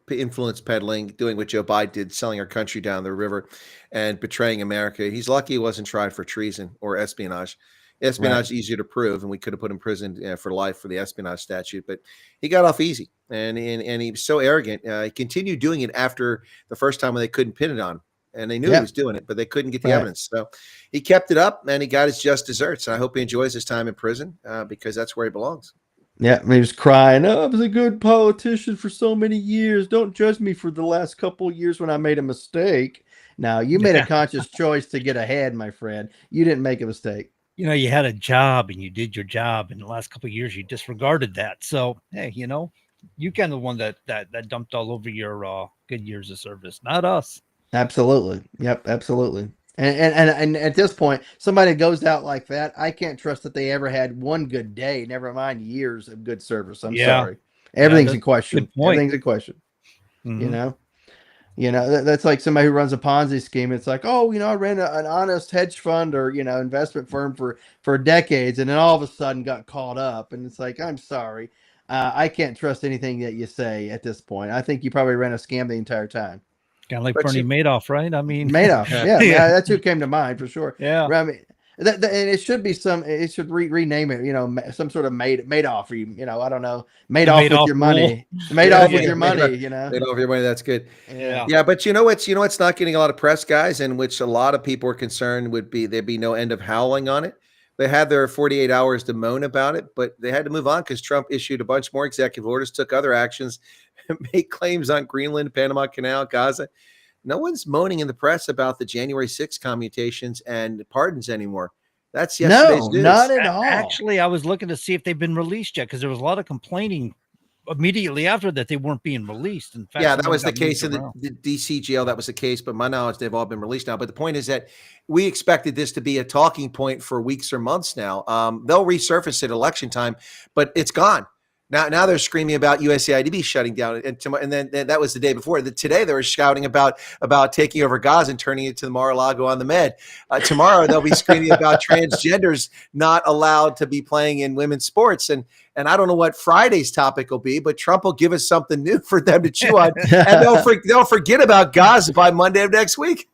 influence peddling, doing what Joe Biden did, selling our country down the river and betraying America. He's lucky he wasn't tried for treason or espionage. Right. Espionage is easier to prove, and we could have put him in prison for life for the espionage statute, but he got off easy, and he was so arrogant. He continued doing it after the first time when they couldn't pin it on him, and they knew he Yep. was doing it, but they couldn't get the Right. evidence. So he kept it up, and he got his just desserts. I hope he enjoys his time in prison because that's where he belongs. Yeah, he was crying. Oh, I was a good politician for so many years. Don't judge me for the last couple of years when I made a mistake. Now, you made a conscious choice to get ahead, my friend. You didn't make a mistake. You know, you had a job and you did your job. In the last couple of years, you disregarded that. So, hey, you know, you kind of the one that dumped all over your good years of service, not us. Absolutely. Yep, absolutely. And at this point, somebody goes out like that, I can't trust that they ever had one good day, never mind years of good service. I'm sorry. Everything's in question. Everything's in question. You know? That's like somebody who runs a Ponzi scheme. It's like, oh, I ran an honest hedge fund or, investment firm for decades, and then all of a sudden got caught up. And it's like, I'm sorry. I can't trust anything that you say at this point. I think you probably ran a scam the entire time. Kind of like Bernie Madoff, right? I mean, Madoff. Yeah, that's who came to mind for sure. Yeah. I mean, and it should be it should rename it, some sort of Madoff, I don't know, Madoff with your money. Madoff with your money, Madoff with your money, that's good. Yeah. Yeah, but you know what's not getting a lot of press, guys, and which a lot of people are concerned there'd be no end of howling on it. They had their 48 hours to moan about it, but they had to move on because Trump issued a bunch more executive orders, took other actions, made claims on Greenland, Panama Canal, Gaza. No one's moaning in the press about the January 6th commutations and pardons anymore. That's yesterday's news. Not at all. Actually, I was looking to see if they've been released yet because there was a lot of complaining immediately after that they weren't being released. In fact, yeah, that was the case in the DC jail. That was the case, but my knowledge, they've all been released now. But the point is that we expected this to be a talking point for weeks or months now. They'll resurface at election time, but it's gone. Now they're screaming about USAID shutting down, and then that was the day before. Today they were shouting about taking over Gaza and turning it to the Mar-a-Lago on the Med. Tomorrow they'll be screaming about transgenders not allowed to be playing in women's sports. And I don't know what Friday's topic will be, but Trump will give us something new for them to chew on, and they'll forget about Gaza by Monday of next week.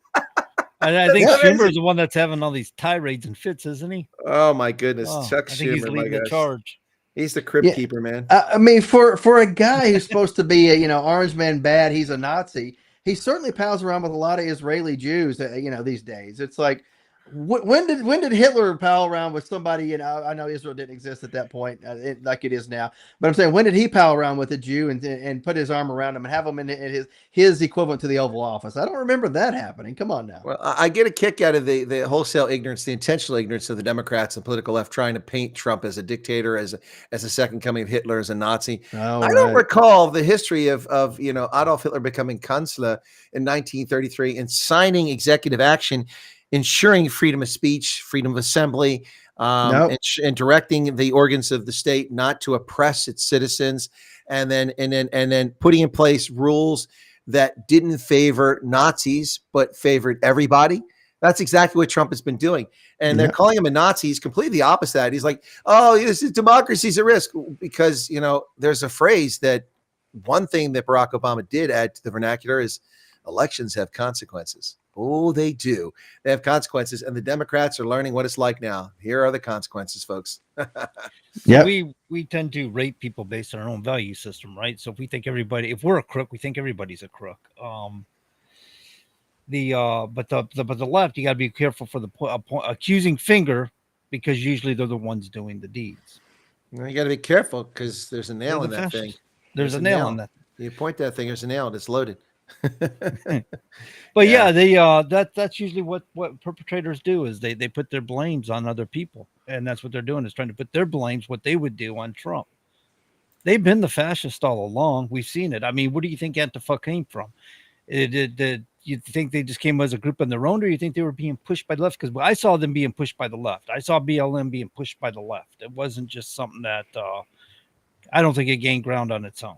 And I think Schumer is the one that's having all these tirades and fits, isn't he? Oh my goodness, Chuck I think Schumer, he's leading the charge. He's the crypt keeper, man. I mean, for a guy who's supposed to be orange man bad, he's a Nazi. He certainly pals around with a lot of Israeli Jews, these days. It's like, when did Hitler pal around with somebody? I know Israel didn't exist at that point, like it is now. But I'm saying, when did he pal around with a Jew and put his arm around him and have him in his equivalent to the Oval Office? I don't remember that happening. Come on now. Well, I get a kick out of the wholesale ignorance, the intentional ignorance of the Democrats and political left trying to paint Trump as a dictator, as a second coming of Hitler, as a Nazi. I don't recall the history of Adolf Hitler becoming Chancellor in 1933 and signing executive action ensuring freedom of speech, freedom of assembly, and directing the organs of the state not to oppress its citizens, and then putting in place rules that didn't favor Nazis but favored everybody. That's exactly what Trump has been doing. And they're calling him a Nazi. He's completely the opposite of that. He's like, oh, this is democracy's a risk, because there's a phrase that one thing that Barack Obama did add to the vernacular is elections have consequences. Oh, they do. They have consequences, and the Democrats are learning what it's like now. Here are the consequences, folks. Yeah, we tend to rate people based on our own value system, right? So if we think if we're a crook, we think everybody's a crook. But the left, you got to be careful for the accusing finger, because usually they're the ones doing the deeds. You got to be careful because there's a nail in that thing. There's a nail in that. You point that thing, there's a nail, and it's loaded. But that's usually what perpetrators do, is they put their blames on other people, and that's what they're doing, is trying to put their blames, what they would do, on Trump. They've been the fascist all along. We've seen it. I mean, where do you think Antifa came from? You think they just came as a group on their own, or you think they were being pushed by the left? Because I saw them being pushed by the left. I saw BLM being pushed by the left. It wasn't just something that I don't think it gained ground on its own.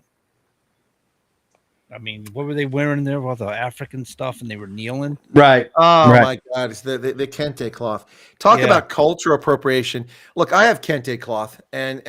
I mean, what were they wearing there with all the African stuff, and they were kneeling? Right. Oh Right. my God! It's the kente cloth. Talk Yeah. about cultural appropriation. Look, I have kente cloth, and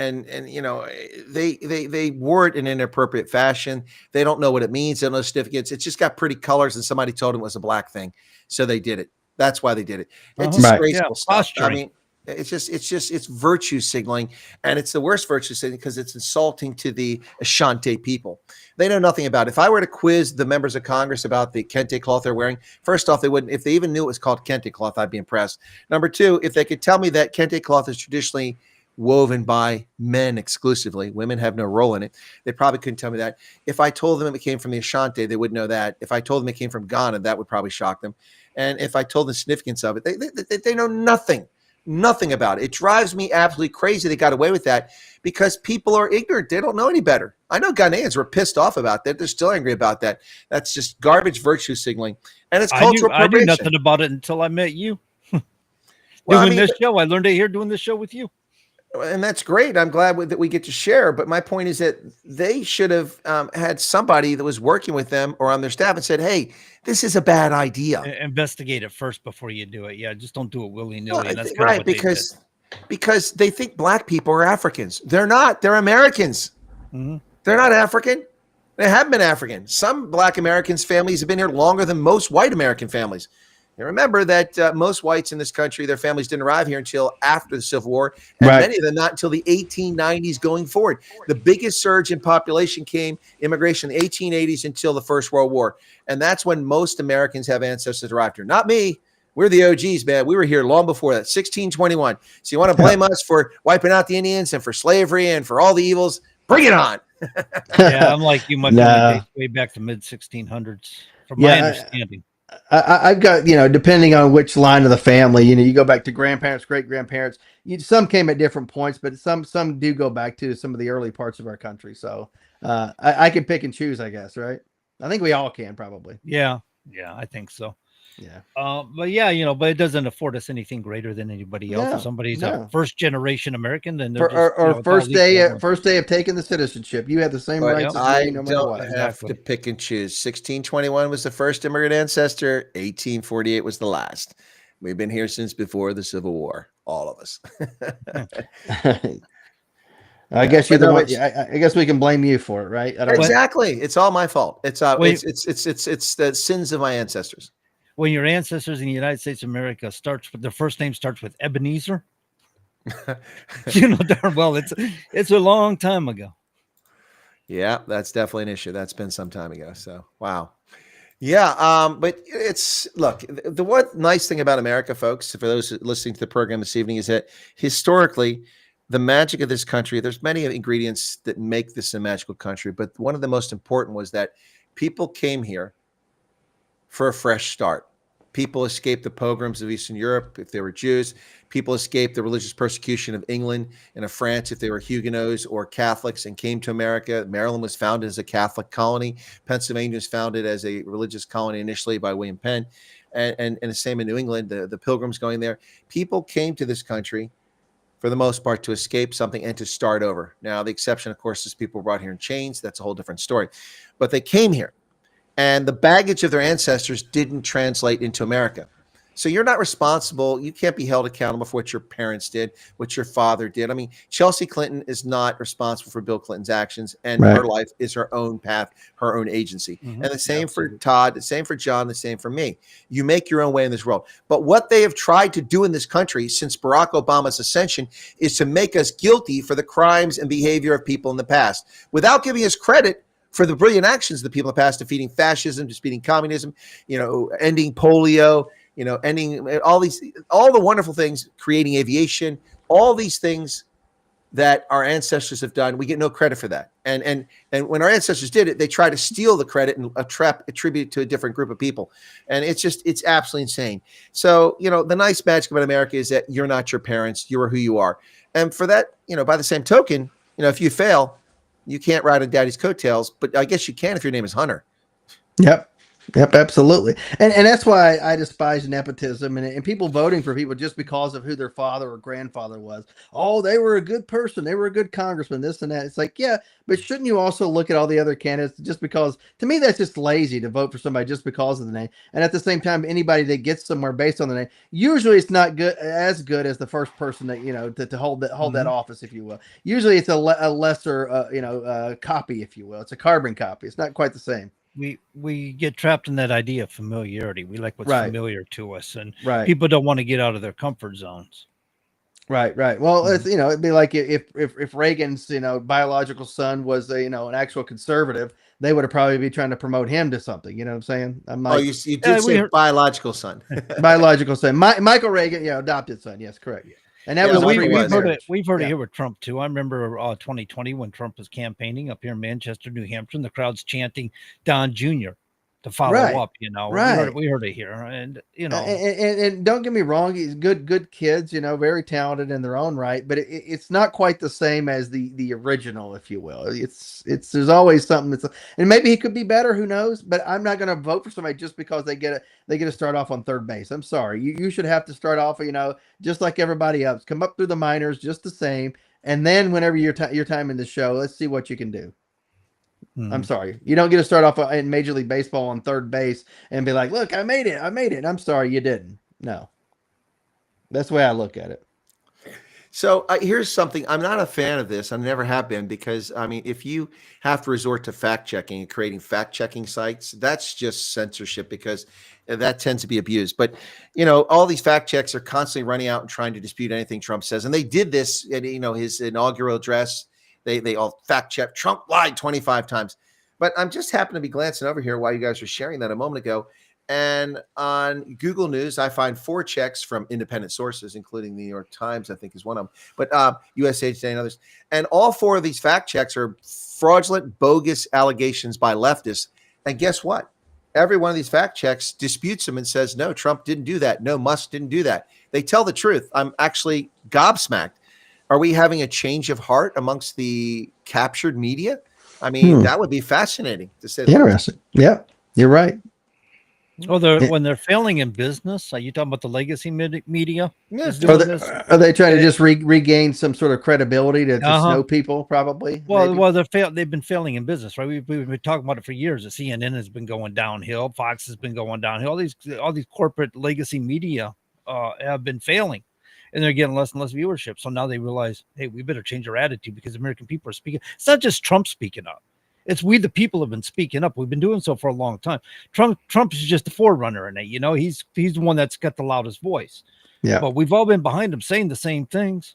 they wore it in an inappropriate fashion. They don't know what it means. They don't know certificates. It's just got pretty colors, and somebody told them it was a black thing, so they did it. That's why they did it. It's Right. disgraceful Yeah, stuff. I posturing. mean, it's virtue signaling, and it's the worst virtue signaling because it's insulting to the Ashanti people. They know nothing about it. If I were to quiz the members of Congress about the kente cloth they're wearing, first off, they wouldn't. If they even knew it was called kente cloth, I'd be impressed. Number two, if they could tell me that kente cloth is traditionally woven by men exclusively, women have no role in it, they probably couldn't tell me that. If I told them it came from the Ashanti, they wouldn't know that. If I told them it came from Ghana, that would probably shock them. And if I told the significance of it, they know nothing about it. It drives me absolutely crazy they got away with that because people are ignorant. They don't know any better. I know Ghanaians were pissed off about that. They're still angry about that. That's just garbage virtue signaling. And it's cultural I knew appropriation. nothing about it until I met you. Well, I doing mean, this show. I learned it here doing this show with you. And that's great. I'm glad that we get to share. But my point is that they should have had somebody that was working with them or on their staff and said, hey, this is a bad idea. Investigate it first before you do it. Yeah, just don't do it willy-nilly. Well, And that's right, because they think black people are Africans. They're not. They're Americans. Mm-hmm. They're not African. They have been African. Some black Americans' families have been here longer than most white American families. And remember that most whites in this country, their families didn't arrive here until after the Civil War, and many of them not until the 1890s going forward. The biggest surge in population came immigration in the 1880s until the First World War. And that's when most Americans have ancestors arrived here. Not me. We're the OGs, man. We were here long before that, 1621. So you want to blame us for wiping out the Indians and for slavery and for all the evils? Bring it on. Yeah, I'm like you. My family dates way back to mid-1600s, from my understanding. I've got, depending on which line of the family, you go back to grandparents, great grandparents. Some came at different points, but some do go back to some of the early parts of our country. So I can pick and choose, I guess, right? I think we all can probably. Yeah, I think so. Yeah. But yeah, but it doesn't afford us anything greater than anybody else. If somebody's a first generation American, then they're first day of taking the citizenship. You have the same rights as me, no matter what. I don't have to pick and choose. 1621 was the first immigrant ancestor. 1848 was the last. We've been here since before the Civil War, all of us. I guess you're the one. I guess we can blame you for it, right? Exactly. It's all my fault. It's the sins of my ancestors. When your ancestors in the United States of America their first name starts with Ebenezer, darn well it's a long time ago. Yeah, that's definitely an issue. That's been some time ago. So wow. Yeah, but the one nice thing about America, folks, for those listening to the program this evening, is that historically, the magic of this country, there's many ingredients that make this a magical country, but one of the most important was that people came here for a fresh start. People escaped the pogroms of Eastern Europe if they were Jews. People escaped the religious persecution of England and of France if they were Huguenots or Catholics and came to America. Maryland was founded as a Catholic colony. Pennsylvania was founded as a religious colony initially by William Penn. And the same in New England, the Pilgrims going there. People came to this country for the most part to escape something and to start over. Now, the exception, of course, is people brought here in chains. That's a whole different story. But they came here. And the baggage of their ancestors didn't translate into America. So you're not responsible. You can't be held accountable for what your parents did, what your father did. I mean, Chelsea Clinton is not responsible for Bill Clinton's actions, and her life is her own path, her own agency. Mm-hmm. And the same for Todd, the same for John, the same for me. You make your own way in this world. But what they have tried to do in this country since Barack Obama's ascension is to make us guilty for the crimes and behavior of people in the past without giving us credit for the brilliant actions of the people in the past, defeating fascism, defeating communism, ending polio, ending all the wonderful things, creating aviation, all these things that our ancestors have done. We get no credit for that. And when our ancestors did it, they try to steal the credit and attribute it to a different group of people. And it's absolutely insane. So, the nice magic about America is that you're not your parents, you are who you are. And for that, by the same token, if you fail, you can't ride on daddy's coattails, but I guess you can if your name is Hunter. Yep. Yep, absolutely. And that's why I despise nepotism and people voting for people just because of who their father or grandfather was. Oh, they were a good person. They were a good congressman, this and that. It's like, yeah, but shouldn't you also look at all the other candidates just because, to me, that's just lazy to vote for somebody just because of the name. And at the same time, anybody that gets somewhere based on the name, usually it's not good as the first person that, to hold that office, if you will. Usually it's a lesser, copy, if you will. It's a carbon copy. It's not quite the same. We get trapped in that idea of familiarity. We like what's familiar to us, and people don't want to get out of their comfort zones. Right. Well, it's, it'd be like if Reagan's, biological son was an actual conservative, they would have probably be trying to promote him to something. You know what I'm saying? I'm like, you did say biological son. Biological son. Michael Reagan, adopted son. Yes, correct. And that was we've heard it here with Trump too. I remember 2020 when Trump was campaigning up here in Manchester, New Hampshire, and the crowd's chanting Don Jr. to follow up. We heard it here, and and don't get me wrong, he's good kids, very talented in their own right, but it's not quite the same as the original, if you will. It's there's always something and maybe he could be better, who knows? But I'm not going to vote for somebody just because they get to start off on third base. I'm sorry, you should have to start off, just like everybody else, come up through the minors just the same, and then whenever your time in the show, let's see what you can do. I'm sorry. You don't get to start off in Major League Baseball on third base and be like, look, I made it. I'm sorry, you didn't. No. That's the way I look at it. So here's something. I'm not a fan of this. I never have been, because, if you have to resort to fact checking and creating fact checking sites, that's just censorship, because that tends to be abused. But, all these fact checks are constantly running out and trying to dispute anything Trump says. And they did this at, his inaugural address. They all fact check Trump lied 25 times. But I'm just happened to be glancing over here while you guys were sharing that a moment ago. And on Google News, I find 4 checks from independent sources, including the New York Times, I think is one of them, but USA Today and others. And all 4 of these fact checks are fraudulent, bogus allegations by leftists. And guess what? Every one of these fact checks disputes them and says, no, Trump didn't do that. No, Musk didn't do that. They tell the truth. I'm actually gobsmacked. Are we having a change of heart amongst the captured media? That would be fascinating to say. Interesting. Yeah, you're right. Well, when they're failing in business, are you talking about the legacy media? Yes. Are they trying to just regain some sort of credibility to snow people? Probably. Well, they've been failing in business, right? We've been talking about it for years. The CNN has been going downhill. Fox has been going downhill. All these corporate legacy media have been failing, and they're getting less and less viewership. So now they realize, hey, we better change our attitude, because American people are speaking. It's not just Trump speaking up. It's we, the people, have been speaking up. We've been doing so for a long time. Trump is just the forerunner in it. He's the one that's got the loudest voice. Yeah. But we've all been behind him saying the same things.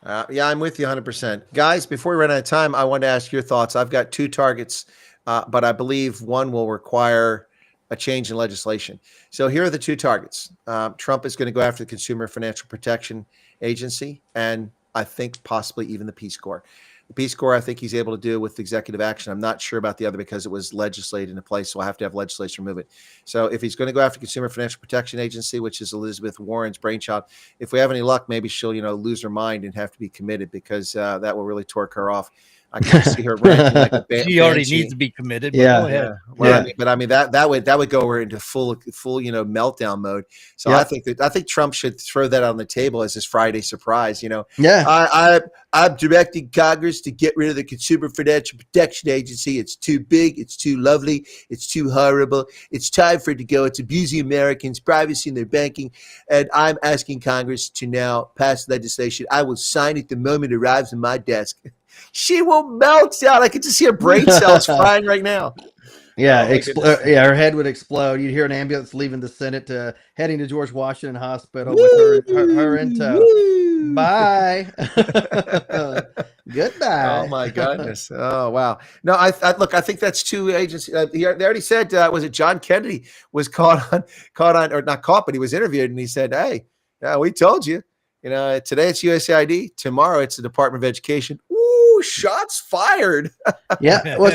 Yeah, I'm with you 100%. Guys, before we run out of time, I wanted to ask your thoughts. I've got 2 targets, but I believe one will require a change in legislation. So here are the 2 targets. Trump is going to go after the Consumer Financial Protection Agency, and I think possibly even the Peace Corps. The Peace Corps, I think he's able to do with executive action. I'm not sure about the other, because it was legislated into place, so I'll have to have legislation remove it. So if he's going to go after Consumer Financial Protection Agency, which is Elizabeth Warren's brainchild, if we have any luck, maybe she'll, lose her mind and have to be committed, because that will really torque her off. I can see her ranking like a she already needs to be committed. Yeah. Go ahead. Well, that would go her into full meltdown mode. So I think Trump should throw that on the table as his Friday surprise. I'm directing Congress to get rid of the Consumer Financial Protection Agency. It's too big. It's too lovely. It's too horrible. It's time for it to go. It's abusing Americans' privacy in their banking. And I'm asking Congress to now pass legislation. I will sign it the moment it arrives on my desk. She will melt down. I can just see her brain cells frying right now. Yeah, her head would explode. You'd hear an ambulance leaving the Senate heading to George Washington Hospital with her in tow. Bye. Goodbye. Oh my goodness. Oh wow. No, I think that's 2 agencies. They already said, was it John Kennedy was caught on, or not caught, but he was interviewed, and he said, hey, we told you. Today it's USAID. Tomorrow it's the Department of Education. Ooh, shots fired. Yeah. Well,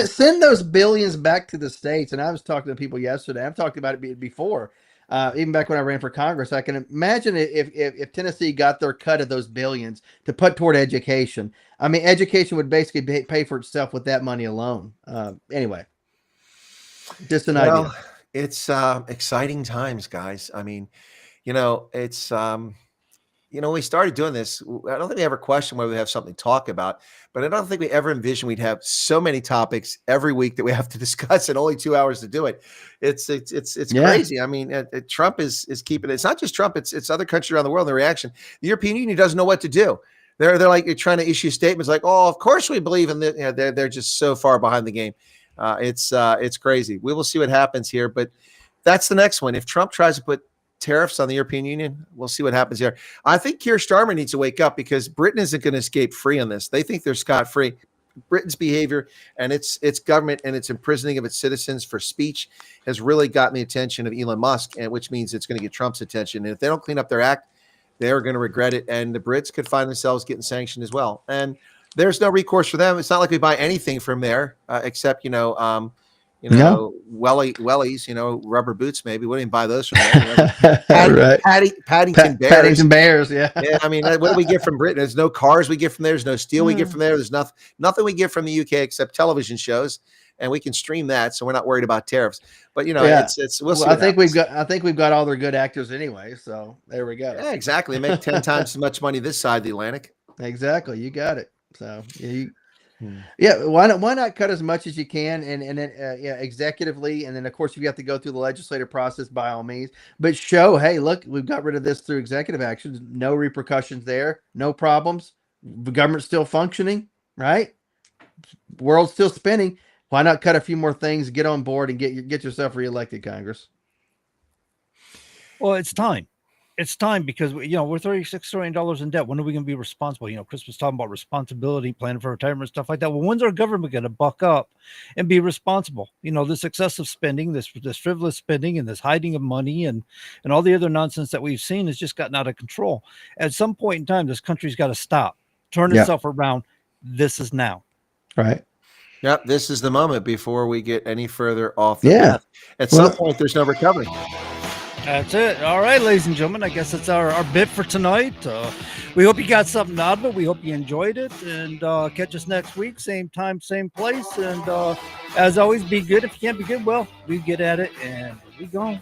send those billions back to the states. And I was talking to people yesterday. I've talked about it before. Even back when I ran for Congress, I can imagine if Tennessee got their cut of those billions to put toward education. Education would basically pay for itself with that money alone. Anyway. Just an idea. Well, it's exciting times, guys. I mean, it's when we started doing this, I don't think we ever questioned whether we have something to talk about, but I don't think we ever envisioned we'd have so many topics every week that we have to discuss and only 2 hours to do it. It's crazy. I mean, Trump is keeping it. It's not just Trump; it's other countries around the world. The reaction, the European Union doesn't know what to do. They're like you're trying to issue statements like, "Oh, of course we believe in the." They're just so far behind the game. It's crazy. We will see what happens here, but that's the next one. If Trump tries to put tariffs on the European Union, we'll see what happens here. I think Keir Starmer needs to wake up because Britain isn't going to escape free on this. They think they're scot-free. Britain's behavior and its government and its imprisoning of its citizens for speech has really gotten the attention of Elon Musk, and which means it's going to get Trump's attention. And if they don't clean up their act, they're going to regret it. And the Brits could find themselves getting sanctioned as well. And there's no recourse for them. It's not like we buy anything from there except, wellies, rubber boots, maybe. We didn't buy those from there. Paddington Bears. Paddington Bears, yeah. Yeah, I mean, what do we get from Britain? There's no cars we get from there. There's no steel we get from there. There's nothing we get from the UK except television shows, and we can stream that, so we're not worried about tariffs. But it's we'll see. I think we've got all their good actors anyway, so there we go. Yeah, exactly. They make 10 times as much money this side of the Atlantic. Exactly, you got it. So yeah, why not cut as much as you can and then executively, and then of course you have to go through the legislative process by all means, but show, hey, look, we've got rid of this through executive actions, no repercussions there, no problems, the government's still functioning, right? World's still spinning. Why not cut a few more things, get on board, and get yourself reelected, Congress? Well, it's time. It's time because we're $36 trillion in debt. When are we going to be responsible? Chris was talking about responsibility, planning for retirement, stuff like that. Well, when's our government going to buck up and be responsible? This excessive spending, this frivolous spending, and this hiding of money, and all the other nonsense that we've seen has just gotten out of control. At some point in time, this country's got to stop, turn itself around. This is now. Right. Yep. This is the moment before we get any further off the path. At some point, there's no recovery. That's it. All right, ladies and gentlemen, I guess that's our bit for tonight. We hope you got something out of it. We hope you enjoyed it. And catch us next week, same time, same place. And as always, be good. If you can't be good, well, we get at it and we go.